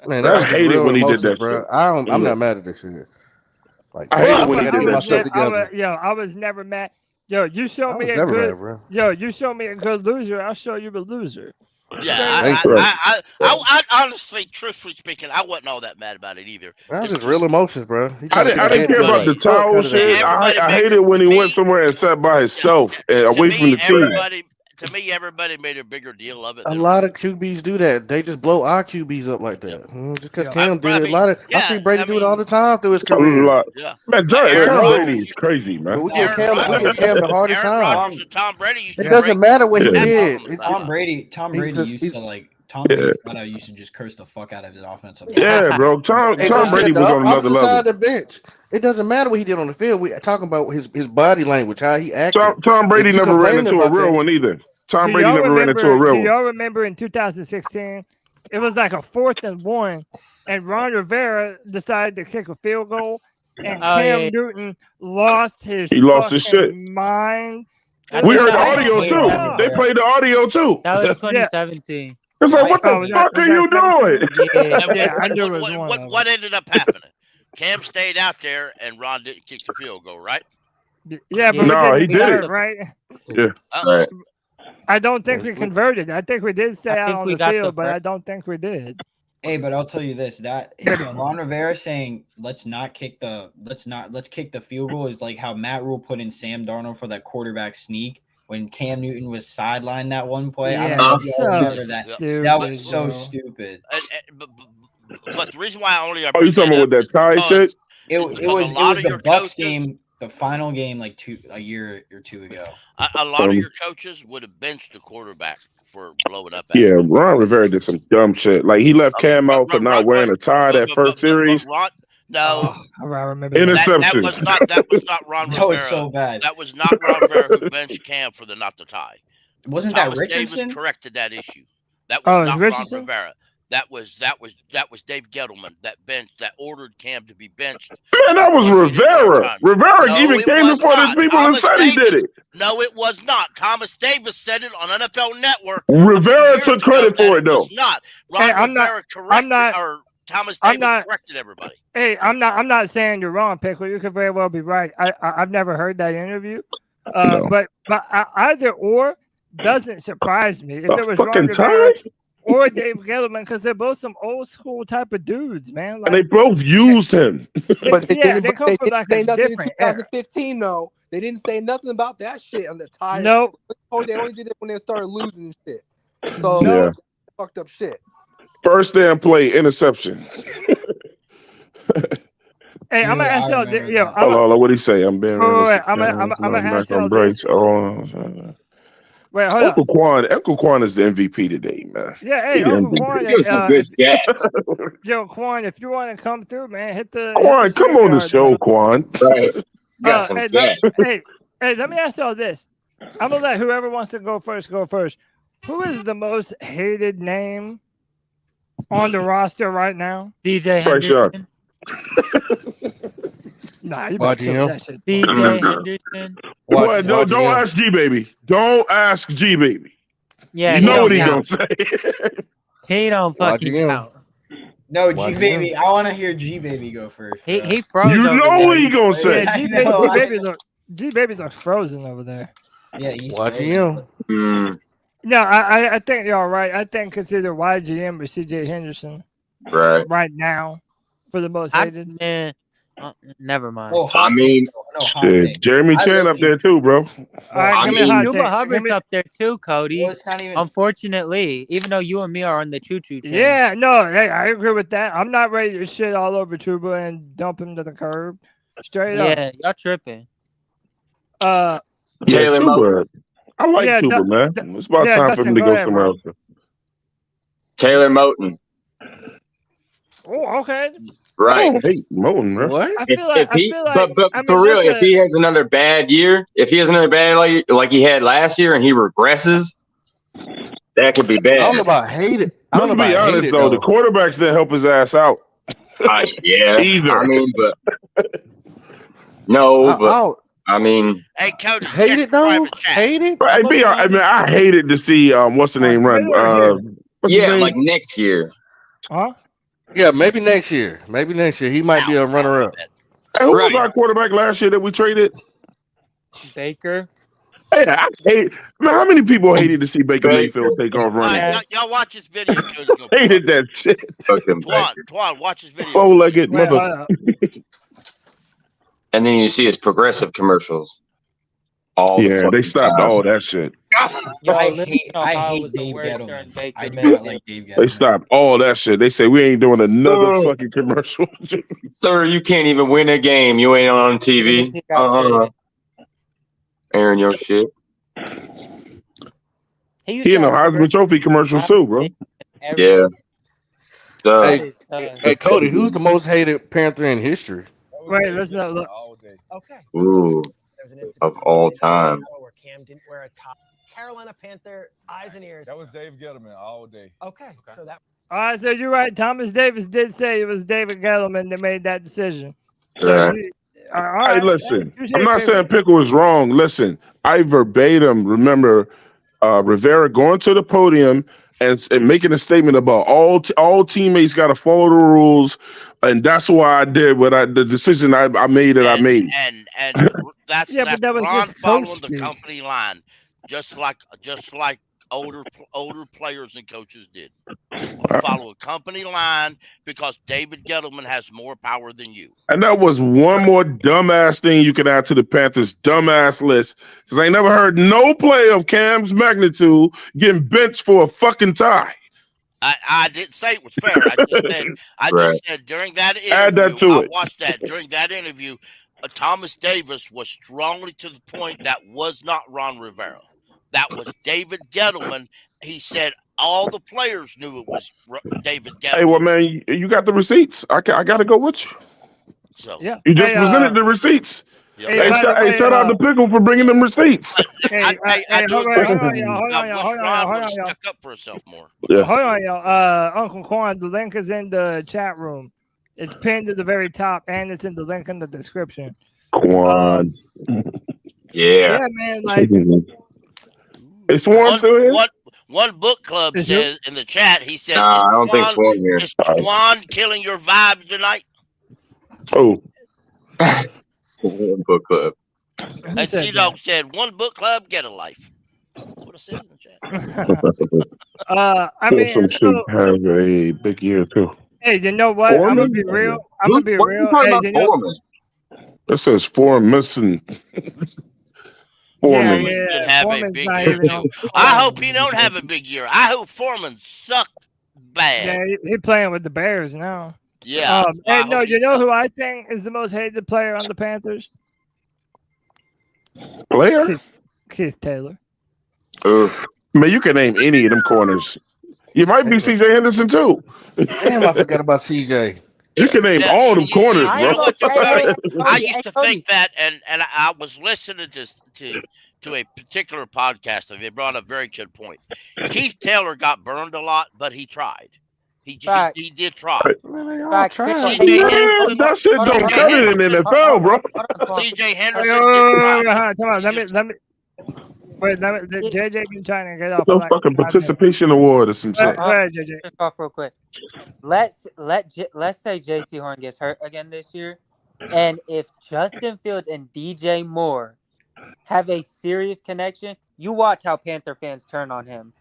Man, I hated when he did that bro. shit. I'm not mad at this shit. Like, I hated when he did that shit. I was never mad. Yo, you show me a good. You show me a good loser. I'll show you a loser. Yeah, I honestly, truthfully speaking, I wasn't all that mad about it either. That was just real emotions, bro. I didn't care about the towel shit. I hated when he went somewhere and sat by himself and away from the team. To me, everybody made a bigger deal of it. A lot of QBs do that. They just blow our QBs up like that. Just because Cam did it. I see Brady do it all the time through his career. Man, Tom Brady is crazy, man. But we give Cam the hardest time. Tom Brady. It doesn't matter what he did. Tom Brady used to like. Tom Brady used to just curse the fuck out of his offensive. Yeah, bro. Tom Brady was on another level. The bench. It doesn't matter what he did on the field. We're talking about his body language, how he acted. Tom Brady never ran into a real one either. Tom Brady never ran into a real one. Do y'all remember in 2016, it was like a 4th and 1, and Ron Rivera decided to kick a field goal, and Cam Newton lost his shit. mind. We heard the audio too. They played the audio too. That was 2017. It's like, what the fuck are you doing? I knew it was one. What ended up happening? Cam stayed out there, and Ron didn't kick the field goal, right? Yeah, but no, he did it, right? Yeah, right. I don't think we converted. I think we did stay out on the field, but I don't think we did. Hey, but I'll tell you this: that Ron Rivera saying let's kick the field goal is like how Matt Rule put in Sam Darnold for that quarterback sneak when Cam Newton was sidelined that one play. I don't know if you remember that. That was so stupid. But the reason why I only you talking about with that tie shit? It was the Bucs game, the final game, like a year or two ago. A lot of your coaches would have benched the quarterback for blowing up. Yeah, Ron Rivera did some dumb shit. Like he left Cam out for not wearing a tie that first series. No, I remember interception. That was not Ron Rivera. That was so bad. That was not Ron Rivera who benched Cam for the not the tie. Wasn't Thomas that Richardson? Davis corrected that issue. That was not Richardson? Ron Rivera. That was Dave Gettleman that ordered Cam to be benched. Man, that was Rivera. Rivera even came before the people who said he did it. No, it was not. Thomas Davis said it on NFL Network. Rivera took credit for it, though. Not Ron Rivera Thomas Davis corrected everybody. Hey, I'm not saying you're wrong, Pickle. You could very well be right. I've never heard that interview. No. But either or doesn't surprise me. If it was fucking Ron Rivera or Dave Gettleman, because they're both some old school type of dudes, man. Like, and they both used him. But they come from like a different era. 2015, though. They didn't say nothing about that shit on the tie. Nope. They only did it when they started losing and shit. So fucked up shit. First damn play, interception. Hey, I'm gonna ask y'all. Hold on, what do you say? I'm being. I'm gonna ask y'all Bryce. Wait, hold Uncle Quan is the MVP today, man. Yeah, hey, Uncle Quan. Good stats. Yo, Quan, if you want to come through, man, hit the. Quan, come on the show, Quan. Right. Got some hey, let me ask y'all this. I'm gonna let whoever wants to go first go first. Who is the most hated name on the roster right now? DJ Henderson. Nah, you better say that shit. DJ Henderson. What? No, don't ask G Baby. Don't ask G Baby. Yeah, you know what he's gonna say. He don't fucking count. No, G Baby. I want to hear G Baby go first. He froze. You know what he gonna say? Yeah, G Baby looks frozen over there. Yeah, he's watching you. No, I think you're all right. I think it's either YGM or CJ Henderson. Right now, for the most hated. Never mind. Oh, I mean, Jeremy Chan up there too, bro. All right, Cuba Hubbard's up there too, Cody. Unfortunately, even though you and me are on the choo-choo train. Yeah, no, hey, I agree with that. I'm not ready to shit all over Chuba and dump him to the curb. Straight up. Yeah, y'all tripping. Taylor Chuba. I like Chuba, man. It's about time for him to go somewhere else. Taylor Moton. Oh, okay. Right. I hate Moton, bro. What? But for real, if he has another bad year, like he had last year and he regresses, that could be bad. I don't know about hate it. Let's be honest, though. The quarterbacks didn't help his ass out. Yeah. Either. I mean, but no, but I mean, hey, Cody, hate it though. Hate it. I mean, I hated to see what's the name run. What's his name? like next year. Huh? Yeah, maybe next year. Maybe next year he might be a runner-up. Hey, who was our quarterback last year that we traded? Baker. Hey, I hate. Man, how many people hated to see Baker Mayfield take off running? Right, y'all watch this video. Hated that shit. Twan, watch this video. Four-legged mother. And then you see his progressive commercials. They stopped all that shit. Yo, I Lincoln, hate Ohio was the Dave worst during Gettleman. Baker I do Mayfield. not like Dave Gettleman. They stopped all that shit. They say we ain't doing another fucking commercial. Sir, you can't even win a game. You ain't on TV. Airing your shit. He in the Heisman Trophy commercials too, bro. Yeah. Hey, Cody, who's the most hated Panther in history? Wait, let's not look. Okay. Ooh. Of all time. Where Cam didn't wear a top. Carolina Panther, eyes and ears. That was Dave Gettleman all day. Okay. So that. All right, so you're right. Thomas Davis did say it was David Gettleman that made that decision. So Hey, listen, I'm not saying Pickle is wrong. Listen, I verbatim remember Rivera going to the podium and making a statement about all teammates got to follow the rules, and that's why I did the decision I made that I made. And that's but that was Ron just following coach the speak. company line, just like older players and coaches did. Follow a company line because David Gettleman has more power than you. And that was one more dumbass thing you could add to the Panthers' dumbass list, because I ain't never heard no play of Cam's magnitude getting benched for a fucking tie. I didn't say it was fair. I just said during that interview, Add that to it. watched that. During that interview, Thomas Davis was strongly to the point that was not Ron Rivera. That was David Gettleman. He said all the players knew it was David Gettleman. Hey, well, man, you got the receipts. I got to go with you. So you just presented the receipts. Hey, shout out to Pickle for bringing them receipts. I do agree. Ron stuck up for himself more. Yeah. Hold on, y'all. Uncle Quan, the link is in the chat room. It's pinned to the very top, and it's in the link in the description. Quan. Yeah, man. Like, it's Swarm still here? One book club says in the chat, he said, I don't think Swarm here. Is Twan killing your vibe tonight? Oh. Book club. And C-Dog said, one book club, get a life. That's what it said in the chat. I mean, should have a big year too. Hey, you know what? I'm gonna be real. It says Foreman missing. Foreman. Have a big year. I hope he don't have a big year. I hope Foreman sucked bad. Yeah, he playing with the Bears now. Yeah. Hey, no, you know who I think is the most hated player on the Panthers? Player? Keith Taylor. Man, you can name any of them corners. You might be CJ Henderson too. Damn, I forgot about CJ. You can name all them corners, bro. I used to think that, and I was listening to a particular podcast. They brought up a very good point. Keith Taylor got burned a lot, but he tried. He did try. That shit don't cut it in the NFL, bro. CJ Henderson. Let me. Wait, JJ been trying to get off. No fucking participation award or some shit. Go ahead, JJ. Just off real quick. Let's say JC Horn gets hurt again this year, and if Justin Fields and DJ Moore have a serious connection, you watch how Panther fans turn on him.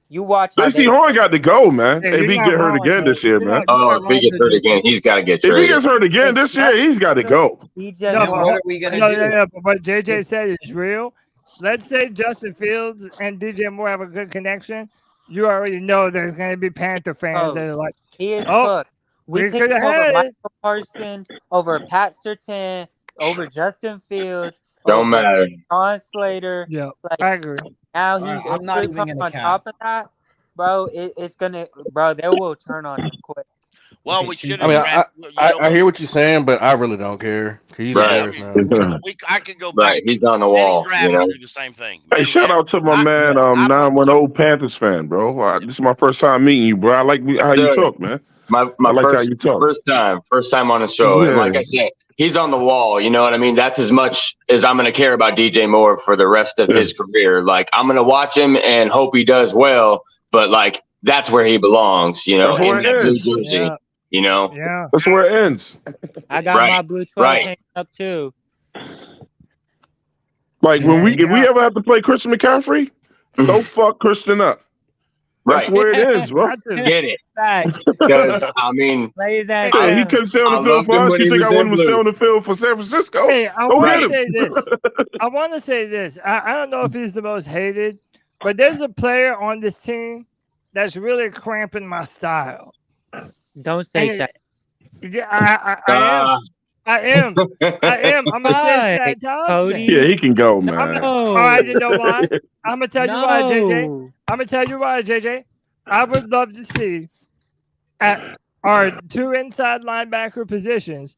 You watch. JC Horn got to go, man. If he get hurt again this year, man. If he gets hurt again, he's got to get traded. If he gets hurt again this year, he's got to go. DJ Moore. What are we gonna do? No, but what JJ said is real. Let's say Justin Fields and DJ Moore have a good connection. You already know there's going to be Panther fans that are like, he is cooked. We picked him over Michael Parsons, over Pat Surtain, over Justin Fields. Don't matter. Sean Slater. Yeah, I agree. Now he's I'm not even gonna on count. top of that, bro. It's gonna, bro. They will turn on him quick. Well, we should. I mean, I hear what you're saying, but I really don't care. He's Right. I could go back. Right, he's on the wall. Draft You know? and do the same thing. Hey, shout out to my man, 910 Panthers fan, bro. This is my first time meeting you, bro. I like how you talk, man. My I like first, how you talk. First time on the show. Yeah. And like I said, he's on the wall. You know what I mean? That's as much as I'm going to care about DJ Moore for the rest of his career. Like, I'm going to watch him and hope he does well, but like, that's where he belongs, you know, That's where in that it blue is. jersey, Yeah. you know? Yeah. That's where it ends. I got Right, my blue 12 right. hanging up too. Like when Yeah, if we ever have to play Christian McCaffrey, don't fuck Christian up. That's Right. where it ends, bro. Got to. Get it. Facts. Because, I mean, Lay his ass Yeah, he down. couldn't stay on I the field loved for him us. when You he think was I in wouldn't stay blue. on the field for San Francisco? Hey, I Go want get to him. say this. I want to say this. I don't know if he's the most hated, but there's a player on this team that's really cramping my style. Don't say And Shaq. yeah, I am. I'm gonna say Why, Shaq Thompson. Cody? Yeah, he can go, man. All right, you know why? I'm gonna tell you why, JJ. No. I'm gonna tell you why, JJ. I would love to see at our 2 inside linebacker positions.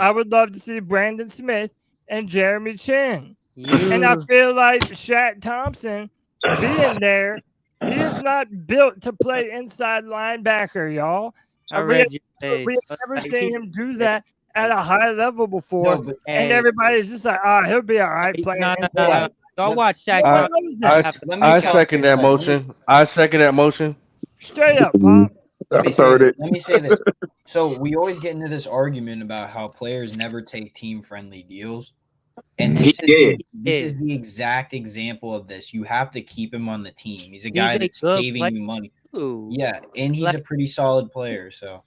I would love to see Brandon Smith and Jeremy Chin. And I feel like Shaq Thompson being there, he is not built to play inside linebacker, y'all. I We read your face. have never seen him do that at a high level before. No, but And Hey, everybody's just like, he'll be all right playing no. inside. Y'all watch Shaq. I, knows that. I second that motion. I second that motion. Straight up, Pop. Let me I've say heard this. it. Let me say this. So we always get into this argument about how players never take team-friendly deals, and He did. this is the exact example of this. You have to keep him on the team. He's a guy a that's good saving player, you money. too. Yeah, and he's a pretty solid player. So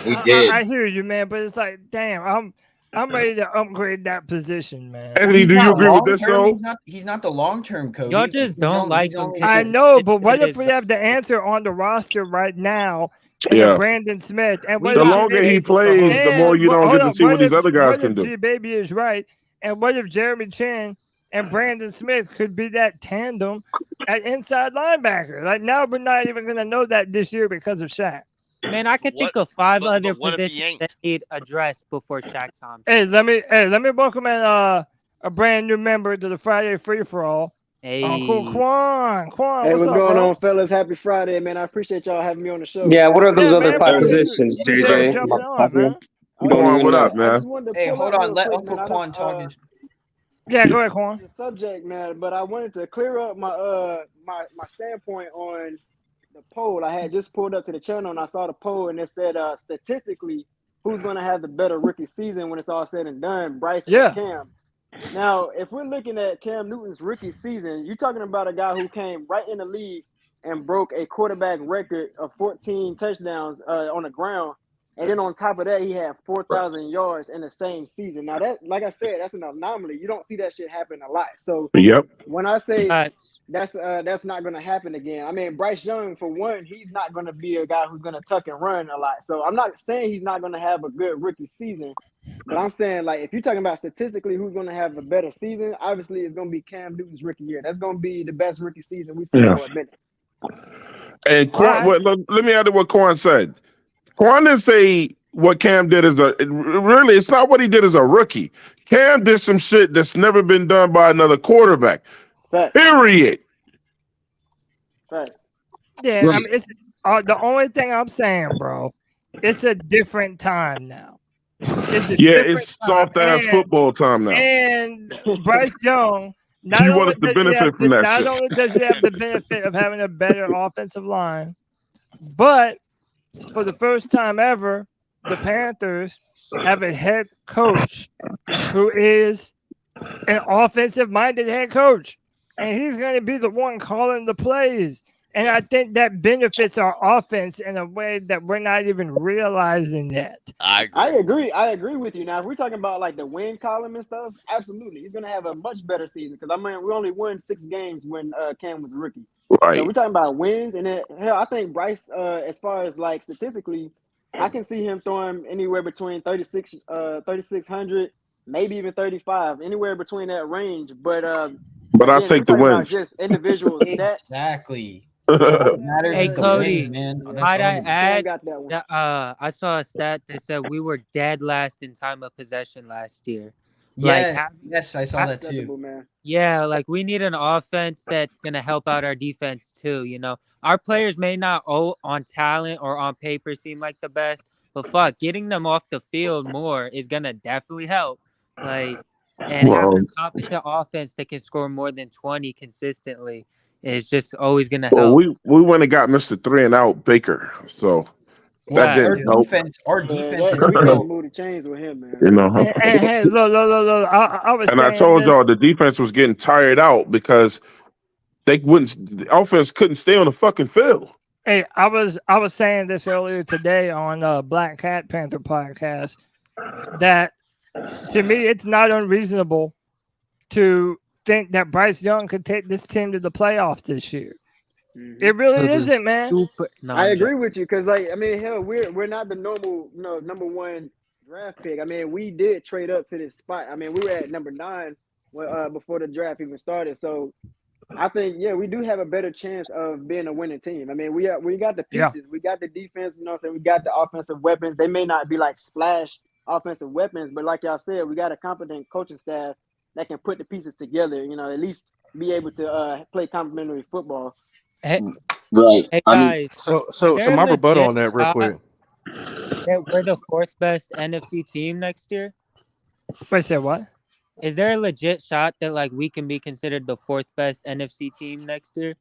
He did. I hear you, man, but it's like, damn, I'm ready to upgrade that position, man. Anthony, do you agree with this though? He's not the long-term coach. Y'all just don't like him. I know, but what if we have the answer on the roster right now? And Yeah. Brandon Smith, and what The if longer he G-Baby- plays, the more you don't hold get to on, see what these if- other guys what can if do. G-Baby is right, and what if Jeremy Chin and Brandon Smith could be that tandem at inside linebacker? Like now, we're not even going to know that this year because of Shaq. Man, I could think of 5 other what if he positions ain't? that need addressed before Shaq Thompson. Hey, let me welcome in a brand new member to the Friday Free for All. Hey, Uncle Quan. Quan, Hey, what's what's up, going bro? on, fellas? Happy Friday, man. I appreciate y'all having me on the show. Yeah, what are those Yeah, other man, 5 appreciate you- positions, appreciate you JJ? jumping on, man. You don't Quan, even what know. up, I man? just wanted to Hey, pull hold up on. real Let quick, Uncle man. Quan talk. Yeah, go ahead, Quan. The subject, man, but I wanted to clear up my my standpoint on the poll. I had just pulled up to the channel and I saw the poll and it said statistically who's going to have the better rookie season when it's all said and done, Bryce or Cam. Now, if we're looking at Cam Newton's rookie season, you're talking about a guy who came right in the league and broke a quarterback record of 14 touchdowns on the ground. And then on top of that, he had 4,000 yards in the same season. Now, that, like I said, that's an anomaly. You don't see that shit happen a lot. So Yep. when I say that's not going to happen again, I mean, Bryce Young, for one, he's not going to be a guy who's going to tuck and run a lot. So I'm not saying he's not going to have a good rookie season, but I'm saying, like, if you're talking about statistically who's going to have a better season, obviously it's going to be Cam Newton's rookie year. That's going to be the best rookie season we see for a minute. And Quan, let me add to what Quan said. Quan didn't say what Cam did as really, it's not what he did as a rookie. Cam did some shit that's never been done by another quarterback. Period. Yeah, I mean, it's the only thing I'm saying, bro. It's a different time now. It's soft ass football time now. And Bryce Young, not You want only us to does he benefit have from that not shit. only does he have the benefit of having a better offensive line, but for the first time ever, the Panthers have a head coach who is an offensive-minded head coach, and he's going to be the one calling the plays. And I think that benefits our offense in a way that we're not even realizing yet. I agree. I agree with you. Now, if we're talking about like the win column and stuff, absolutely, he's going to have a much better season because I mean we only won 6 games when Cam was a rookie. Right. So we're talking about wins, and then hell, I think Bryce, as far as like statistically, I can see him throwing anywhere between 3,600, maybe even 35, anywhere between that range. But I'll again, take we're the talking about wins. just individual stats. Exactly. Hey, Cody, man. might I add got that one. that I saw a stat that said we were dead last in time of possession last year. Yes, I saw that too. Man. Yeah, like we need an offense that's going to help out our defense too. You know, our players may not on talent or on paper seem like the best, But fuck, getting them off the field more is gonna definitely help. Like, and having a competent offense that can score more than 20 consistently is just always gonna Well, help. we went and got Mr. 3-and-out Baker, so that didn't help. Our Yeah, defense is we real. can't move the chains with him, man. You know, Hey, look. I was and I saying told this. y'all the defense was getting tired out because the offense couldn't stay on the fucking field. Hey, I was saying this earlier today on Black Cat Panther Podcast that to me it's not unreasonable to think that Bryce Young could take this team to the playoffs this year. It really isn't, man. I agree with you because, like, I mean, hell, we're not the normal, number one draft pick. I mean, we did trade up to this spot. I mean, we were at number 9 before the draft even started. So I think, yeah, we do have a better chance of being a winning team. I mean, we got the pieces, we got the defense. You know what I'm saying? We got the offensive weapons. They may not be like splash offensive weapons, but like y'all said, we got a competent coaching staff that can put the pieces together. You know, at least be able to play complementary football. Hey, Right. hey I mean, guys. So is there my a rebuttal on legit that real shot quick. that we're the 4th best NFC team next year? Wait, say what? Is there a legit shot that like we can be considered the 4th best NFC team next year?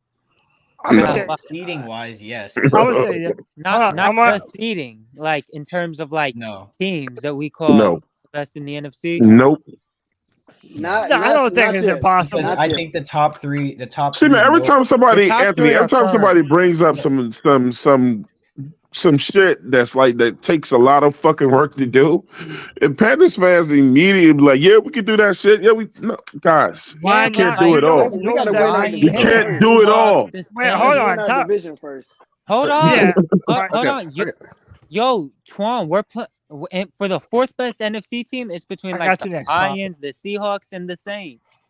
I mean, Seeding wise, yes. I would say yeah. Not I'm just seeding, like in terms of like teams that we call No. the best in the NFC. Nope. I don't think it's impossible. Because I think the top three. See, man, every time somebody, Anthony, every time somebody firm. brings up some shit that's like that takes a lot of fucking work to do, and Panthers fans immediately be like, yeah, we can do that shit. Yeah, guys, Why you can't not? do it all. We got to win our You division. can't do it all. Wait, hold on. Our Top. division first. Hold on. Yeah. Hold on. Yo, Twan, we're for the 4th best NFC team. It's between I like got the you next, Pop. Lions, the Seahawks, and the Saints.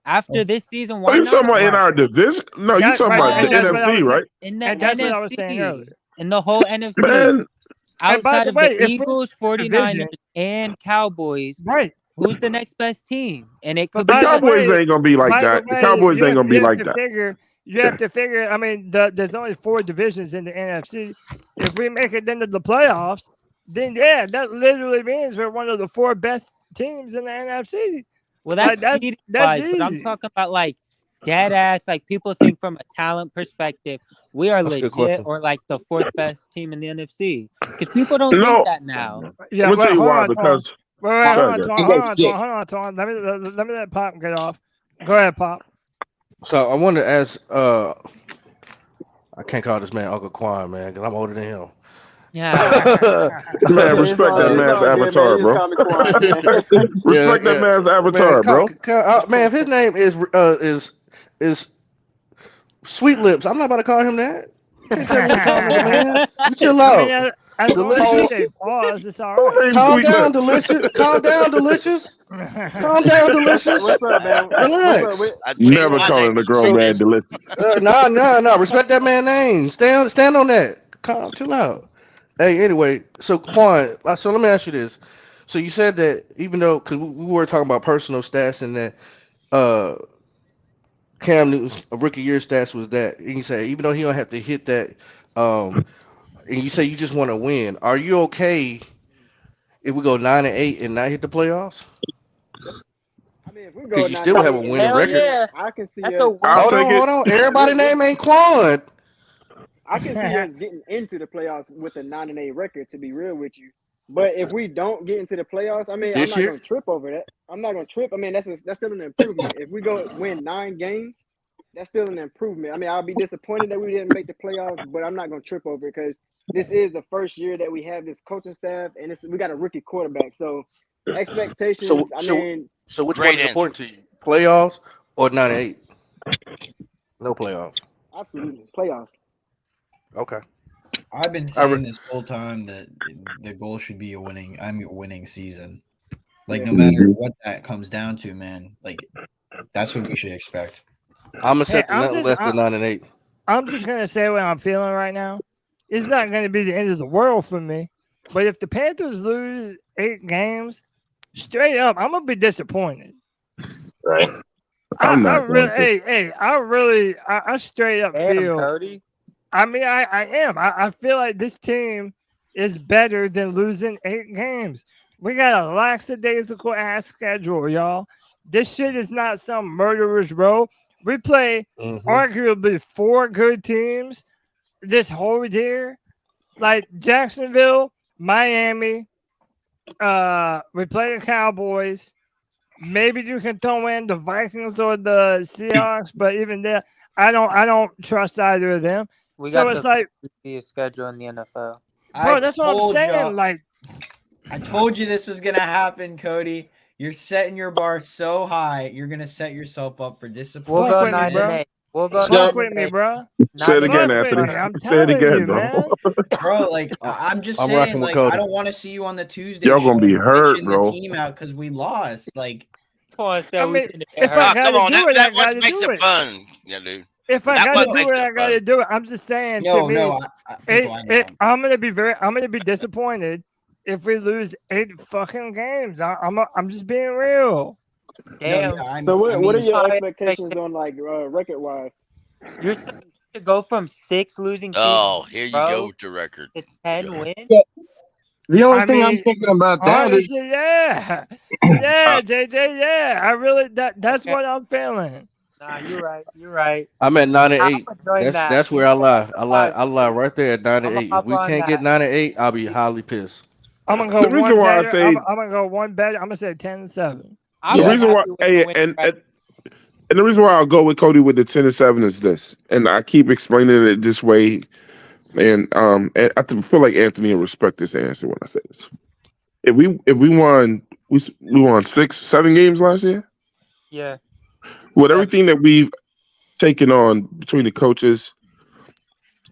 After this season, What why are you not? talking about in our division? No, you talking about the NFC, right? In the And that's what I was saying NFC, earlier. in the whole NFC, Man. And by outside the of way, the if we're Eagles, in 49ers, division- and Cowboys, right? Who's the next best team? And it could The be Cowboys ain't gonna be like that. The Cowboys ain't gonna be like that. You have to figure. I mean, there's only 4 divisions in the NFC. If we make it into the playoffs, then yeah, that literally means we're one of the 4 best teams in the NFC. Well, that's easy. but I'm talking about like dead ass. Like people think from a talent perspective, we are That's a good legit question. or like the 4th best team in the NFC. Because people don't think that now. Yeah, I'm gonna tell you why. Because hold on. Let me let Pop get off. Go ahead, Pop. So I wanted to ask. I can't call this man Uncle Quan, man, because I'm older than him. Yeah. Man, respect that man's avatar, bro. Respect that man's avatar, bro. Man, if his name is Sweet Lips, I'm not about to call him that. You can't tell me to call him, man. You chill out. As long as you say pause, it's all right. Calm down, delicious. Calm down, delicious. Calm down, delicious. What's up, man? Relax. Never calling a grown man delicious. No. Respect that man's name. Stand on that. Chill out. Hey, anyway, so Quan, so let me ask you this. So you said that even though, because we were talking about personal stats and that Cam Newton's rookie year stats was that, and you say even though he don't have to hit that, and you say you just want to win, are you okay if we go 9-8 and not hit the playoffs? I mean, if we go Because you still have a winning record. Yeah. I can see That's us. Hold on. Everybody name ain't Quan. I can see us getting into the playoffs with a 9-8 record, to be real with you. But if we don't get into the playoffs, I mean, I'm not going to trip over that. I'm not going to trip. I mean, that's still an improvement. If we go win 9 games, that's still an improvement. I mean, I'll be disappointed that we didn't make the playoffs, but I'm not going to trip over it because this is the first year that we have this coaching staff, and we got a rookie quarterback. So expectations. So which one is important to you? Playoffs or 9-8? No playoffs. Absolutely, playoffs. Okay. I've been saying this whole time that the goal should be a winning season. Like no matter what that comes down to, man. Like that's what we should expect. I'm accepting nothing less than 9-8. I'm just gonna say what I'm feeling right now. It's not gonna be the end of the world for me. But if the Panthers lose 8 games straight up, I'm gonna be disappointed. Right. I straight up feel. Cody. I mean, I am. I feel like this team is better than losing 8 games. We got a lackadaisical ass schedule, y'all. This shit is not some murderer's row. We play arguably 4 good teams this whole year, like Jacksonville, Miami. We play the Cowboys. Maybe you can throw in the Vikings or the Seahawks, but even there, I don't trust either of them. We So got it's the like, easiest schedule in the NFL. bro, that's what I'm saying. Like, I told you this was gonna happen, Cody. You're setting your bar so high, you're gonna set yourself up for disappointment. We'll go 9-8. We'll go Fuck with me, bro. Say it again, Fuck with Anthony. me. I'm Say it telling again, you, bro. man. Bro, like I'm just I'm saying, rocking with like Cody. I don't want to see you on the Tuesday. Y'all gonna be show hurt, bitching bro. The team out because we lost. Like, I mean, if I gotta come on, do it, I that what gotta makes do it it. fun, yeah, dude. If I That gotta what do makes it, I it gotta fun. do it. I'm just saying. No, to me, no, people, I know. I'm gonna be disappointed if we lose 8 fucking games. I'm just being real. Damn. So what are your expectations on like record wise? You're saying to go from 6 losing seasons, Oh, here you bro, go with the record. to 10 wins? The only I thing I'm mean, thinking about that is honestly, yeah, JJ, yeah. I really that's what I'm feeling. Nah, you're right. You're right. I'm at 9 and I'm 8. gonna join that. That's where I lie. I lie right there at 9 and I'ma 8. If hop we on can't get that. 9 and 8, I'll be highly pissed. I'm gonna The go reason one why I better. say I'm gonna go one better. I'm gonna say 10-7. I'm the just reason why, happy with the winning record. and the reason why I'll go with Cody with the 10-7 is this, and I keep explaining it this way, and I feel like Anthony will respect this answer when I say this. If we won 6-7 games last year, Yeah. with everything that we've taken on between the coaches,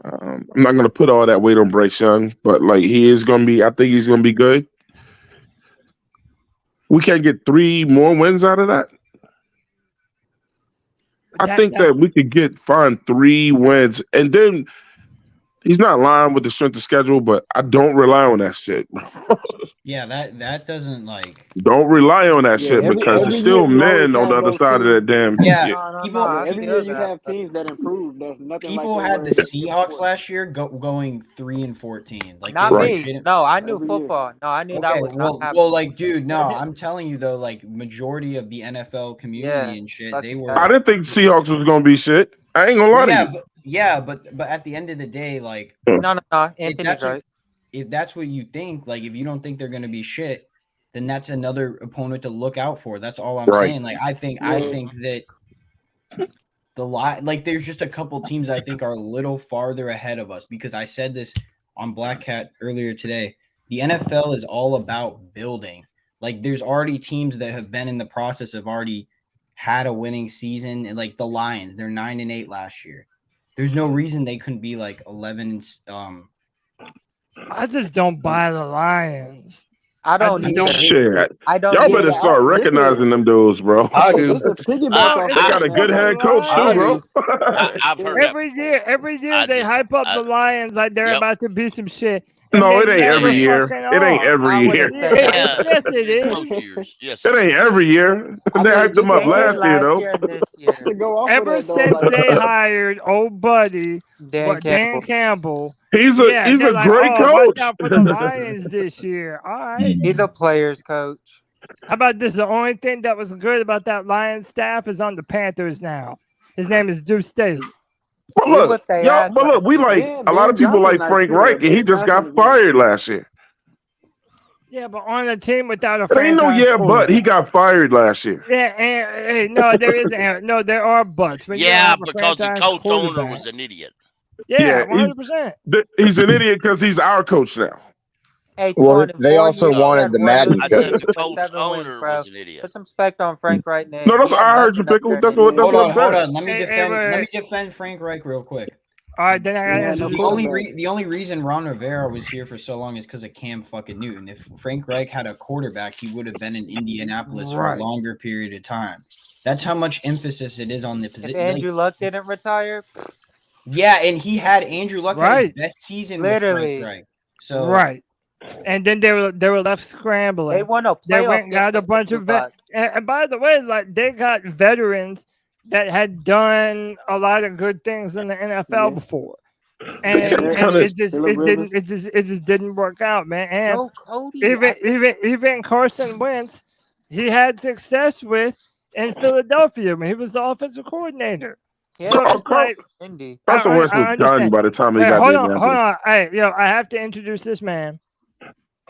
I'm not going to put all that weight on Bryce Young, but like he is going to be. I think he's going to be good. We can't get 3 more wins out of that. I think that we could find 3 wins, and then he's not lying with the strength of schedule, but I don't rely on that shit. Yeah, that doesn't like. Don't rely on that shit because there's still men on the other side of that damn. Every year you have teams that improve. There's nothing People like had the Seahawks last year going 3-14. Like Not they me. shouldn't- No, I knew football. No, I knew that Okay, was well, not happening. well, like, dude, no, I'm telling you though, like, majority of the NFL community and shit, they were. I didn't think Seahawks was gonna be shit. I ain't gonna lie to you. But at the end of the day, like, no, if Anthony's that's right. if that's what you think, like, if you don't think they're gonna be shit, then that's another opponent to look out for. That's all I'm Right. saying. Like, I think that there's just a couple teams I think are a little farther ahead of us because I said this on Black Cat earlier today. The NFL is all about building. Like, there's already teams that have been in the process of already had a winning season, and like the Lions, they're 9-8 last year. There's no reason they couldn't be like 11. I just don't buy the Lions. I don't Shit. I don't Y'all either. better start recognizing them dudes, bro. I do. They got a good head coach too, bro. I've heard Every year they hype up the Lions like they're about to be some shit. No, it ain't every year. It ain't every year. Yes, it is. Yes. It ain't every year. They hyped them up last year, though. Ever since they hired old buddy Dan Campbell, He's a like, great watch coach. out for the Lions this year. All right, he's a player's coach. How about this? The only thing that was good about that Lions staff is on the Panthers now. His name is Deuce Staley. But look, we like a lot of people like Frank Reich, and he just got fired last year. Yeah, but on a team without a It ain't no franchise but he got fired last year. Yeah, and no, there is no, there are buts. When you Yeah, have a because the franchise coach owner quarterback. was an idiot. Yeah, 100%. He's an idiot because he's our coach now. Hey, Well, they also wanted the Madden coach. The coach owner was an idiot. Put some respect on Frank right now. No, that's I heard you, Pickle. That's what I'm Hold saying. on. Let me defend Frank Reich real quick. All right, then I got The only reason Ron Rivera was here for so long is because of Cam fucking Newton. If Frank Reich had a quarterback, he would have been in Indianapolis for a longer period of time. That's how much emphasis it is on the position. If Andrew Luck didn't retire, yeah, and he had Andrew Luck had his best season literally. with Frank Reich. So and then they were left scrambling. They won a playoff. They went and got a bunch of and by the way, like they got veterans that had done a lot of good things in the NFL before. and it just didn't work out, man. And no, Cody, even Carson Wentz, he had success with in Philadelphia when he was the offensive coordinator. Yeah, So it's like Carson Wentz was done by the time he got hold there. Hold on. Hey, I have to introduce this man.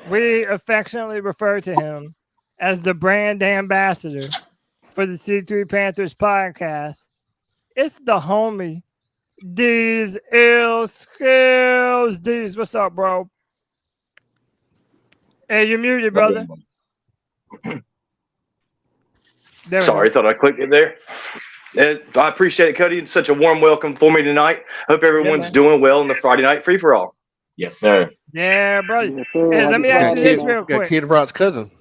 We affectionately refer to him as the brand ambassador for the C3 Panthers Podcast. It's the homie, D's Ill Skills. D's, what's up, bro? Hey, you're muted, brother. Sorry, thought I clicked it there. I appreciate it, Cody. It's such a warm welcome for me tonight. Hope everyone's doing well in the Friday night free for all. Yes, sir. Yeah, bro. Hey, let me ask you this real quick. Kid Rock's cousin.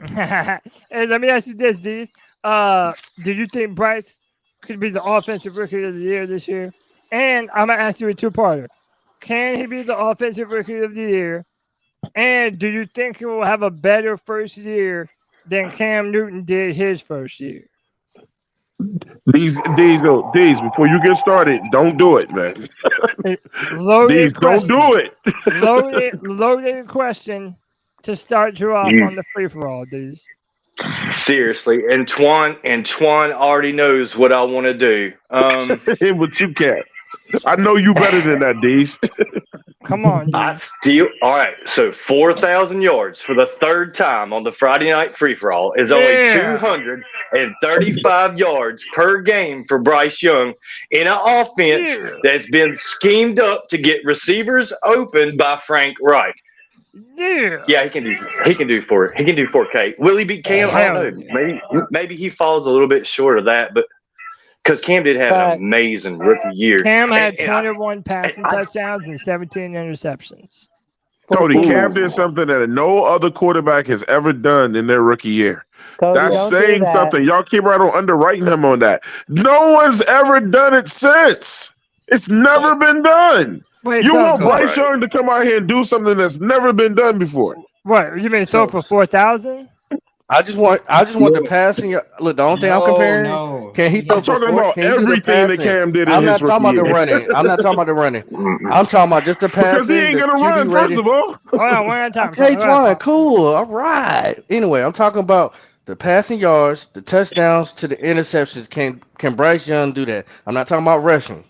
Hey, let me ask you this, D's. Do you think Bryce could be the offensive rookie of the year this year? And I'm gonna ask you a two-parter. Can he be the offensive rookie of the year? And do you think he will have a better first year than Cam Newton did his first year? These, before you get started, don't do it, man. Loaded don't do it. loaded question to start you off on the free-for-all, D's. Seriously, and Twan already knows what I want to do. But you can't. I know you better than that, D's. Come on, D's. All right, so 4,000 yards for the third time on the Friday night free-for-all is only 235 yards per game for Bryce Young in an offense that's been schemed up to get receivers open by Frank Reich. Yeah, he can do 4K. Will he beat Cam? I don't know. Maybe he falls a little bit short of that, but because Cam did have an amazing rookie year. Cam had 21 passing touchdowns and 17 interceptions. Cody, Cam did something that no other quarterback has ever done in their rookie year. Cody, that's saying something. Y'all keep right on underwriting him on that. No one's ever done it since. It's never been done. Wait, you want Bryce Young to come out here and do something that's never been done before? What, you mean throw for 4,000? I just want the passing. Look, the only thing I'm comparing, can he throw? I'm talking about everything that Cam did in I'm his not talking about the running. I'm not talking about the running. I'm talking about just the passing. Because he ain't gonna run, first of all. Hold on, one at a time. Okay, Twan, cool. All right. Anyway, I'm talking about the passing yards, the touchdowns to the interceptions. Can Bryce Young do that? I'm not talking about rushing.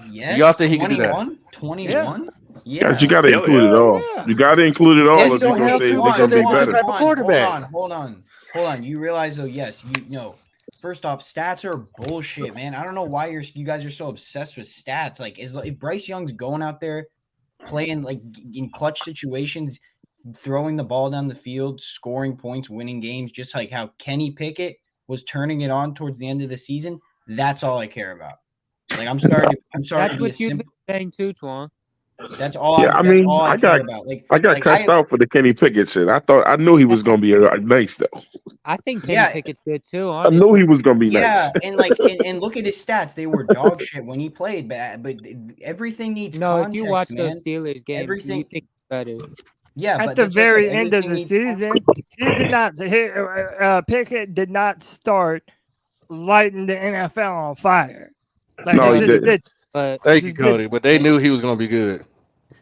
Yes. Y'all think he can do that? 21? Yeah, you got to include it all. You got to include it all if you're going to say they're going to be better. Hold on. You realize though? Yes, you know. First off, stats are bullshit, man. I don't know why you guys are so obsessed with stats. Like, if Bryce Young's going out there playing like in clutch situations, throwing the ball down the field, scoring points, winning games, just like how Kenny Pickett was turning it on towards the end of the season, that's all I care about. Like, I'm sorry. That's what you've been saying too, Twan. That's all. Yeah, I got cussed out for the Kenny Pickett shit. I knew he was going to be nice though. I think Kenny Pickett's good too. Honestly. I knew he was going to be nice. Yeah, and look at his stats; they were dog shit when he played. But everything needs context, if you watch man. those Steelers games, everything you think better. Yeah, at the very end of the season, he did not. Pickett did not start lighting the NFL on fire. Like, no, he didn't. Thank you, Cody. But they knew he was going to be good.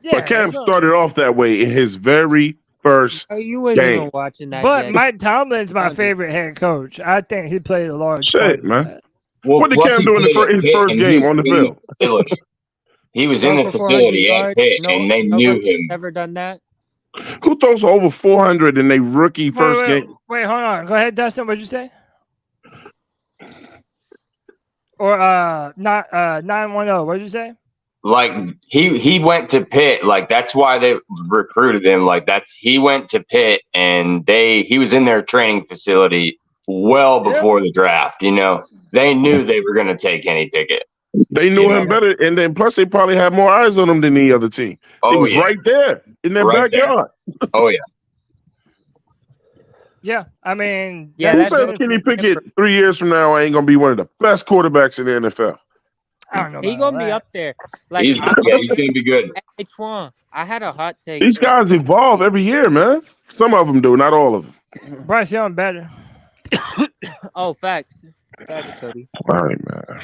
Yeah, but Cam started off that way in his very first you wasn't game. even watching that. But game. Mike Tomlin's my favorite head coach. I think he played a large part man. That. What did Cam do in his first game on the field? He was in the facility at Pitt, and they knew him. Ever done that? Who throws over 400 in a rookie first game? Wait, hold on. Go ahead, Dustin. What'd you say? Or 910. What'd you say? Like he went to Pitt, like that's why they recruited him. Like he went to Pitt, and he was in their training facility well before the draft. You know, they knew they were going to take Kenny Pickett. They knew him better, and then plus they probably had more eyes on him than the other team. He was right there in their backyard. Oh yeah. Yeah, I mean, who says Kenny Pickett 3 years from now ain't gonna be one of the best quarterbacks in the NFL? I don't know. He's gonna be up there. Like he's gonna be good. Hey, Twan, I had a hot take. These guys evolve every year, man. Some of them do, not all of them. Bryce Young better. Oh, facts, Cody. All right, man.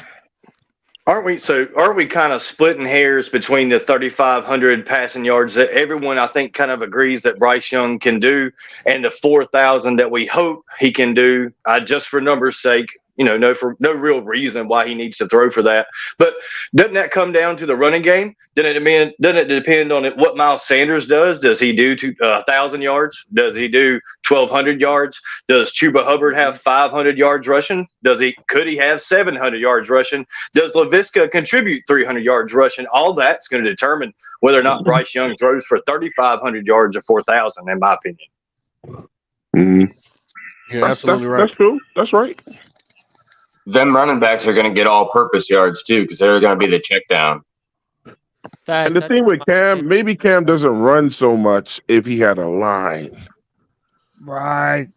Aren't we kind of splitting hairs between the 3,500 passing yards that everyone I think kind of agrees that Bryce Young can do and the 4,000 that we hope he can do, just for numbers' sake, for no real reason why he needs to throw for that. But doesn't that come down to the running game? Doesn't it depend on what Miles Sanders does? Does he do 1,000 yards? Does he do 1,200 yards? Does Chuba Hubbard have 500 yards rushing? Could he have 700 yards rushing? Does Laviska contribute 300 yards rushing? All that's going to determine whether or not Bryce Young throws for 3,500 yards or 4,000, in my opinion. Yeah, that's right. That's true. That's right. Them running backs are going to get all-purpose yards too, because they're going to be the check down. And the thing with Cam, maybe Cam doesn't run so much if he had a line. Right.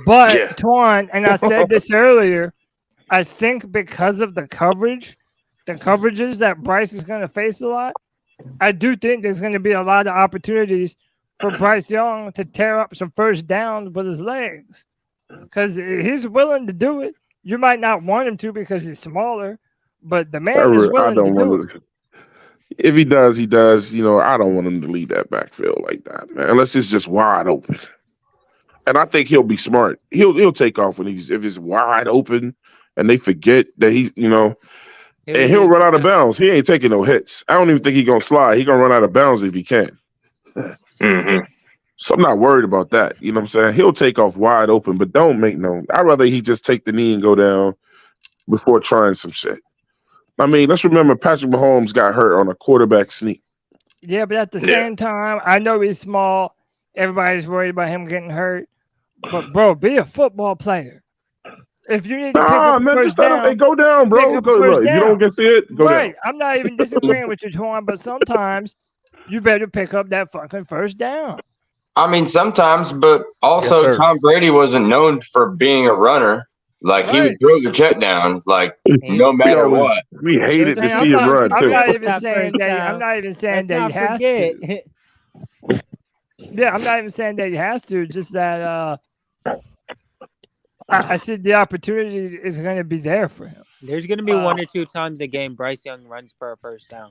But Twan, and I said this earlier, I think because of the coverages that Bryce is going to face a lot, I do think there's going to be a lot of opportunities for Bryce Young to tear up some first downs with his legs, because he's willing to do it. You might not want him to because he's smaller, but the man is willing to do it. If he does, he does. I don't want him to lead that backfield like that, man, unless it's just wide open. And I think he'll be smart. He'll take off if it's wide open and they forget that and he'll run out of bounds. He ain't taking no hits. I don't even think he's going to slide. He's going to run out of bounds if he can. Mm-hmm. So I'm not worried about that. You know what I'm saying? He'll take off wide open, but don't make no. I'd rather he just take the knee and go down before trying some shit. I mean, let's remember Patrick Mahomes got hurt on a quarterback sneak. Yeah, but at the same time, I know he's small. Everybody's worried about him getting hurt. But, bro, be a football player. If you need to pick up first down, go down, bro. Go, if you don't get to it, go down. I'm not even disagreeing with you, Twan, but sometimes you better pick up that fucking first down. I mean, sometimes, but also Tom Brady wasn't known for being a runner. Like, he would throw the check down, no matter what. We hated to see him run, too. I'm not even saying that he has to. Yeah, I'm not even saying that he has to. Just that I said the opportunity is going to be there for him. There's going to be one or two times a game Bryce Young runs for a first down.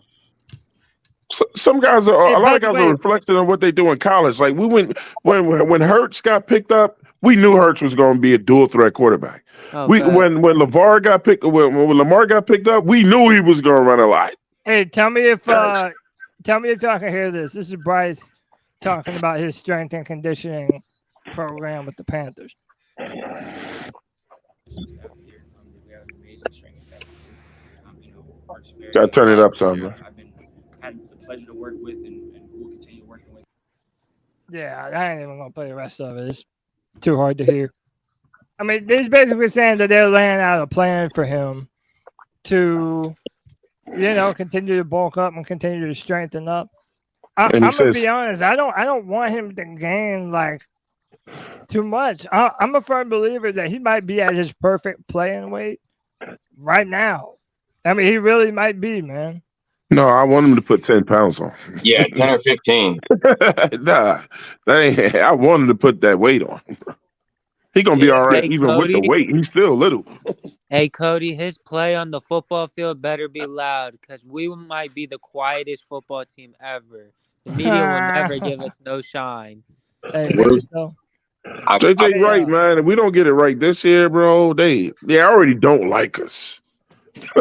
Some guys are a lot of guys are reflecting on what they do in college. Like when Hurts got picked up, we knew Hurts was going to be a dual threat quarterback. When Lamar got picked up, we knew he was going to run a lot. Hey, tell me if y'all can hear this. This is Bryce talking about his strength and conditioning program with the Panthers. Gotta turn it up some, man. Had the pleasure to work with and will continue working with. Yeah, I ain't even gonna play the rest of it. It's too hard to hear. I mean, they're basically saying that they're laying out a plan for him to, continue to bulk up and continue to strengthen up. I'm gonna be honest. I don't want him to gain too much. I'm a firm believer that he might be at his perfect playing weight right now. I mean, he really might be, man. No, I want him to put 10 pounds on. Yeah, 10 or 15. Nah, I want him to put that weight on. He gonna be all right, even Cody, with the weight. He's still little. Hey, Cody, his play on the football field better be loud, because we might be the quietest football team ever. The media will never give us no shine. Hey, so. JJ, right, man. If we don't get it right this year, bro, they already don't like us.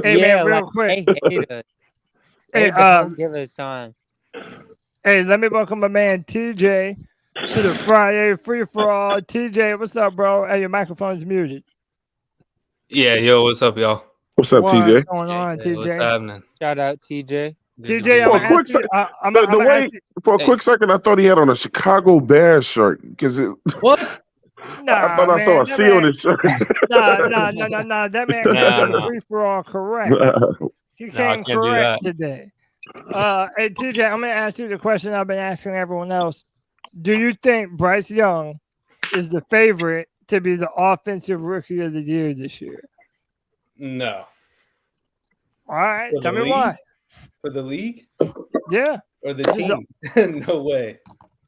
Hey, man, real quick. They hate us. Hey, don't give us time. Hey, let me welcome my man TJ to the Friday Free for All. TJ, what's up, bro? Hey, your microphone's muted. Yeah, yo, what's up, y'all? What's up, TJ? What's going on, TJ? What's happening? Shout out, TJ. For a quick second, I thought he had on a Chicago Bears shirt because what? I thought I saw a C on his shirt. No. That man came free for all correct. He came correct today. Hey, TJ, I'm going to ask you the question I've been asking everyone else. Do you think Bryce Young is the favorite to be the offensive rookie of the year this year? No. All right, tell me why. For the league? Yeah. Or the team? No way.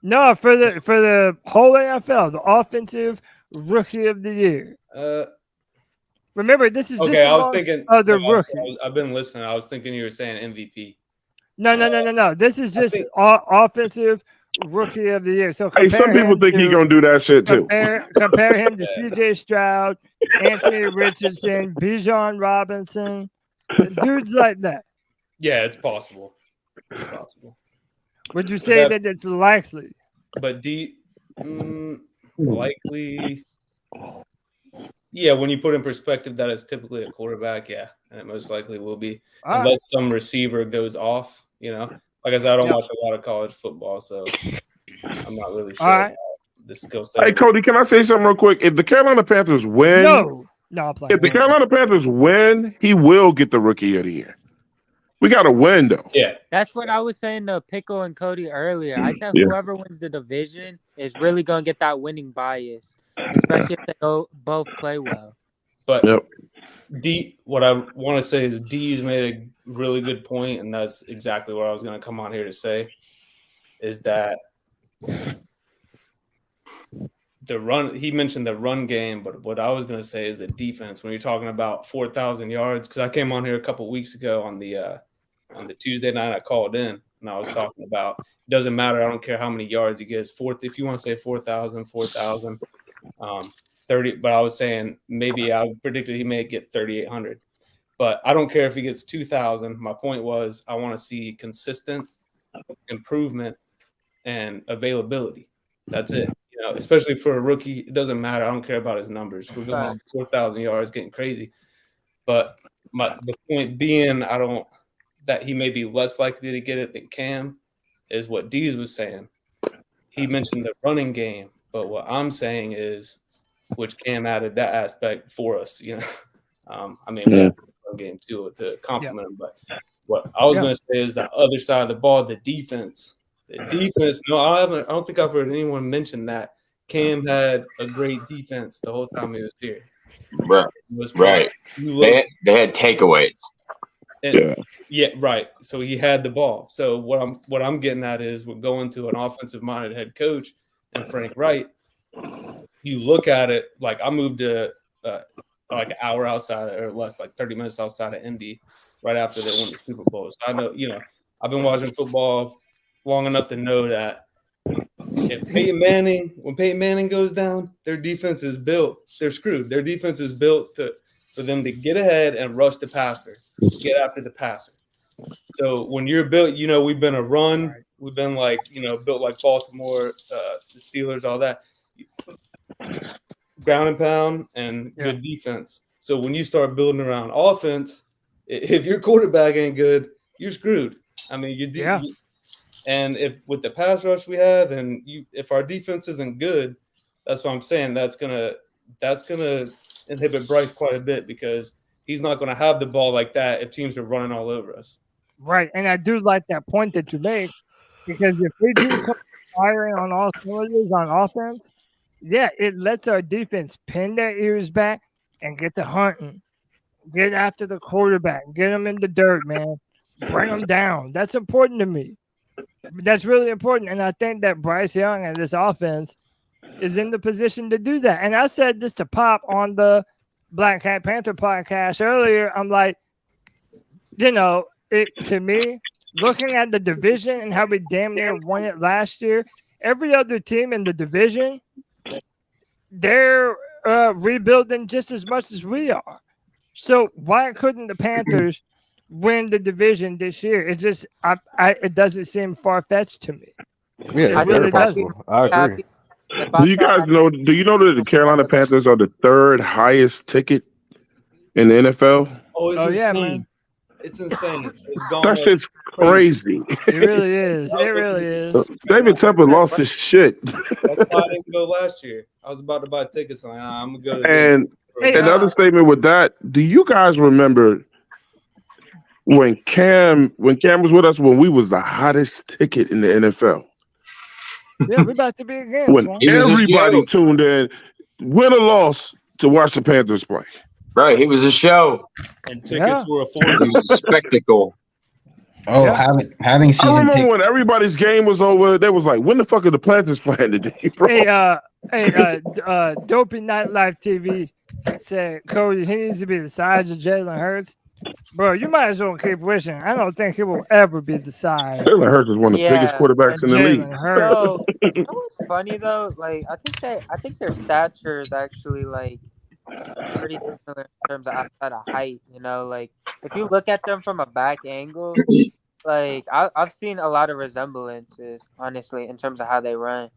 No, for the whole NFL, the offensive rookie of the year. Remember, this is Okay, just I was amongst thinking. other no, rookies. I've been listening. I was thinking you were saying MVP. No. This is just offensive rookie of the year. So Hey, some compare people him think he's to gonna do that shit too. compare him to C.J. Stroud, Anthony Richardson, Bijan Robinson, dudes like that. Yeah, it's possible. It's possible. Would you say that it's likely? But likely. Yeah, when you put in perspective that it's typically a quarterback, yeah, and it most likely will be, unless some receiver goes off. You know, like I said, I don't watch a lot of college football, so I'm not really sure about the skill set. Hey, Cody, can I say something real quick? If the Carolina Panthers win, I'm playing. If the Carolina Panthers win, he will get the Rookie of the Year. We got to win though. Yeah, that's what I was saying to Pickle and Cody earlier. I said Yeah. whoever wins the division is really gonna get that winning bias, especially if they both play well. But what I want to say is D's made a really good point, and that's exactly what I was going to come on here to say, is that the run, he mentioned the run game, but what I was going to say is the defense. When you're talking about 4,000 yards, because I came on here a couple of weeks ago on the Tuesday night I called in, and I was talking about it doesn't matter. I don't care how many yards he gets. If you want to say 4,000, 30, but I was saying maybe I predicted he may get 3,800. But I don't care if he gets 2,000. My point was I want to see consistent improvement and availability. That's it. You know, especially for a rookie, it doesn't matter. I don't care about his numbers. We're going on 4,000 yards, getting crazy. But the point being, that he may be less likely to get it than Cam is what Dees was saying. He mentioned the running game, but what I'm saying is, which Cam added that aspect for us, you know. We have a game too to compliment him. But what I was going to say is the other side of the ball, the defense. The defense. No, I don't think I've heard anyone mention that Cam had a great defense the whole time he was here. Right. They had takeaways. Yeah, right. So he had the ball. So what I'm getting at is we're going to an offensive-minded head coach and Frank Wright. You look at it like I moved to like an hour outside or less, like 30 minutes outside of Indy, right after they won the Super Bowl. So I know, I've been watching football long enough to know that when Peyton Manning goes down, their defense is built. They're screwed. Their defense is built for them to get ahead and rush the passer, get after the passer. So when you're built, we've been a run. We've been built like Baltimore, the Steelers, all that. Ground and pound and good defense. So when you start building around offense, if your quarterback ain't good, you're screwed. And if with the pass rush we have, and if our defense isn't good, that's what I'm saying. That's gonna inhibit Bryce quite a bit because he's not gonna have the ball like that if teams are running all over us. Right, and I do like that point that you make because if we do come firing on all cylinders on offense, it lets our defense pin their ears back and get to hunting, get after the quarterback, get them in the dirt, man, bring them down. That's important to me. That's really important, and I think that Bryce Young and this offense is in the position to do that. And I said this to Pop on the Black Cat Panther podcast earlier. I'm like, to me, looking at the division and how we damn near won it last year, every other team in the division, they're rebuilding just as much as we are. So why couldn't the Panthers win the division this year? It just it doesn't seem far-fetched to me. Yeah, it really possible. I agree. Do you guys know? Do you know that the Carolina Panthers are the third highest ticket in the NFL? Oh yeah, man. It's insane. It's gone. That's just crazy. It really is. It really is. David Tepper lost his shit. That's why I didn't go last year. I was about to buy tickets. I'm gonna go. And another statement with that. Do you guys remember when Cam was with us when we was the hottest ticket in the NFL? Yeah, we're about to be again. When everybody tuned in, win or loss, to watch the Panthers play. Right, he was a show. And tickets were affordable. It was a spectacle. Oh, having I season remember tickets. when everybody's game was over, they was like, when the fuck are the Panthers playing today, bro? Dopey Nightlife TV said Cody, he needs to be the size of Jalen Hurts. Bro, you might as well keep wishing. I don't think he will ever be the size. Jalen Hurts is one of the biggest quarterbacks in the league. So, you know what's funny though? Like, I think their stature is actually like pretty similar in terms of outside of height. You know, like if you look at them from a back angle, like I've seen a lot of resemblances, honestly, in terms of how they run.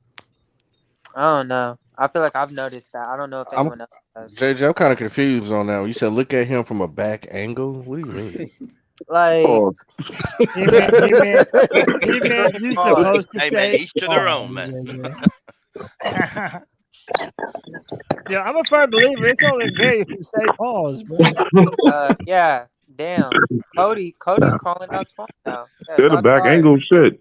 I don't know. I feel like I've noticed that. I don't know if anyone else does. JJ, I'm kind of confused on that. You said look at him from a back angle. What do you mean? Like, he meant you supposed to Hey, say. man, each to their own, man. Yeah, I'm a firm believer. It's only gay if you say pause, bro. Yeah, damn. Cody's calling out Twan now. Yeah, They're the shots back fired. angle shit.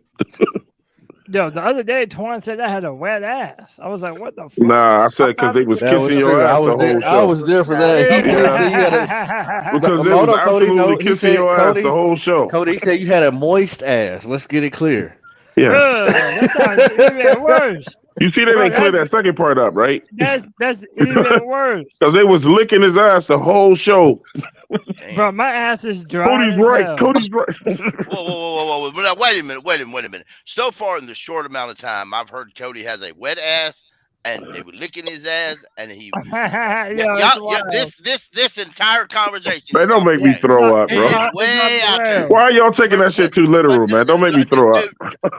Yo, the other day, Twan said I had a wet ass. I was like, what the fuck? Nah, I said because they was That was kissing your true. ass the whole I show. was there for that. He did say you had a Because they Hold was on, Cody. absolutely No, he kissing said your ass Cody. the whole show. Cody said you had a moist ass. Let's get it clear. Yeah. That sounds even worse. You see, they didn't clear that second part up, right? That's even worse. Because they was licking his ass the whole show. Bro, my ass is dry. Cody's as right. hell. Cody's right. Whoa. But now, wait a minute. So far in the short amount of time, I've heard Cody has a wet ass, and they were licking his ass, and he. This entire conversation. Man, don't make me throw up, bro. Way out there. Why are y'all taking that shit too literal, man? Don't make me throw up.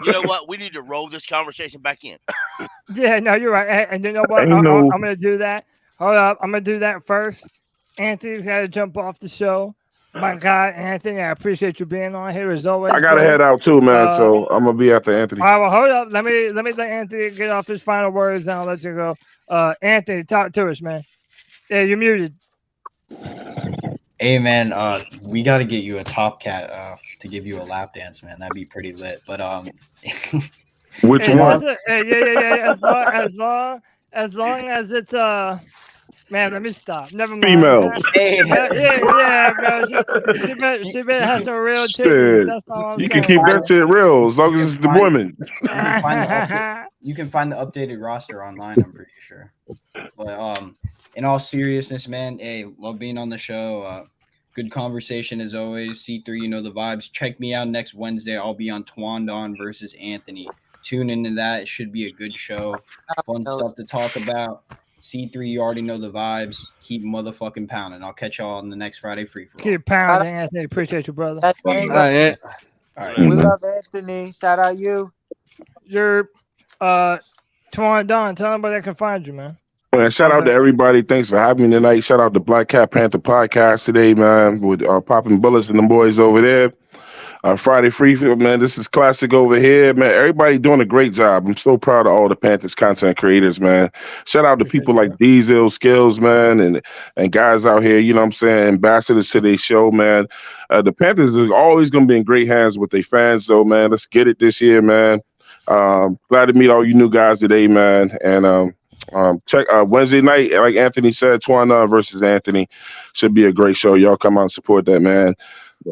You know what? We need to roll this conversation back in. Yeah, no, you're right. And you know what? Ain't I'm no- going to do that. Hold up. I'm going to do that first. Anthony's got to jump off the show. My guy, Anthony, I appreciate you being on here as always. I gotta brother. head out too, man. So I'm gonna be after Anthony. All right, well, hold up. Let me let Anthony get off his final words, and I'll let you go. Anthony, talk to us, man. Yeah, you're muted. Hey man, we got to get you a Top Cat to give you a lap dance, man. That'd be pretty lit. But Which one? Yeah. As long as it's man, let me stop. Never mind. Female. Yeah, bro. She better have some real Shit. titties. That's all I'm You saying. can keep that shit real as long as it's the women. you can find the updated roster online, I'm pretty sure. But in all seriousness, man, hey, love being on the show. Good conversation as always. C3, you know the vibes. Check me out next Wednesday. I'll be on Twandon versus Anthony. Tune into that. It should be a good show. Fun stuff to talk about. C3, you already know the vibes. Keep motherfucking pounding. I'll catch y'all on the next Friday free for all. Keep pounding, Anthony. Appreciate you, brother. That's All right. We love Anthony. Shout out you. You're Twan Don. Tell them where they can find you, man. Man, shout out to everybody. Thanks for having me tonight. Shout out to Black Cat Panther Podcast today, man, with Popping Bullets and them boys over there. Friday Free Field, man. This is classic over here, man. Everybody doing a great job. I'm so proud of all the Panthers content creators, man. Shout out to people like Diesel Skills, man, and guys out here, you know what I'm saying, ambassadors to their show, man. The Panthers are always going to be in great hands with their fans, though, man. Let's get it this year, man. Glad to meet all you new guys today, man. And check Wednesday night, like Anthony said, Twan versus Anthony. Should be a great show. Y'all come out and support that, man.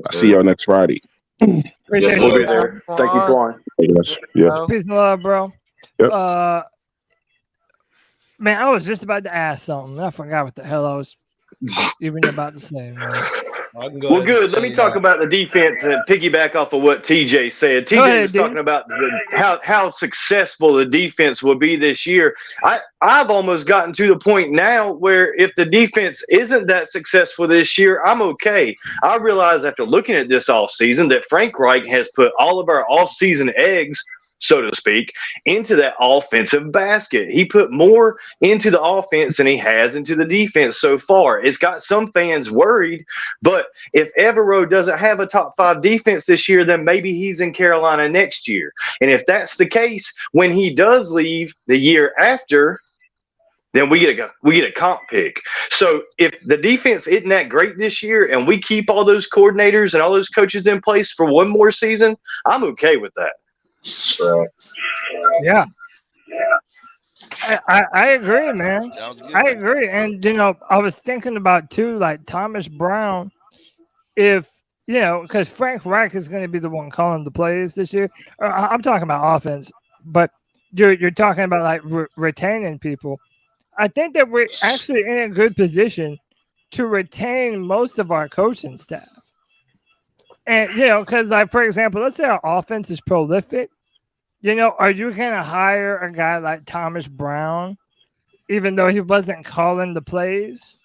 I'll see y'all next Friday. Appreciate we'll you, be there. Thank you, Twan. Yes. Peace and love, bro. Yep. Man, I was just about to ask something. I forgot what the hell I was even about to say, man. Well, good. Let me talk about the defense and piggyback off of what TJ said. TJ was talking about how successful the defense will be this year. I've almost gotten to the point now where if the defense isn't that successful this year, I'm okay. I realize after looking at this offseason that Frank Reich has put all of our offseason eggs, so to speak, into that offensive basket. He put more into the offense than he has into the defense so far. It's got some fans worried, but if Evero doesn't have a top 5 defense this year, then maybe he's in Carolina next year. And if that's the case, when he does leave the year after, then we get a comp pick. So if the defense isn't that great this year and we keep all those coordinators and all those coaches in place for one more season, I'm okay with that. Yeah. I agree, man. I agree. And, you know, I was thinking about, too, like Thomas Brown, if because Frank Reich is going to be the one calling the plays this year. I'm talking about offense, but you're talking about like retaining people. I think that we're actually in a good position to retain most of our coaching staff. And, because, like, for example, let's say our offense is prolific. Are you going to hire a guy like Thomas Brown, even though he wasn't calling the plays?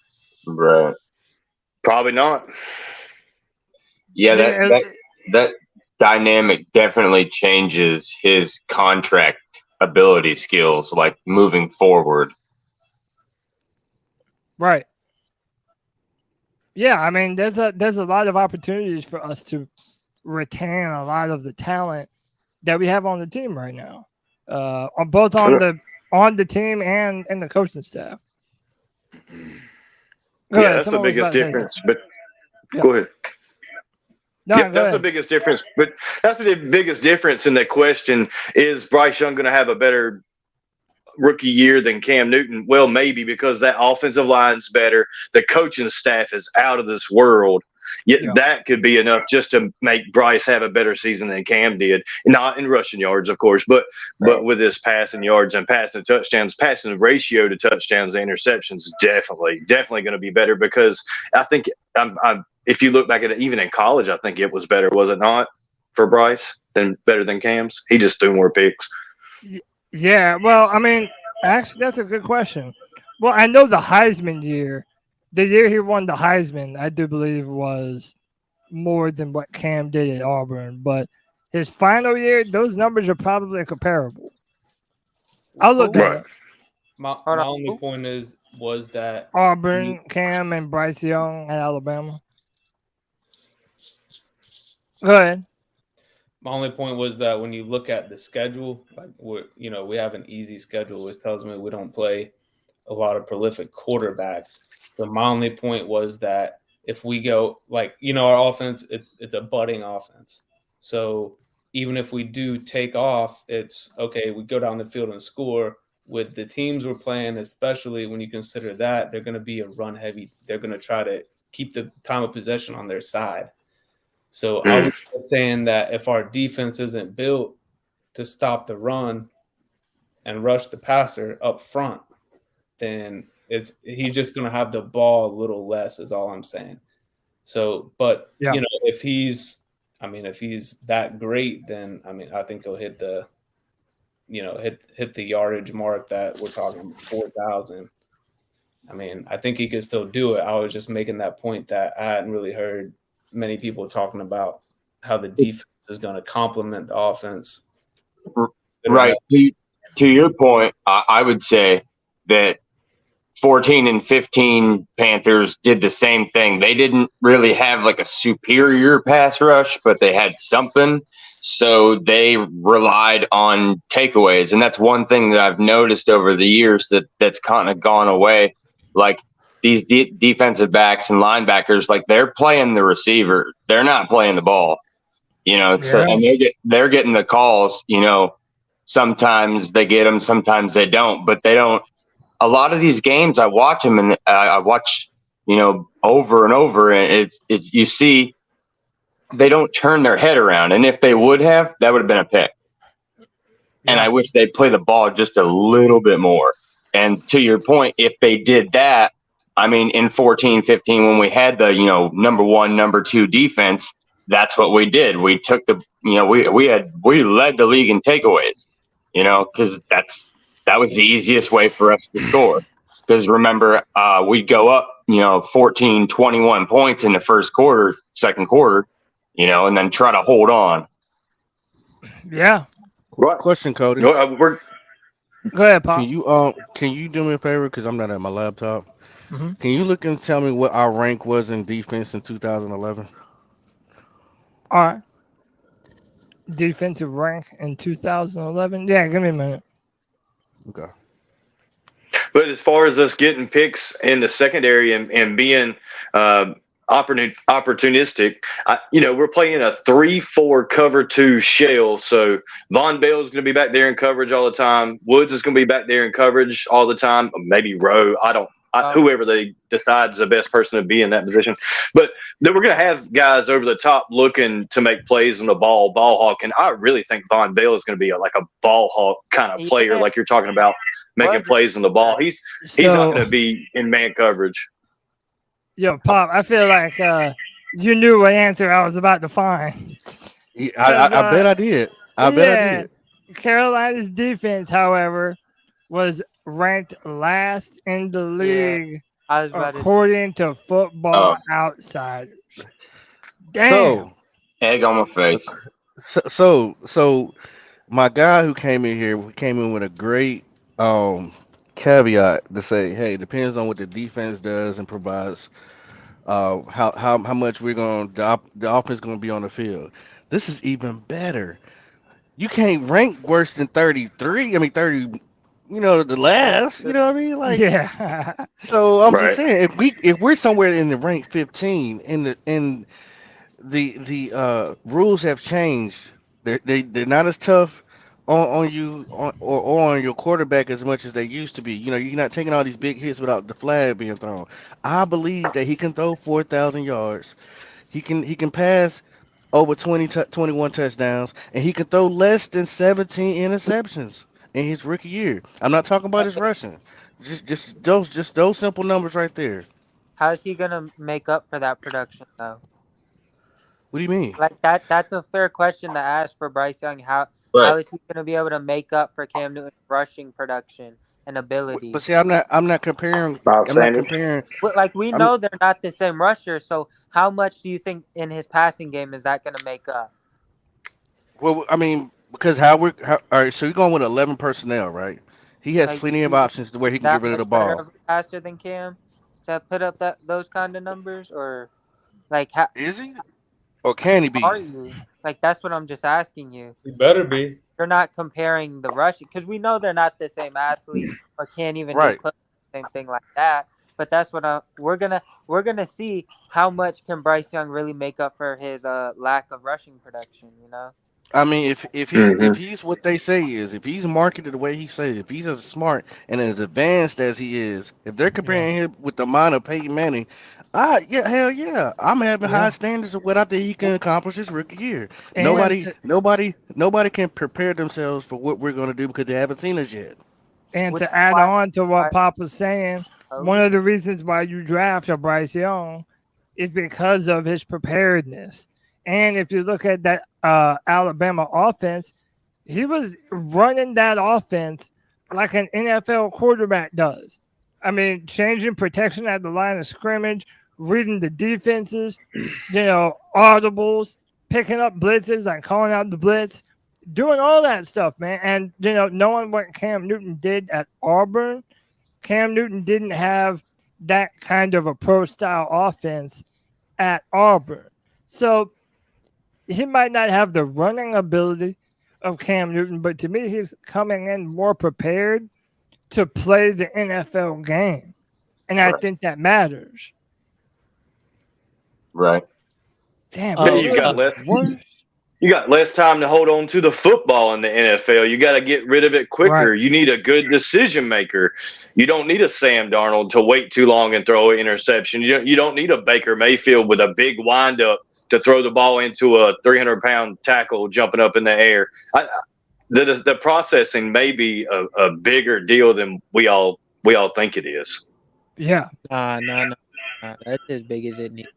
Right. Probably not. Yeah, that dynamic definitely changes his contract ability skills, like moving forward. Right. Yeah, I mean, there's a lot of opportunities for us to retain a lot of the talent that we have on the team right now, both on the team and the coaching staff. That's the biggest difference. But go ahead. No, that's the biggest difference. But that's the biggest difference in the question: is Bryce Young going to have a better rookie year than Cam Newton? Well, maybe, because that offensive line's better. The coaching staff is out of this world. Yet that could be enough just to make Bryce have a better season than Cam did. Not in rushing yards, of course, but with his passing yards and passing touchdowns, passing ratio to touchdowns and interceptions, definitely going to be better, because I think if you look back at it, even in college, I think it was better, was it not, for Bryce, better than Cam's? He just threw more picks. Yeah, well, I mean, actually, that's a good question. Well, I know the Heisman year, the year he won the Heisman, I do believe was more than what Cam did at Auburn. But his final year, those numbers are probably comparable. I'll look at it. My only point was that Auburn, Cam, and Bryce Young at Alabama. Go ahead. My only point was that when you look at the schedule, like we have an easy schedule, which tells me we don't play a lot of prolific quarterbacks. So my only point was that if we go our offense, it's a budding offense. So even if we do take off, it's okay. We go down the field and score. With the teams we're playing, especially when you consider that they're going to be a run heavy, they're going to try to keep the time of possession on their side. So I was saying that if our defense isn't built to stop the run and rush the passer up front, then he's just going to have the ball a little less, is all I'm saying. So, but if he's that great, then I think he'll hit the hit the yardage mark that we're talking 4,000. I think he could still do it. I was just making that point that I hadn't really heard many people talking about how the defense is going to complement the offense. Right. To your point, I would say that 14 and 15 Panthers did the same thing. They didn't really have like a superior pass rush, but they had something. So they relied on takeaways. And that's one thing that I've noticed over the years that's kind of gone away. Like these defensive backs and linebackers, like they're playing the receiver. They're not playing the ball, so, and they're getting the calls, sometimes they get them, sometimes they don't, but they don't. A lot of these games, I watch them and I watch, over and over, and you see they don't turn their head around. And if they would have, that would have been a pick. And I wish they'd play the ball just a little bit more. And to your point, if they did that, in 14, 15, when we had the, number one, number two defense, that's what we did. We took we led the league in takeaways, because that was the easiest way for us to score. Because remember, we'd go up, 14, 21 points in the first quarter, second quarter, and then try to hold on. Yeah. Right. Question, Cody. Go ahead, Pop. Can you do me a favor? Because I'm not at my laptop. Mm-hmm. Can you look and tell me what our rank was in defense in 2011? All right. Defensive rank in 2011? Yeah, give me a minute. Okay. But as far as us getting picks in the secondary and being opportunistic, we're playing a 3-4 cover 2 shell. So Von Bell's going to be back there in coverage all the time. Woods is going to be back there in coverage all the time. Maybe Rowe. I whoever they decide is the best person to be in that position. But then we're going to have guys over the top looking to make plays on the ball hawk. And I really think Von Bell is going to be like a ball hawk kind of player, like you're talking about making plays on the ball. He's not going to be in man coverage. Yo, Pop, I feel like you knew what answer I was about to find. I bet I did. I bet I did. Carolina's defense, however, was ranked last in the league according to Football Outsiders. Damn. So, egg on my face. So my guy who came in here came in with a great caveat to say, hey, depends on what the defense does and provides. How much the offense going to be on the field. This is even better. You can't rank worse than 33. I mean 30. The last. You know what I mean? Like, yeah. So I'm just saying, if we're somewhere in the rank 15, and the rules have changed, they're not as tough on you or on your quarterback as much as they used to be. You're not taking all these big hits without the flag being thrown. I believe that he can throw 4,000 yards. He can pass over 21 touchdowns, and he can throw less than 17 interceptions in his rookie year. I'm not talking about his rushing. Just those simple numbers right there. How's he gonna make up for that production though? What do you mean? Like that's a fair question to ask for Bryce Young. How is he gonna be able to make up for Cam Newton's rushing production and ability? But see, I'm not comparing. Like we know they're not the same rusher. So how much do you think in his passing game is that gonna make up? Well, I mean, because all right, so you're going with 11 personnel, right? He has plenty of options to where he can get rid of the ball. Faster than Cam to put up those kind of numbers, or like how is he? Or can he be? Are you? Like that's what I'm just asking you. He better be. You're not comparing the rushing because we know they're not the same athlete or can't even do the same thing like that. But that's what we're gonna see how much can Bryce Young really make up for his lack of rushing production. I mean, if he's what they say he is, if he's marketed the way he says, if he's as smart and as advanced as he is, if they're comparing him with the mind of Peyton Manning, hell yeah, I'm having high standards of what I think he can accomplish his rookie year. And nobody can prepare themselves for what we're going to do because they haven't seen us yet. And to add on to what Pop was saying, one of the reasons why you draft a Bryce Young is because of his preparedness. And if you look at that Alabama offense, he was running that offense like an NFL quarterback does. I mean, changing protection at the line of scrimmage, reading the defenses, audibles, picking up blitzes and calling out the blitz, doing all that stuff, man. And, knowing what Cam Newton did at Auburn, Cam Newton didn't have that kind of a pro-style offense at Auburn. So he might not have the running ability of Cam Newton, but to me, he's coming in more prepared to play the NFL game. And I think that matters. Right. Damn. You got less time to hold on to the football in the NFL. You got to get rid of it quicker. Right. You need a good decision maker. You don't need a Sam Darnold to wait too long and throw an interception. You don't need a Baker Mayfield with a big windup to throw the ball into a 300-pound tackle jumping up in the air. The processing may be a bigger deal than we all think it is. Yeah. No. That's as big as it needs.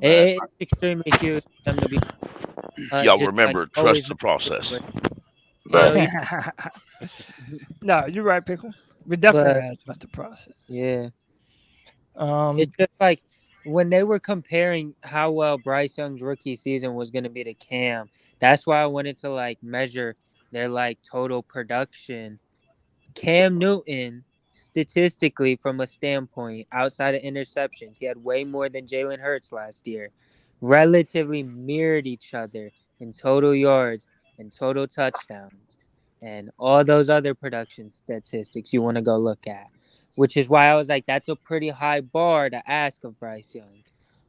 It's extremely huge for them to be. Y'all remember, trust the process. No, you're right, Pickle. We definitely gotta trust the process. Yeah. It's just like when they were comparing how well Bryce Young's rookie season was going to be to Cam, that's why I wanted to measure their total production. Cam Newton, statistically, from a standpoint, outside of interceptions, he had way more than Jalen Hurts last year. Relatively mirrored each other in total yards and total touchdowns and all those other production statistics you want to go look at. Which is why I was like, that's a pretty high bar to ask of Bryce Young.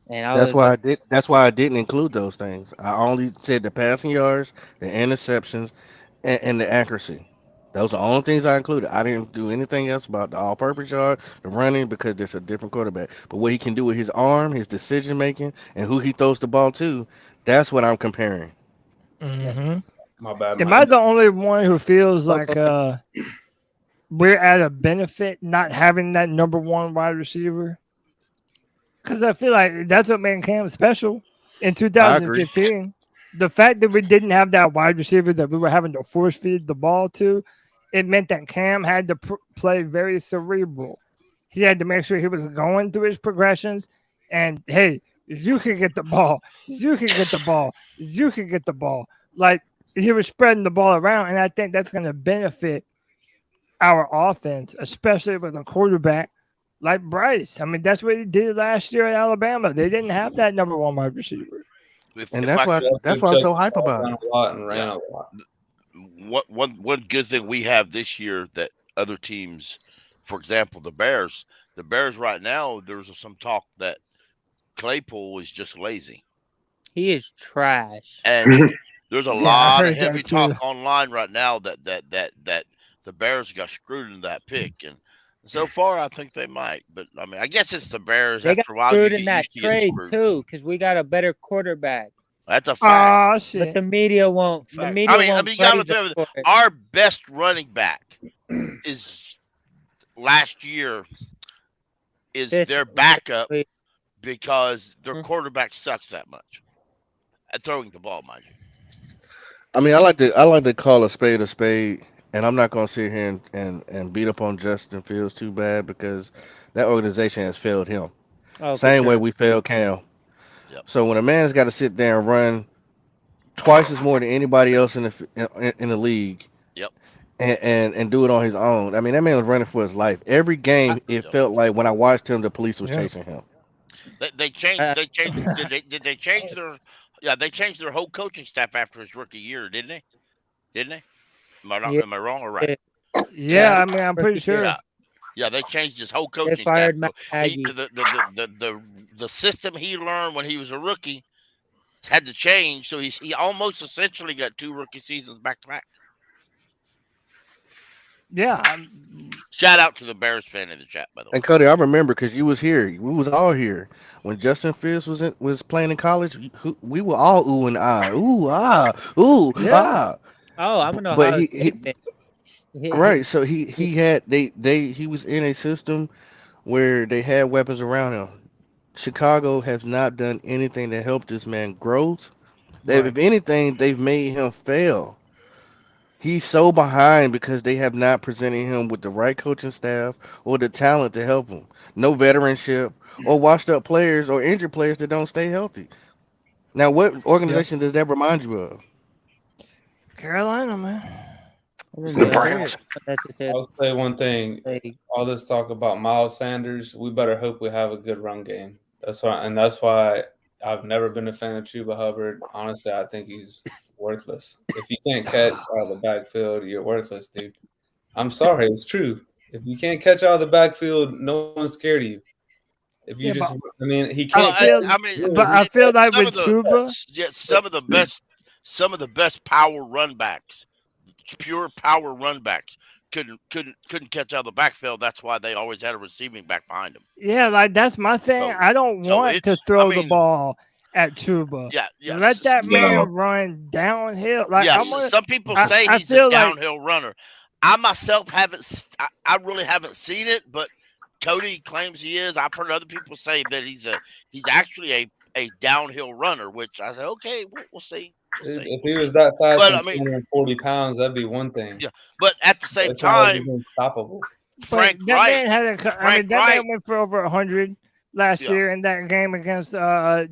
And that's why I didn't include those things. I only said the passing yards, the interceptions, and the accuracy. Those are the only things I included. I didn't do anything else about the all-purpose yard, the running, because there's a different quarterback. But what he can do with his arm, his decision making, and who he throws the ball to, that's what I'm comparing. Mm-hmm. My bad. Am I the only one who feels like we're at a benefit not having that number one wide receiver? Because I feel like that's what made Cam special in 2015. The fact that we didn't have that wide receiver that we were having to force feed the ball to, it meant that Cam had to play very cerebral. He had to make sure he was going through his progressions. And, hey, you can get the ball. You can get the ball. You can get the ball. Like, he was spreading the ball around, and I think that's going to benefit our offense, especially with a quarterback like Bryce. I mean, that's what he did last year at Alabama. They didn't have that number one wide receiver. And that's why I'm so hype about it. One good thing we have this year that other teams, for example, the Bears right now, there's some talk that Claypool is just lazy. He is trash. And there's a lot of heavy talk online right now that the Bears got screwed in that pick. And so far, I think they might. But, I mean, I guess it's the Bears. They got After a while, screwed in that trade, too, because we got a better quarterback. That's a fact. Oh, shit. But the media won't. The media won't you gotta praise us for it. our best running back is last year is their backup because their quarterback sucks that much at throwing the ball, mind you. I mean, I like to call a spade, and I'm not gonna sit here and beat up on Justin Fields too bad because that organization has failed him. Oh, Same way we failed Cam. Yep. So when a man's got to sit there and run twice as more than anybody else in the league, yep, and do it on his own. I mean, that man was running for his life. Every game, it felt like when I watched him, the police was chasing him. They changed. Did they change their? Yeah, they changed their whole coaching staff after his rookie year, didn't they? Didn't they? Am I wrong or right? Yeah, I mean, I'm pretty sure. Yeah, they changed his whole coaching staff. fired Matt Nagy. The system he learned when he was a rookie had to change, so he almost essentially got 2 rookie seasons back to back. Yeah. Shout out to the Bears fan in the chat, by the way. And Cody, I remember because you was here. We was all here when Justin Fields was playing in college. We were all ooh and ah, ooh ah, ooh ah. Oh, I don't know But how right. So he had he was in a system where they had weapons around him. Chicago has not done anything to help this man growth. If anything, they've made him fail. He's so behind because they have not presented him with the right coaching staff or the talent to help him. No veteranship or washed up players or injured players that don't stay healthy. Now, what organization does that remind you of? Carolina, man. I'll say one thing. All this talk about Miles Sanders, we better hope we have a good run game. That's why I've never been a fan of Chuba Hubbard. Honestly, I think he's worthless. If you can't catch out of the backfield, you're worthless, dude. I'm sorry, it's true. If you can't catch out of the backfield, no one's scared of you. If you he can't. I feel like with Chuba, some of the best power run backs, pure power run backs, couldn't catch out of the backfield. That's why they always had a receiving back behind them. Yeah, like that's my thing. I don't want to throw the ball at Chuba. Yeah. Let that man run downhill. Like, some people say he's a downhill runner. I myself I really haven't seen it, but Cody claims he is. I've heard other people say that he's actually a downhill runner, which I said, okay, we'll see. If he was that fast and 240 pounds, that'd be one thing. Yeah, but at the same time, unstoppable. Frank Wright. That man went for over 100 last year in that game against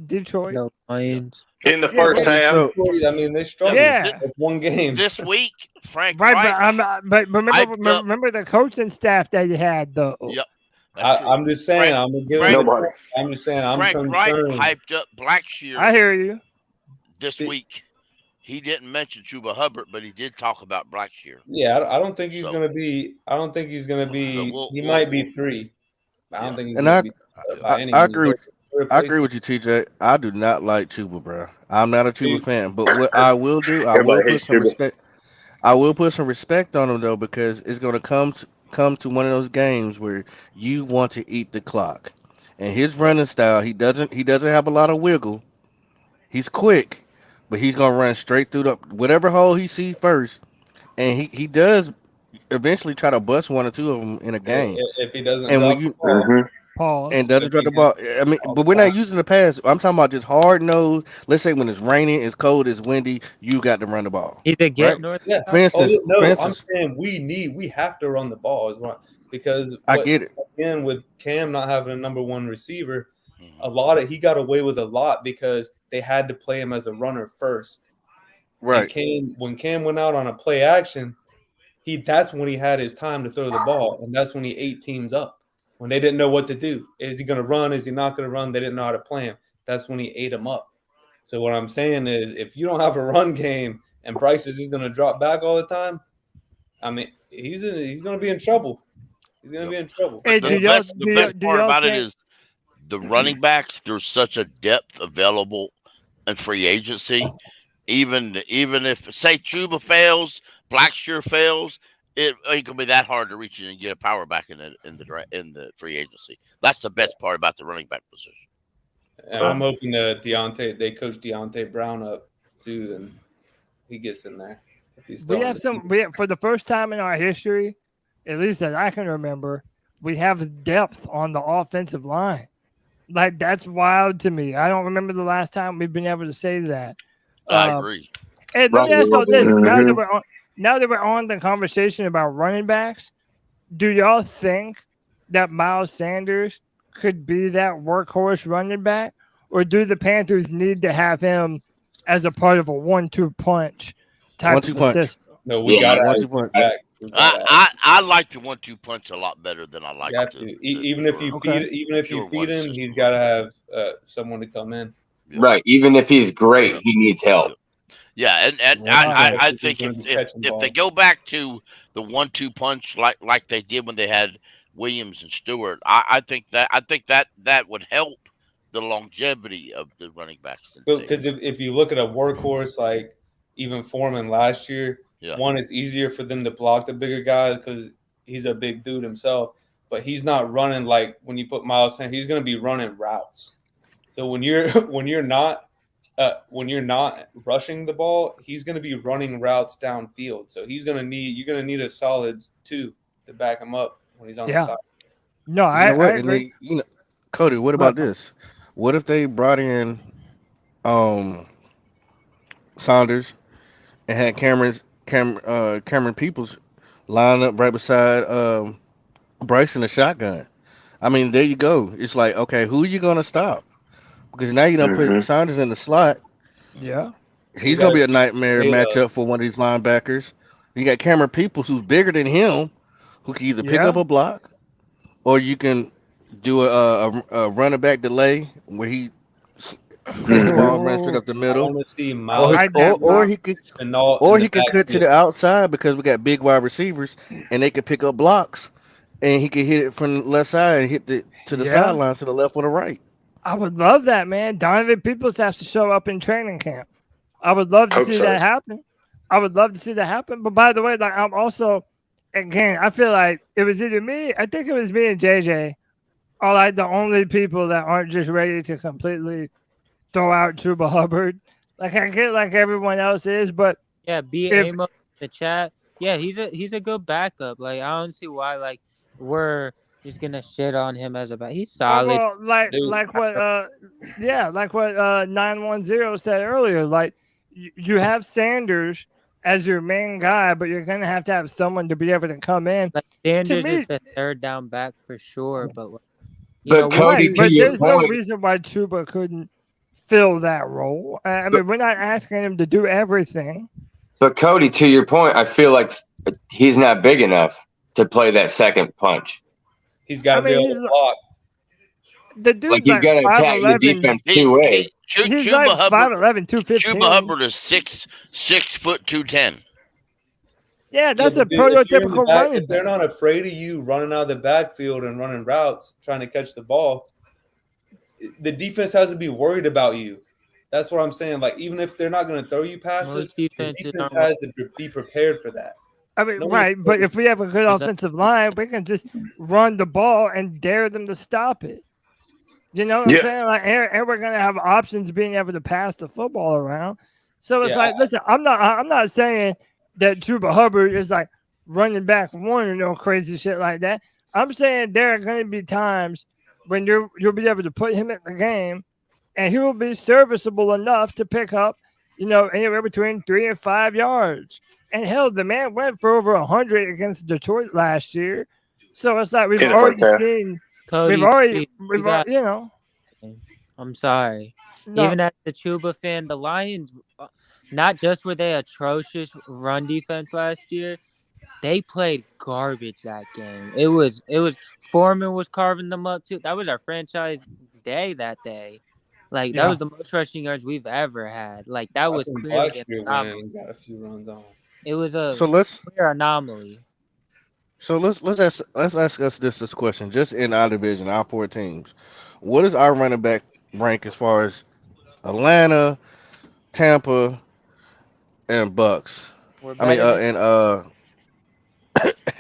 Detroit. No, Lions. In the first half. I mean, they struggled. Yeah. It's one game. This week, Frank Wright. But remember the coaching staff that he had, though. Yep. I'm just saying. I'm just saying. I'm Frank Wright concerned. hyped up Blackshear. I hear you. This week, he didn't mention Chuba Hubbard, but he did talk about Blackshear. Yeah, I don't think he's gonna be. I don't think he's gonna be. He might be 3. I don't think he's gonna be. I agree with you, TJ. I do not like Chuba, bro. I'm not a Chuba fan, but what I will do, I will put some respect. I will put some respect on him though, because it's going to come to one of those games where you want to eat the clock. And his running style, he doesn't have a lot of wiggle. He's quick, but he's gonna run straight through the whatever hole he sees first, and he does eventually try to bust one or two of them in a game. If he doesn't And when drop the you ball, Pause. and doesn't if drop he the ball, I mean, oh, but we're not using the pass. I'm talking about just hard nose. Let's say when it's raining, it's cold, it's windy, you got to run the ball, He's a get right? north. yeah. For instance, Oh no, for I'm instance, saying we have to run the ball as well because I what get it. again with Cam not having a number one receiver, Mm-hmm. he got away with a lot because they had to play him as a runner first. And Right. when Cam went out on a play action, that's when he had his time to throw the ball, and that's when he ate teams up. When they didn't know what to do. Is he going to run? Is he not going to run? They didn't know how to play him. That's when he ate them up. So what I'm saying is if you don't have a run game and Bryce is just going to drop back all the time, I mean, he's going to be in trouble. He's going to be in trouble. Hey, But do the y'all best, the do y'all, best do part y'all about it think? is the running backs. There's such a depth available in free agency. Even if say Chuba fails, Blackshear fails, it ain't gonna be that hard to reach in and get a power back in the free agency. That's the best part about the running back position. And I'm hoping that they coach Deontay Brown up too, and he gets in there if he's still We on have the some. team. We have, for the first time in our history, at least that I can remember, we have depth on the offensive line. Like that's wild to me. I don't remember the last time we've been able to say that. I agree. And let Right. me ask y'all this: Mhm. now that we're on the conversation about running backs, do y'all think that Miles Sanders could be that workhorse running back, or do the Panthers need to have him as a part of a 1-2 punch type 1-2 of a punch. system? No, we Yeah. got to have 1-2 punch. back. We gotta have I like the 1-2 punch a lot better than I like You have the to. Even if you Okay. feed one him, system. he's got to have someone to come in. Yeah. Right. Even if he's great, Yeah. he needs help. Yeah, and Wow. I He's think going to be catching if they balls. go back to the 1-2 punch like they did when they had Williams and Stewart, I think that would help the longevity of the running backs in Because today's. if you look at a workhorse like even Foreman last year, Yeah. one, it's easier for them to block the bigger guy because he's a big dude himself, but he's not running like when you put Miles Sanders, he's going to be running routes. So when you're when you're not rushing the ball, he's going to be running routes downfield. So you're going to need a solid 2 to back him up when he's on the Yeah. side. No, You know I what? And agree. they, Cody, what about But this? What if they brought in um Saunders and had Cameron Peoples lined up right beside Bryce in the shotgun? I mean, there you go. It's like, okay, who are you gonna stop? Because now you don't put Hmm. Saunders in the slot. yeah, We He's got gonna to be a see nightmare Taylor. matchup for one of these linebackers. You got Cameron Peoples, who's bigger than him, who can either pick up yeah. a block or you can do a running back delay where he catch the ball and run straight Oh, up the I middle, want to see I or he, Miles like that, or Miles. he could Chenault in or the he could cut to backfield. the outside because we got big wide receivers and they could pick up blocks and he could hit it from the left side and hit to the Yeah, sidelines to the left or the right. I would love that, man. Donovan Peoples has to show up in training camp. I would love to Hope see so. that happen. I would love to see that happen. But by the way, like I'm also, again, I feel like it was either me. I think it was me and JJ are like the only people that aren't just ready to completely throw out Chuba Hubbard. Like I get like everyone else is, but Yeah, be if Amo in the chat. Yeah, he's a good backup. Like I don't see why like we're just gonna shit on him as a back. He's solid. well, like Dude, what like what 910 said earlier, like you have Sanders as your main guy, but you're gonna have to have someone to be able to come in. Like To Sanders is me, the third down back for sure, but you But know we Cody, right, do. to but your there's no point, reason why Chuba couldn't fill that role. I but mean, we're not asking him to do everything. but Cody, to your point, I feel like he's not big enough to play that second punch. he's got I to be mean, able to block. the Like dude's you like got to attack the 5'11". defense two ways. He's Chuba like Hubbard 5'11", 215. Chuba Hubbard is 6'2", 210. Yeah, Yeah, that's a but dude, if you're in the prototypical back, running if they're back. not afraid of you running out of the backfield and running routes, trying to catch the ball, the defense has to be worried about you. That's what I'm saying. Like, even if they're not going to throw you passes, Most the defenses defense aren't- has to be prepared for that. I mean, No right, one- but if we have a good Is that- offensive line, we can just run the ball and dare them to stop it. You know what Yeah. I'm saying? Like, and we're gonna have options being able to pass the football around. So it's Yeah, like, listen, I'm not saying that Chuba Hubbard is like running back one or no crazy shit like that. I'm saying there are going to be times when you'll be able to put him in the game, and he will be serviceable enough to pick up, anywhere between 3 and 5 yards. And hell, the man went for over 100 against Detroit last year. So it's like we've In the already first half. seen. Cody, We've already, you got- I'm sorry. No. Even as a Chuba fan, the Lions, not just were they atrocious run defense last year, they played garbage that game. It was Foreman was carving them up too. That was our franchise day that day. Like that Yeah. was the most rushing yards we've ever had. Like that was think clearly Blackstreet an went anomaly. and got a few runs on. It was a So let's clear anomaly. ask us this question. Just in our division, our 4 teams, what is our running back rank as far as Atlanta, Tampa, and Bucks? We're I mean, better than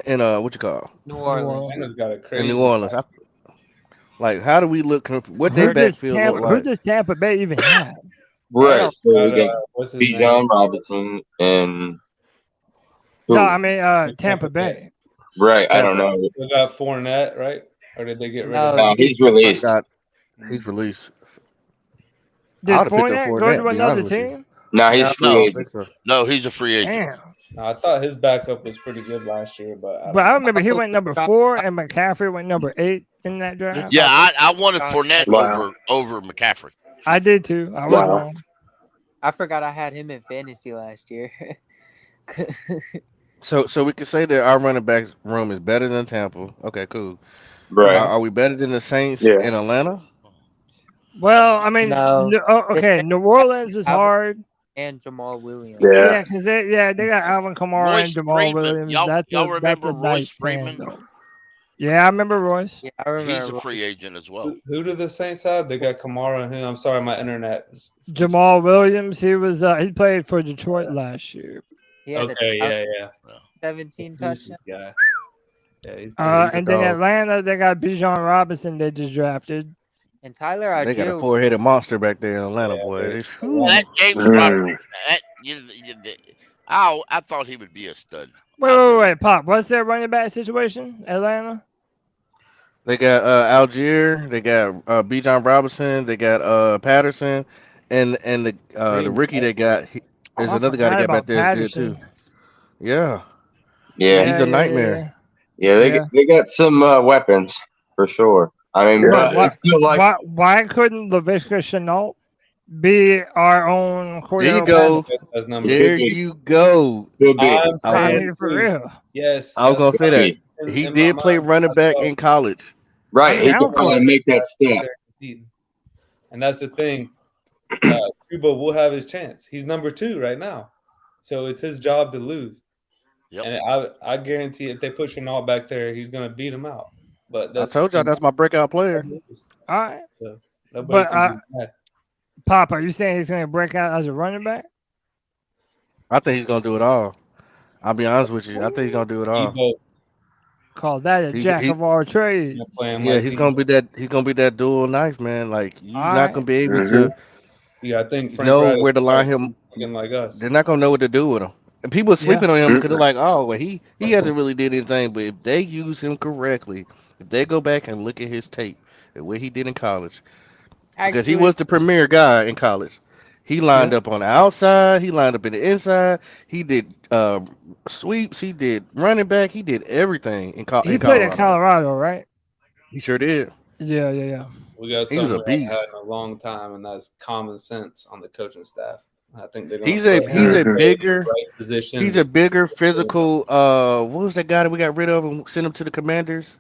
and what you call New Orleans. Atlanta's got a in crazy. New Orleans? Like, how do we look? What Who they does backfield Tampa? look Who like? does Tampa Bay even have? Right. So we got What's his Bijan name? Robinson and No, I mean Tampa Bay. Right. I don't know. They got Fournette, right? Or did they get rid No, of No, him? he's released. He's released. Did I'd have picked up Fournette go Fournette, to to be another honest with you. team? No, he's No, I free don't agent. think so. No, he's a free agent. Damn. No, I thought his backup was pretty good last year, but But I remember he went number 4 and McCaffrey went number 8 in that draft. Yeah, I wanted Fournette Wow. over McCaffrey. I did too. I was Wow. wrong. I forgot I had him in fantasy last year. So we can say that our running back room is better than Tampa. Okay, cool. Right. Are we better than the Saints Yeah. in Atlanta? Well, I mean, No. okay. New Orleans is hard. And Jamal Williams. Yeah. Yeah, because they got Alvin Kamara Royce and Jamal Freeman. Williams. Y'all That's remember a Royce nice Freeman? team, though. Yeah, I remember Royce. Yeah, I remember. He's a free agent as well. who do the Saints have? They got Kamara and who? I'm sorry, my internet. Jamal Williams. He was he played for Detroit last year. He had Okay, yeah. 17 This touchdowns. guy. Yeah, he's And then dog. Atlanta, they got Bijan Robinson. They just drafted. And Tyler They got a Algier. 4-headed monster back there in Atlanta, Yeah, boy. they- That James Mm. Robinson, I thought he would be a stud. Wait, Pop. What's their running back situation? Atlanta. They got Algier, they got Bijan Robinson, they got Patterson, and the rookie they got. There's I another guy they forgot got back about there is good Patterson. too. Yeah, Yeah. he's a nightmare. Yeah. Yeah. They got some weapons for sure. I mean, Yeah. but it's still like Why couldn't Laviska Shenault be our own There you Cordero go. That's number There Could be. you go. could be. I'm I saying mean, for real. yes. I was gonna that's say that in- he in my did play mind, running that's back what in college. Right. I'm He down can for probably it. make that step. they're competing. And that's the thing. Cuba will have his chance. He's number 2 right now. So it's his job to lose. Yep. And I guarantee if they put Chenault back there, he's going to beat him out. But I told y'all that's my breakout player. All right. So nobody But can do that. Pop, are you saying he's going to break out as a running back? I think he's gonna do it all. I'll be honest with you. I think he's gonna do it all. Debo, Call that a He- jack he- of all trades. you're playing Yeah, like he's Debo. gonna be that. He's gonna be that dual knife, man. Like you're All not right. gonna be able Mhm. to Yeah, I think Frank know Reich where to is line him. thinking like us. They're not gonna know what to do with him. And people are sleeping on him because they're like, oh, well, he hasn't really did anything. But if they use him correctly, if they go back and look at his tape and what he did in college, because he Actually, was the premier guy in college. He lined up on the outside. He lined up in the inside. He did sweeps. He did running back. He did everything in, He in played in Colorado. Colorado, right? He sure did. Yeah. We got He was something a we haven't beast. had in a long time, and that's common sense on the coaching staff. I think they're He's gonna a put he's a him in bigger the right position. he's a bigger physical. What was that guy that we got rid of and sent him to the Commanders?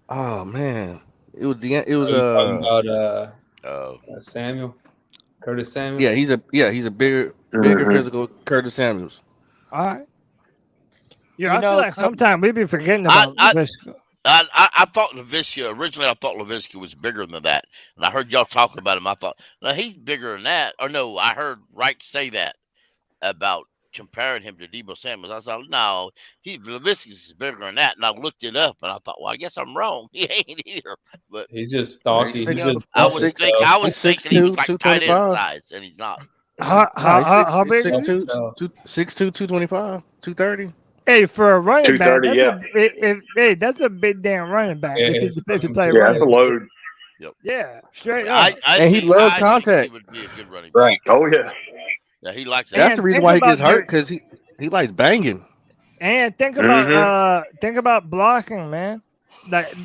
Oh man, it was talking about Samuel, Curtis Samuel. yeah he's a bigger Mhm. physical Curtis Samuels. All right. Yeah, You I feel know, like sometimes we be forgetting about I- this. I thought Laviska originally. I thought Laviska was bigger than that, and I heard y'all talking about him. I thought, no, he's bigger than that. Or no, I heard Wright say that about comparing him to Debo Samuels. I thought, no, Laviska is bigger than that, and I looked it up, and I thought, well, I guess I'm wrong. He ain't either. But He's just stocky. I was thinking he was like tight end size, and he's not. How big is he? 6'2", 225, 230. Hey, for a running back, 230, hey, that's a big damn running back. Yeah, If you play Yeah, that's a load. Yeah, straight up. And he loves contact. He would be a good running back. Right. Oh yeah. Yeah, he likes that. That's the reason why he gets hurt, because he likes banging. And think about blocking, man. Like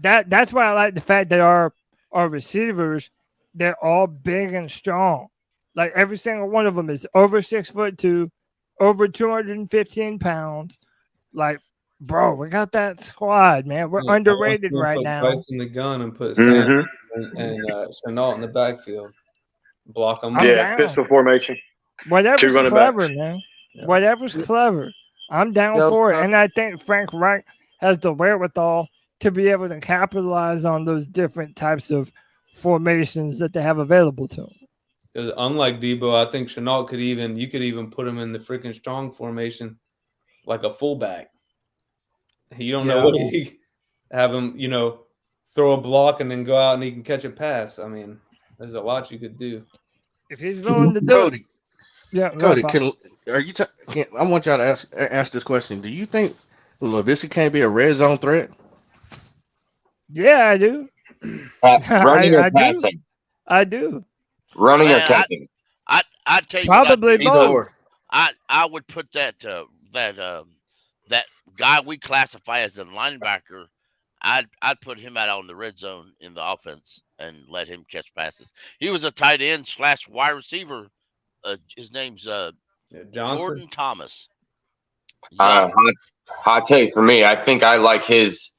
that's why I like the fact that our receivers, they're all big and strong. Like every single one of them is over 6'2", over 215 pounds. Like, bro, we got that squad, man. We're underrated right now. Bryce in the gun and put Sam and Chenault in the backfield. Block them. Yeah, pistol formation. Whatever's clever, man. Yeah. Whatever's clever. I'm down for it. And I think Frank Reich has the wherewithal to be able to capitalize on those different types of formations that they have available to him. Because unlike Debo, I think Chenault you could even put him in the freaking strong formation like a fullback. You don't know what he have him, throw a block and then go out and he can catch a pass. I mean, there's a lot you could do. If he's willing to do it. Yeah, Cody, I want y'all to ask this question. Do you think Laviska can't be a red zone threat? Yeah, I do. Running or passing? I do. Running or catching? I tell you, probably both. I would put that guy we classify as a linebacker. I'd put him out on the red zone in the offense and let him catch passes. He was a tight end / wide receiver. His name's Jordan Thomas. Hot take for me. I think I like his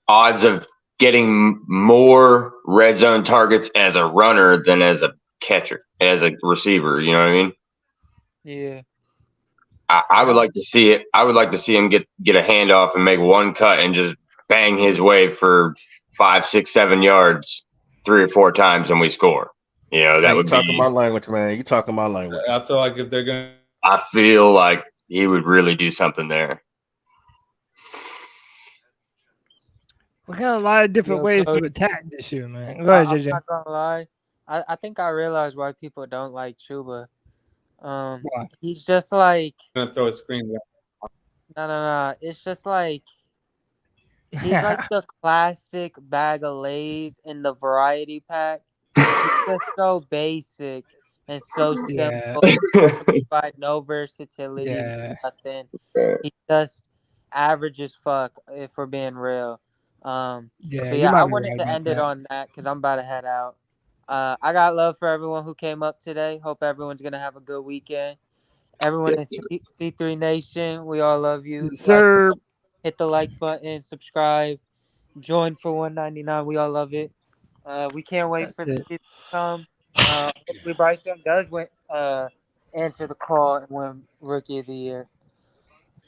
odds of getting more red zone targets as a runner than as a catcher, as a receiver. You know what I mean? Yeah. I would like to see it. I would like to see him get a handoff and make one cut and just bang his way for 5, 6, 7 yards 3 or 4 times and we score. That would be talking my language, man. You talking my language. I feel like if they're going, I feel like he would really do something there. We got a lot of different ways to attack this year, man. Go ahead, JJ. I'm not gonna lie. I think I realized why people don't like Chuba. He's just like I'm gonna throw a screen. No. It's just like he's like the classic bag of Lay's in the variety pack. He's just so basic and so simple. Provide no versatility, nothing. He just average as fuck, if we're being real. I wanted to end it on that because I'm about to head out. I got love for everyone who came up today. Hope everyone's gonna have a good weekend. Everyone in C3 Nation, we all love you. Sir, hit the like button, subscribe, join for $1.99. We all love it. We can't wait for the season to come. Hopefully Bryce Young does answer the call and win Rookie of the Year.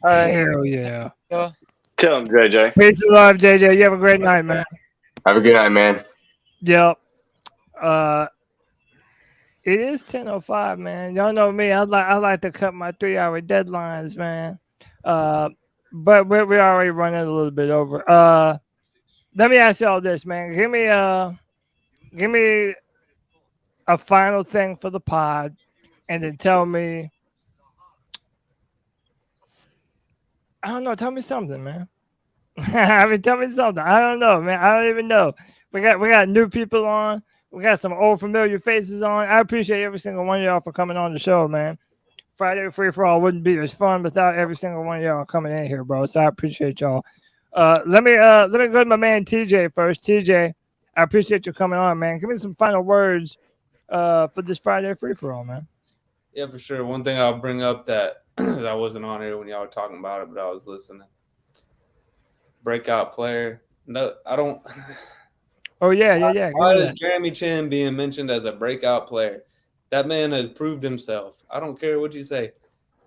All right. Hell yeah. Tell him, JJ. Peace and love, JJ. You have a great night, man. Have a good night, man. Yep. It is 10:05, man. Y'all know me. I like to cut my 3-hour deadlines, man. But we're already running a little bit over. Let me ask y'all this, man. Give me a final thing for the pod, and then tell me. I don't know. Tell me something, man. Tell me something. I don't know, man. I don't even know. We got new people on. We got some old familiar faces on. I appreciate every single one of y'all for coming on the show, man. Friday Free for All wouldn't be as fun without every single one of y'all coming in here, bro. So I appreciate y'all. Let me go to my man TJ first. TJ, I appreciate you coming on, man. Give me some final words for this Friday Free for All, man. Yeah, for sure. One thing I'll bring up that I wasn't on here when y'all were talking about it, but I was listening. Breakout player. No, I don't. Oh, yeah. Why is Jeremy Chin being mentioned as a breakout player? That man has proved himself. I don't care what you say.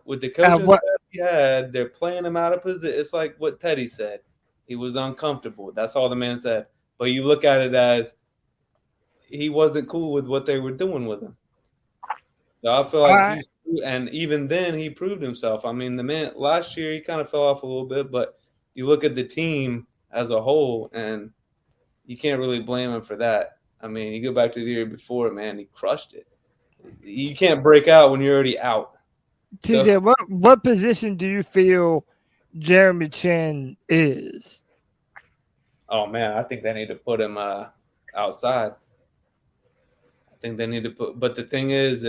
With the coaches that he had, they're playing him out of position. It's like what Teddy said. He was uncomfortable. That's all the man said. But you look at it as he wasn't cool with what they were doing with him. So I feel like and even then he proved himself. I mean, the man last year he kind of fell off a little bit, but you look at the team as a whole, and you can't really blame him for that. I mean, you go back to the year before, man, he crushed it. You can't break out when you're already out. TJ, what position do you feel Jeremy Chin is? Oh man, I think they need to put him outside. I think they need to put, but the thing is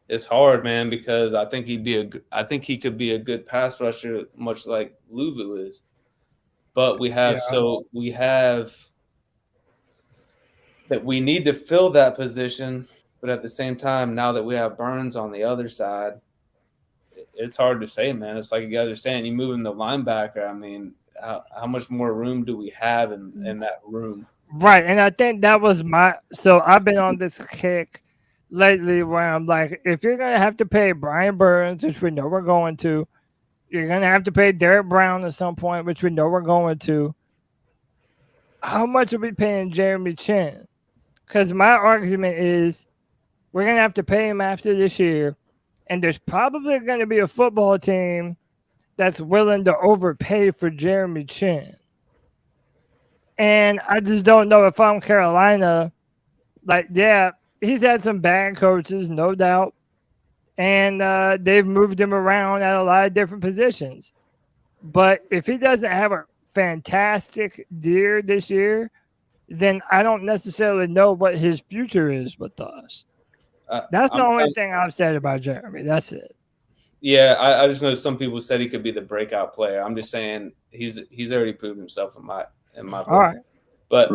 it's hard, man, because I think he could be a good pass rusher, much like Luvu is. But we have that we need to fill that position, but at the same time, now that we have Burns on the other side, it's hard to say, man. It's like you guys are saying, you move him to linebacker. I mean, how much more room do we have in that room? Right, and I think that was so I've been on this kick lately where I'm like, if you're going to have to pay Brian Burns, which we know we're going to, you're going to have to pay Derek Brown at some point, which we know we're going to, how much are we paying Jeremy Chin? Because my argument is we're going to have to pay him after this year, and there's probably going to be a football team that's willing to overpay for Jeremy Chin. And I just don't know if I'm Carolina. Like, yeah, he's had some bad coaches, no doubt. And they've moved him around at a lot of different positions. But if he doesn't have a fantastic year this year, then I don't necessarily know what his future is with us. That's the only thing I've said about Jeremy. That's it. Yeah, I just know some people said he could be the breakout player. I'm just saying he's already proved himself in my book. All right. But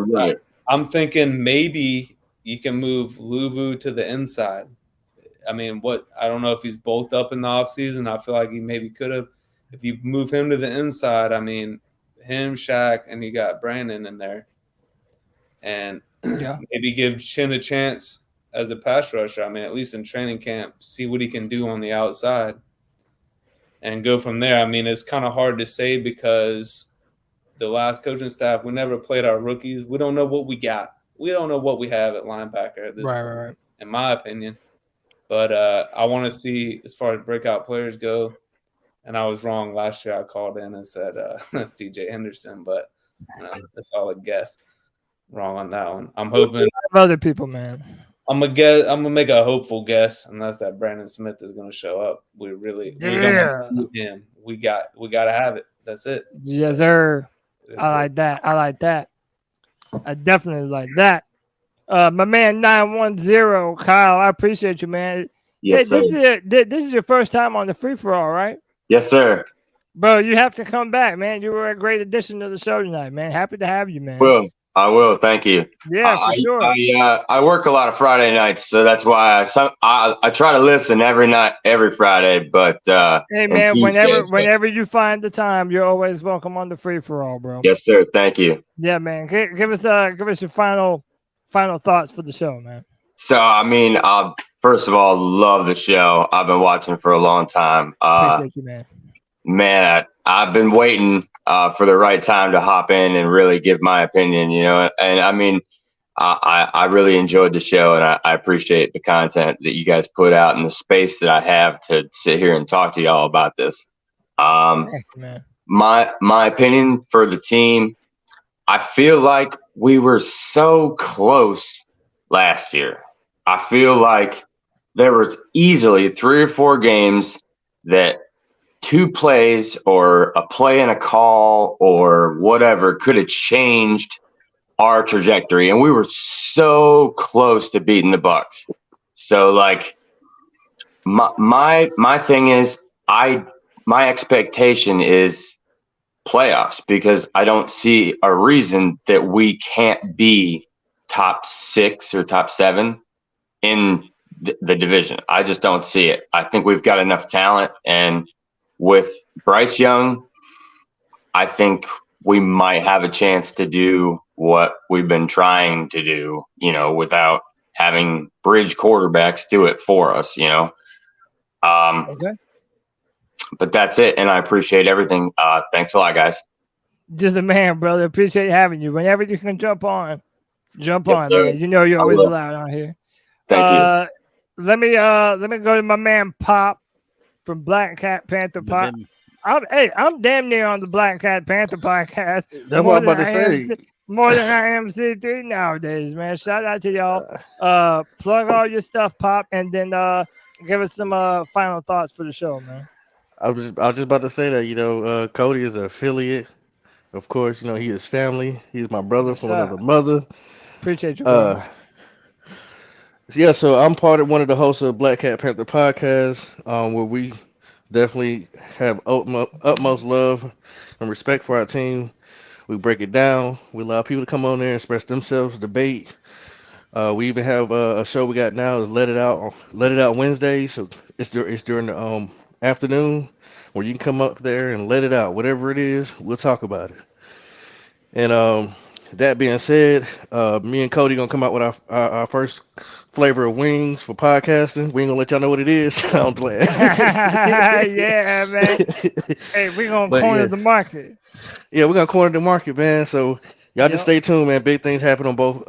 I'm thinking maybe you can move Luvu to the inside. I mean, I don't know if he's bulked up in the offseason. I feel like he maybe could have. If you move him to the inside, I mean, him, Shaq, and you got Brandon in there. And maybe give Chin a chance as a pass rusher. I mean, at least in training camp, see what he can do on the outside and go from there. I mean, it's kind of hard to say because the last coaching staff, we never played our rookies. We don't know what we got. We don't know what we have at linebacker at this point, right. in my opinion. But I want to see as far as breakout players go. And I was wrong last year. I called in and said C.J. Henderson, but that's all a guess. Wrong on that one. I'm hoping other people, man. I'm gonna make a hopeful guess, and that's that Brandon Smith is gonna show up. We don't need him. We gotta have it. That's it. Yes, sir. I like that. I definitely like that. My man 910 Kyle, I appreciate you, man. Yes, hey, this is your first time on the free for all, right? Yes, sir. Bro, you have to come back, man. You were a great addition to the show tonight, man. Happy to have you, man. I will. Thank you. Yeah, for sure. I work a lot of Friday nights, so that's why I try to listen every night, every Friday. But hey, man, whenever you find the time, you're always welcome on the free for all, bro. Yes, sir. Thank you. Yeah, man. Give us your final thoughts for the show, man. So, I mean, first of all, love the show. I've been watching for a long time. Appreciate you, man. Man, I've been waiting for the right time to hop in and really give my opinion, and I mean, I really enjoyed the show, and I appreciate the content that you guys put out and the space that I have to sit here and talk to y'all about this. My opinion for the team, I feel like we were so close last year. I feel like there was easily 3 or 4 games that 2 plays or a play and a call or whatever could have changed our trajectory, and we were so close to beating the Bucs. So, like, my thing is, my expectation is playoffs, because I don't see a reason that we can't be top 6 or top 7 in the division. I just don't see it. I think we've got enough talent, and with Bryce Young, I think we might have a chance to do what we've been trying to do, without having bridge quarterbacks do it for us, Okay. But that's it, and I appreciate everything. Thanks a lot, guys. You're the man, brother. Appreciate having you. Whenever you can jump on, Yes, on, sir. man. You know you're I always will. allowed on here. Thank you. Let me go to my man Pop from Black Cat Panther Pod. I'm damn near on the Black Cat Panther podcast. That's what I'm about to say. More than I am C3 nowadays, man. Shout out to y'all. Plug all your stuff, Pop, and then give us some final thoughts for the show, man. I was just about to say that, Cody is an affiliate. Of course, he is family. He's my brother from another mother. Appreciate you, bro. Yeah, so I'm part of one of the hosts of Black Cat Panther Podcast, where we definitely have utmost love and respect for our team. We break it down. We allow people to come on there and express themselves, debate. We even have a show we got now is Let It Out Wednesday. So it's during the afternoon where you can come up there and let it out, whatever it is. We'll talk about it. And that being said, me and Cody gonna come out with our first flavor of wings for podcasting. We ain't gonna let y'all know what it is. I'm glad. Yeah, man. Hey, we're gonna corner the market. Yeah, we're gonna corner the market, man. So y'all just stay tuned, man. Big things happen on both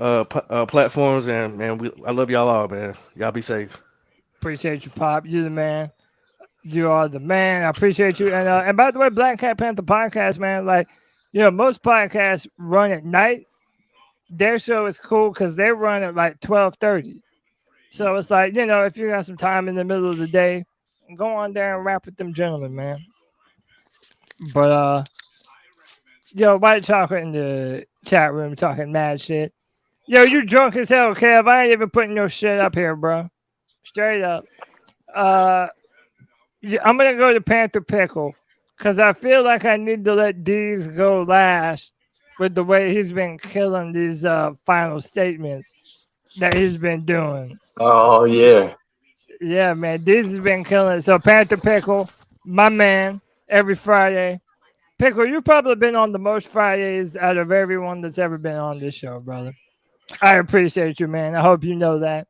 platforms, and man, I love y'all all, man. Y'all be safe. Appreciate you, Pop. You the man. You are the man. I appreciate you. And by the way, Black Cat Panther Podcast, man, most podcasts run at night. Their show is cool because they run at 12:30. So it's if you got some time in the middle of the day, go on there and rap with them gentlemen, man. But White Chocolate in the chat room talking mad shit. Yo, you drunk as hell, Kev. I ain't even putting your shit up here, bro. Straight up. I'm gonna go to Panther Pickle because I feel like I need to let D's go last with the way he's been killing these final statements that he's been doing. Oh yeah. Yeah, man. D's has been killing it. So Panther Pickle, my man, every Friday. Pickle, you've probably been on the most Fridays out of everyone that's ever been on this show, brother. I appreciate you, man. I hope you know that.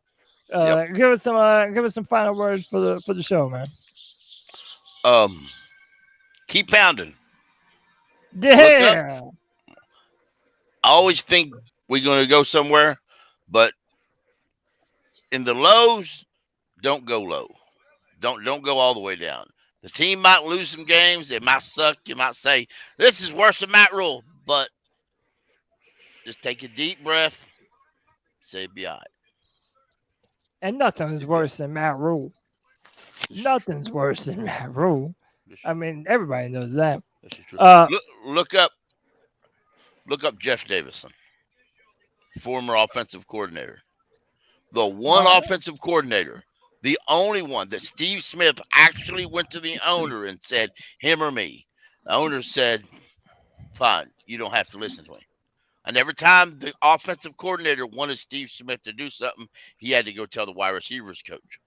Give us some final words for the show, man. Keep pounding. Yeah. I always think we're going to go somewhere, but in the lows, don't go low. Don't go all the way down. The team might lose some games. It might suck. You might say, this is worse than Matt Rule, but just take a deep breath. Say, be all right. And nothing's worse than Matt Rule. Nothing's worse than Matt Rule. I mean, everybody knows that. Look up Jeff Davison, former offensive coordinator. The one offensive coordinator, the only one that Steve Smith actually went to the owner and said, him or me. The owner said, fine, you don't have to listen to him. And every time the offensive coordinator wanted Steve Smith to do something, he had to go tell the wide receivers coach.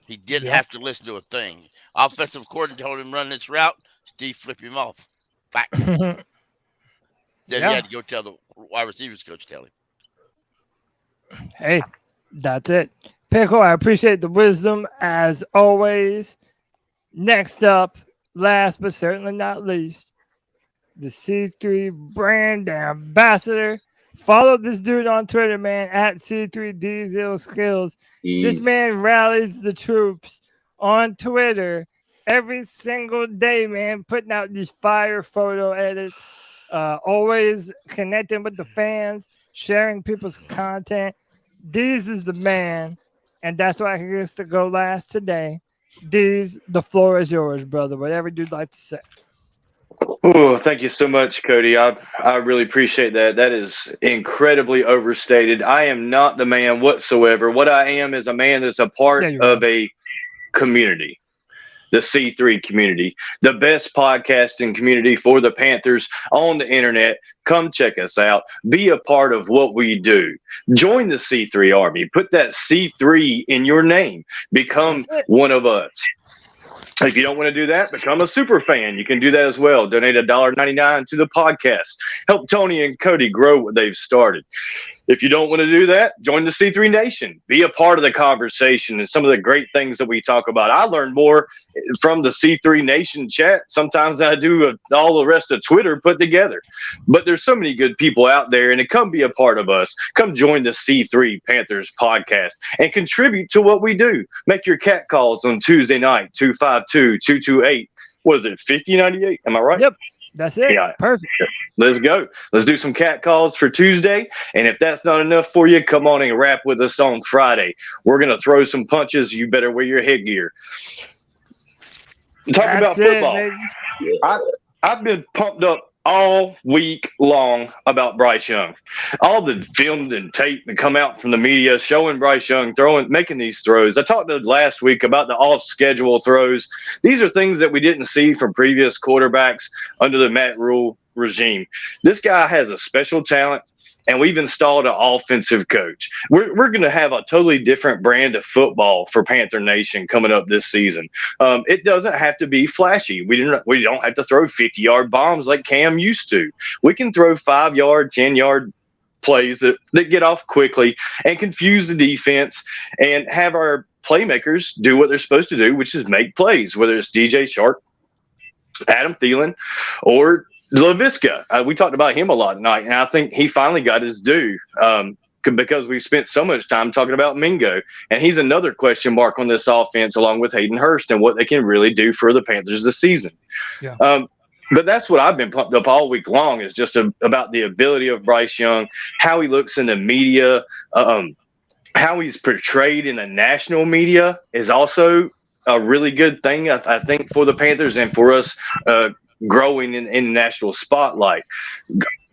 He didn't have to listen to a thing. Offensive coordinator told him run this route. Steve flipped him off. Fact. Then he had to go tell the wide receivers coach tell him. Hey, that's it. Pickle, I appreciate the wisdom as always. Next up, last but certainly not least, the C3 brand ambassador. Follow this dude on Twitter, man, at C3DZillSkills. This man rallies the troops on Twitter every single day, man, putting out these fire photo edits, always connecting with the fans, sharing people's content. Deez is the man, and that's why he gets to go last today. Deez, the floor is yours, brother. Whatever you'd like to say. Oh, thank you so much, Cody. I really appreciate that. That is incredibly overstated. I am not the man whatsoever. What I am is a man that's a part of a community, the C3 community, the best podcasting community for the Panthers on the internet. Come check us out. Be a part of what we do. Join the C3 Army. Put that C3 in your name. Become one of us. If you don't want to do that, become a super fan. You can do that as well. Donate $1.99 to the podcast. Help Tony and Cody grow what they've started. If you don't want to do that, join the C3 Nation. Be a part of the conversation and some of the great things that we talk about. I learned more from the C3 Nation chat sometimes than I do of all the rest of Twitter put together. But there's so many good people out there, and come be a part of us. Come join the C3 Panthers podcast and contribute to what we do. Make your cat calls on Tuesday night, 252-228. What is it, 5098? Am I right? Yep. That's it. Yeah. Perfect. Let's go. Let's do some cat calls for Tuesday. And if that's not enough for you, come on and rap with us on Friday. We're going to throw some punches. You better wear your headgear. Talk about football. I've been pumped up all week long about Bryce Young. All the film and tape that come out from the media showing Bryce Young making these throws. I talked last week about the off-schedule throws. These are things that we didn't see from previous quarterbacks under the Matt Rule regime. This guy has a special talent, and we've installed an offensive coach. We're going to have a totally different brand of football for Panther Nation coming up this season. It doesn't have to be flashy. We don't have to throw 50-yard bombs like Cam used to. We can throw 5-yard, 10-yard plays that get off quickly and confuse the defense and have our playmakers do what they're supposed to do, which is make plays, whether it's DJ Shark, Adam Thielen, or LaVisca. We talked about him a lot tonight, and I think he finally got his due because we spent so much time talking about Mingo. And he's another question mark on this offense, along with Hayden Hurst and what they can really do for the Panthers this season. Yeah. But that's what I've been pumped up all week long, is just about the ability of Bryce Young, how he looks in the media, how he's portrayed in the national media is also a really good thing, I think, for the Panthers and for us growing in the national spotlight.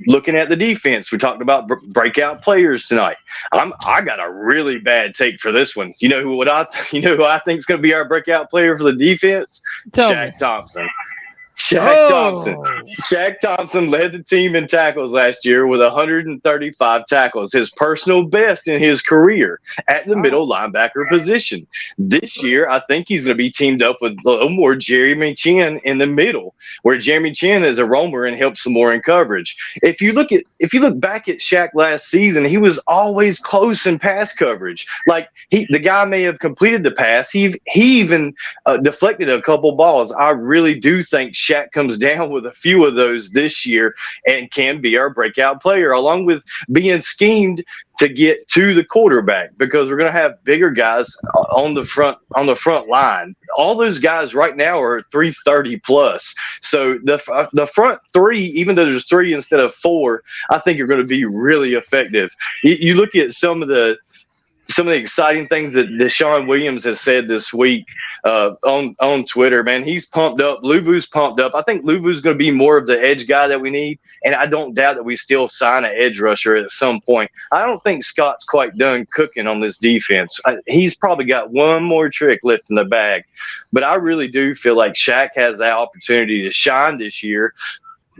Looking at the defense, we talked about breakout players tonight. I got a really bad take for this one. You know who I think is going to be our breakout player for the defense? Shaq Thompson. Shaq Thompson led the team in tackles last year with 135 tackles, his personal best in his career at the middle linebacker position. This year, I think he's going to be teamed up with a little more Jeremy Chin in the middle, where Jeremy Chin is a roamer and helps some more in coverage. If you look back at Shaq last season, he was always close in pass coverage. Like the guy may have completed the pass, he even deflected a couple balls. I really do think Shaq comes down with a few of those this year and can be our breakout player, along with being schemed to get to the quarterback, because we're going to have bigger guys on the front line. All those guys right now are 330 plus. So the front three, even though there's 3 instead of 4, I think are going to be really effective. You look at some of the exciting things that Deshaun Williams has said this week on Twitter, man. He's pumped up. Luvu's pumped up. I think Luvu's going to be more of the edge guy that we need, and I don't doubt that we still sign an edge rusher at some point. I don't think Scott's quite done cooking on this defense. He's probably got one more trick left in the bag, but I really do feel like Shaq has that opportunity to shine this year.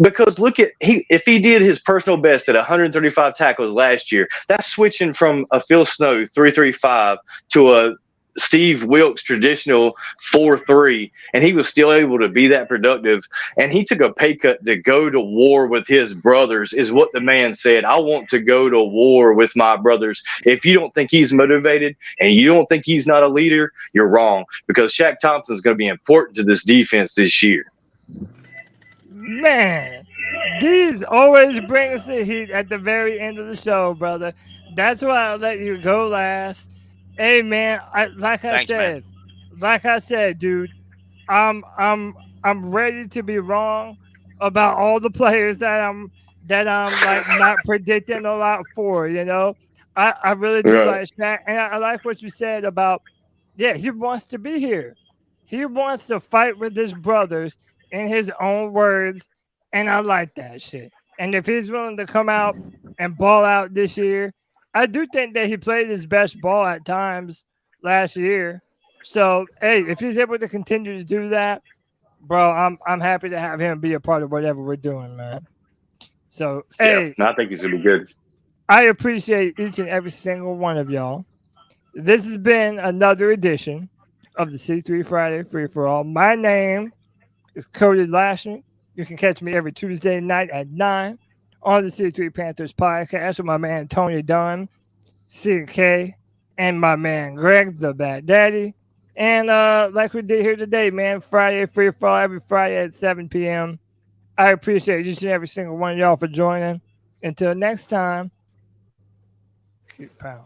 Because if he did his personal best at 135 tackles last year, that's switching from a Phil Snow 335 to a Steve Wilkes traditional 4-3, and he was still able to be that productive. And he took a pay cut to go to war with his brothers, is what the man said. I want to go to war with my brothers. If you don't think he's motivated and you don't think he's not a leader, you're wrong, because Shaq Thompson is going to be important to this defense this year. Man, these always brings the heat at the very end of the show, brother. That's why I let you go last. Hey, man, like I said, dude, I'm ready to be wrong about all the players that I'm like not predicting a lot for. You know, I really do like Shaq, and I like what you said about he wants to be here. He wants to fight with his brothers in his own words, and I like that shit. And if he's willing to come out and ball out this year, I do think that he played his best ball at times last year. So, hey, if he's able to continue to do that, bro, I'm happy to have him be a part of whatever we're doing, man. So, hey, I think he's gonna be good. I appreciate each and every single one of y'all. This has been another edition of the C3 Friday Free for All. My name is Cody Lashing. You can catch me every Tuesday night at 9 on the C3 Panthers Podcast with my man Tony Dunn, CK, and my man Greg, the Bad Daddy. And like we did here today, man, Friday free fall every Friday at 7 p.m. I appreciate each and every single one of y'all for joining. Until next time, keep pounding.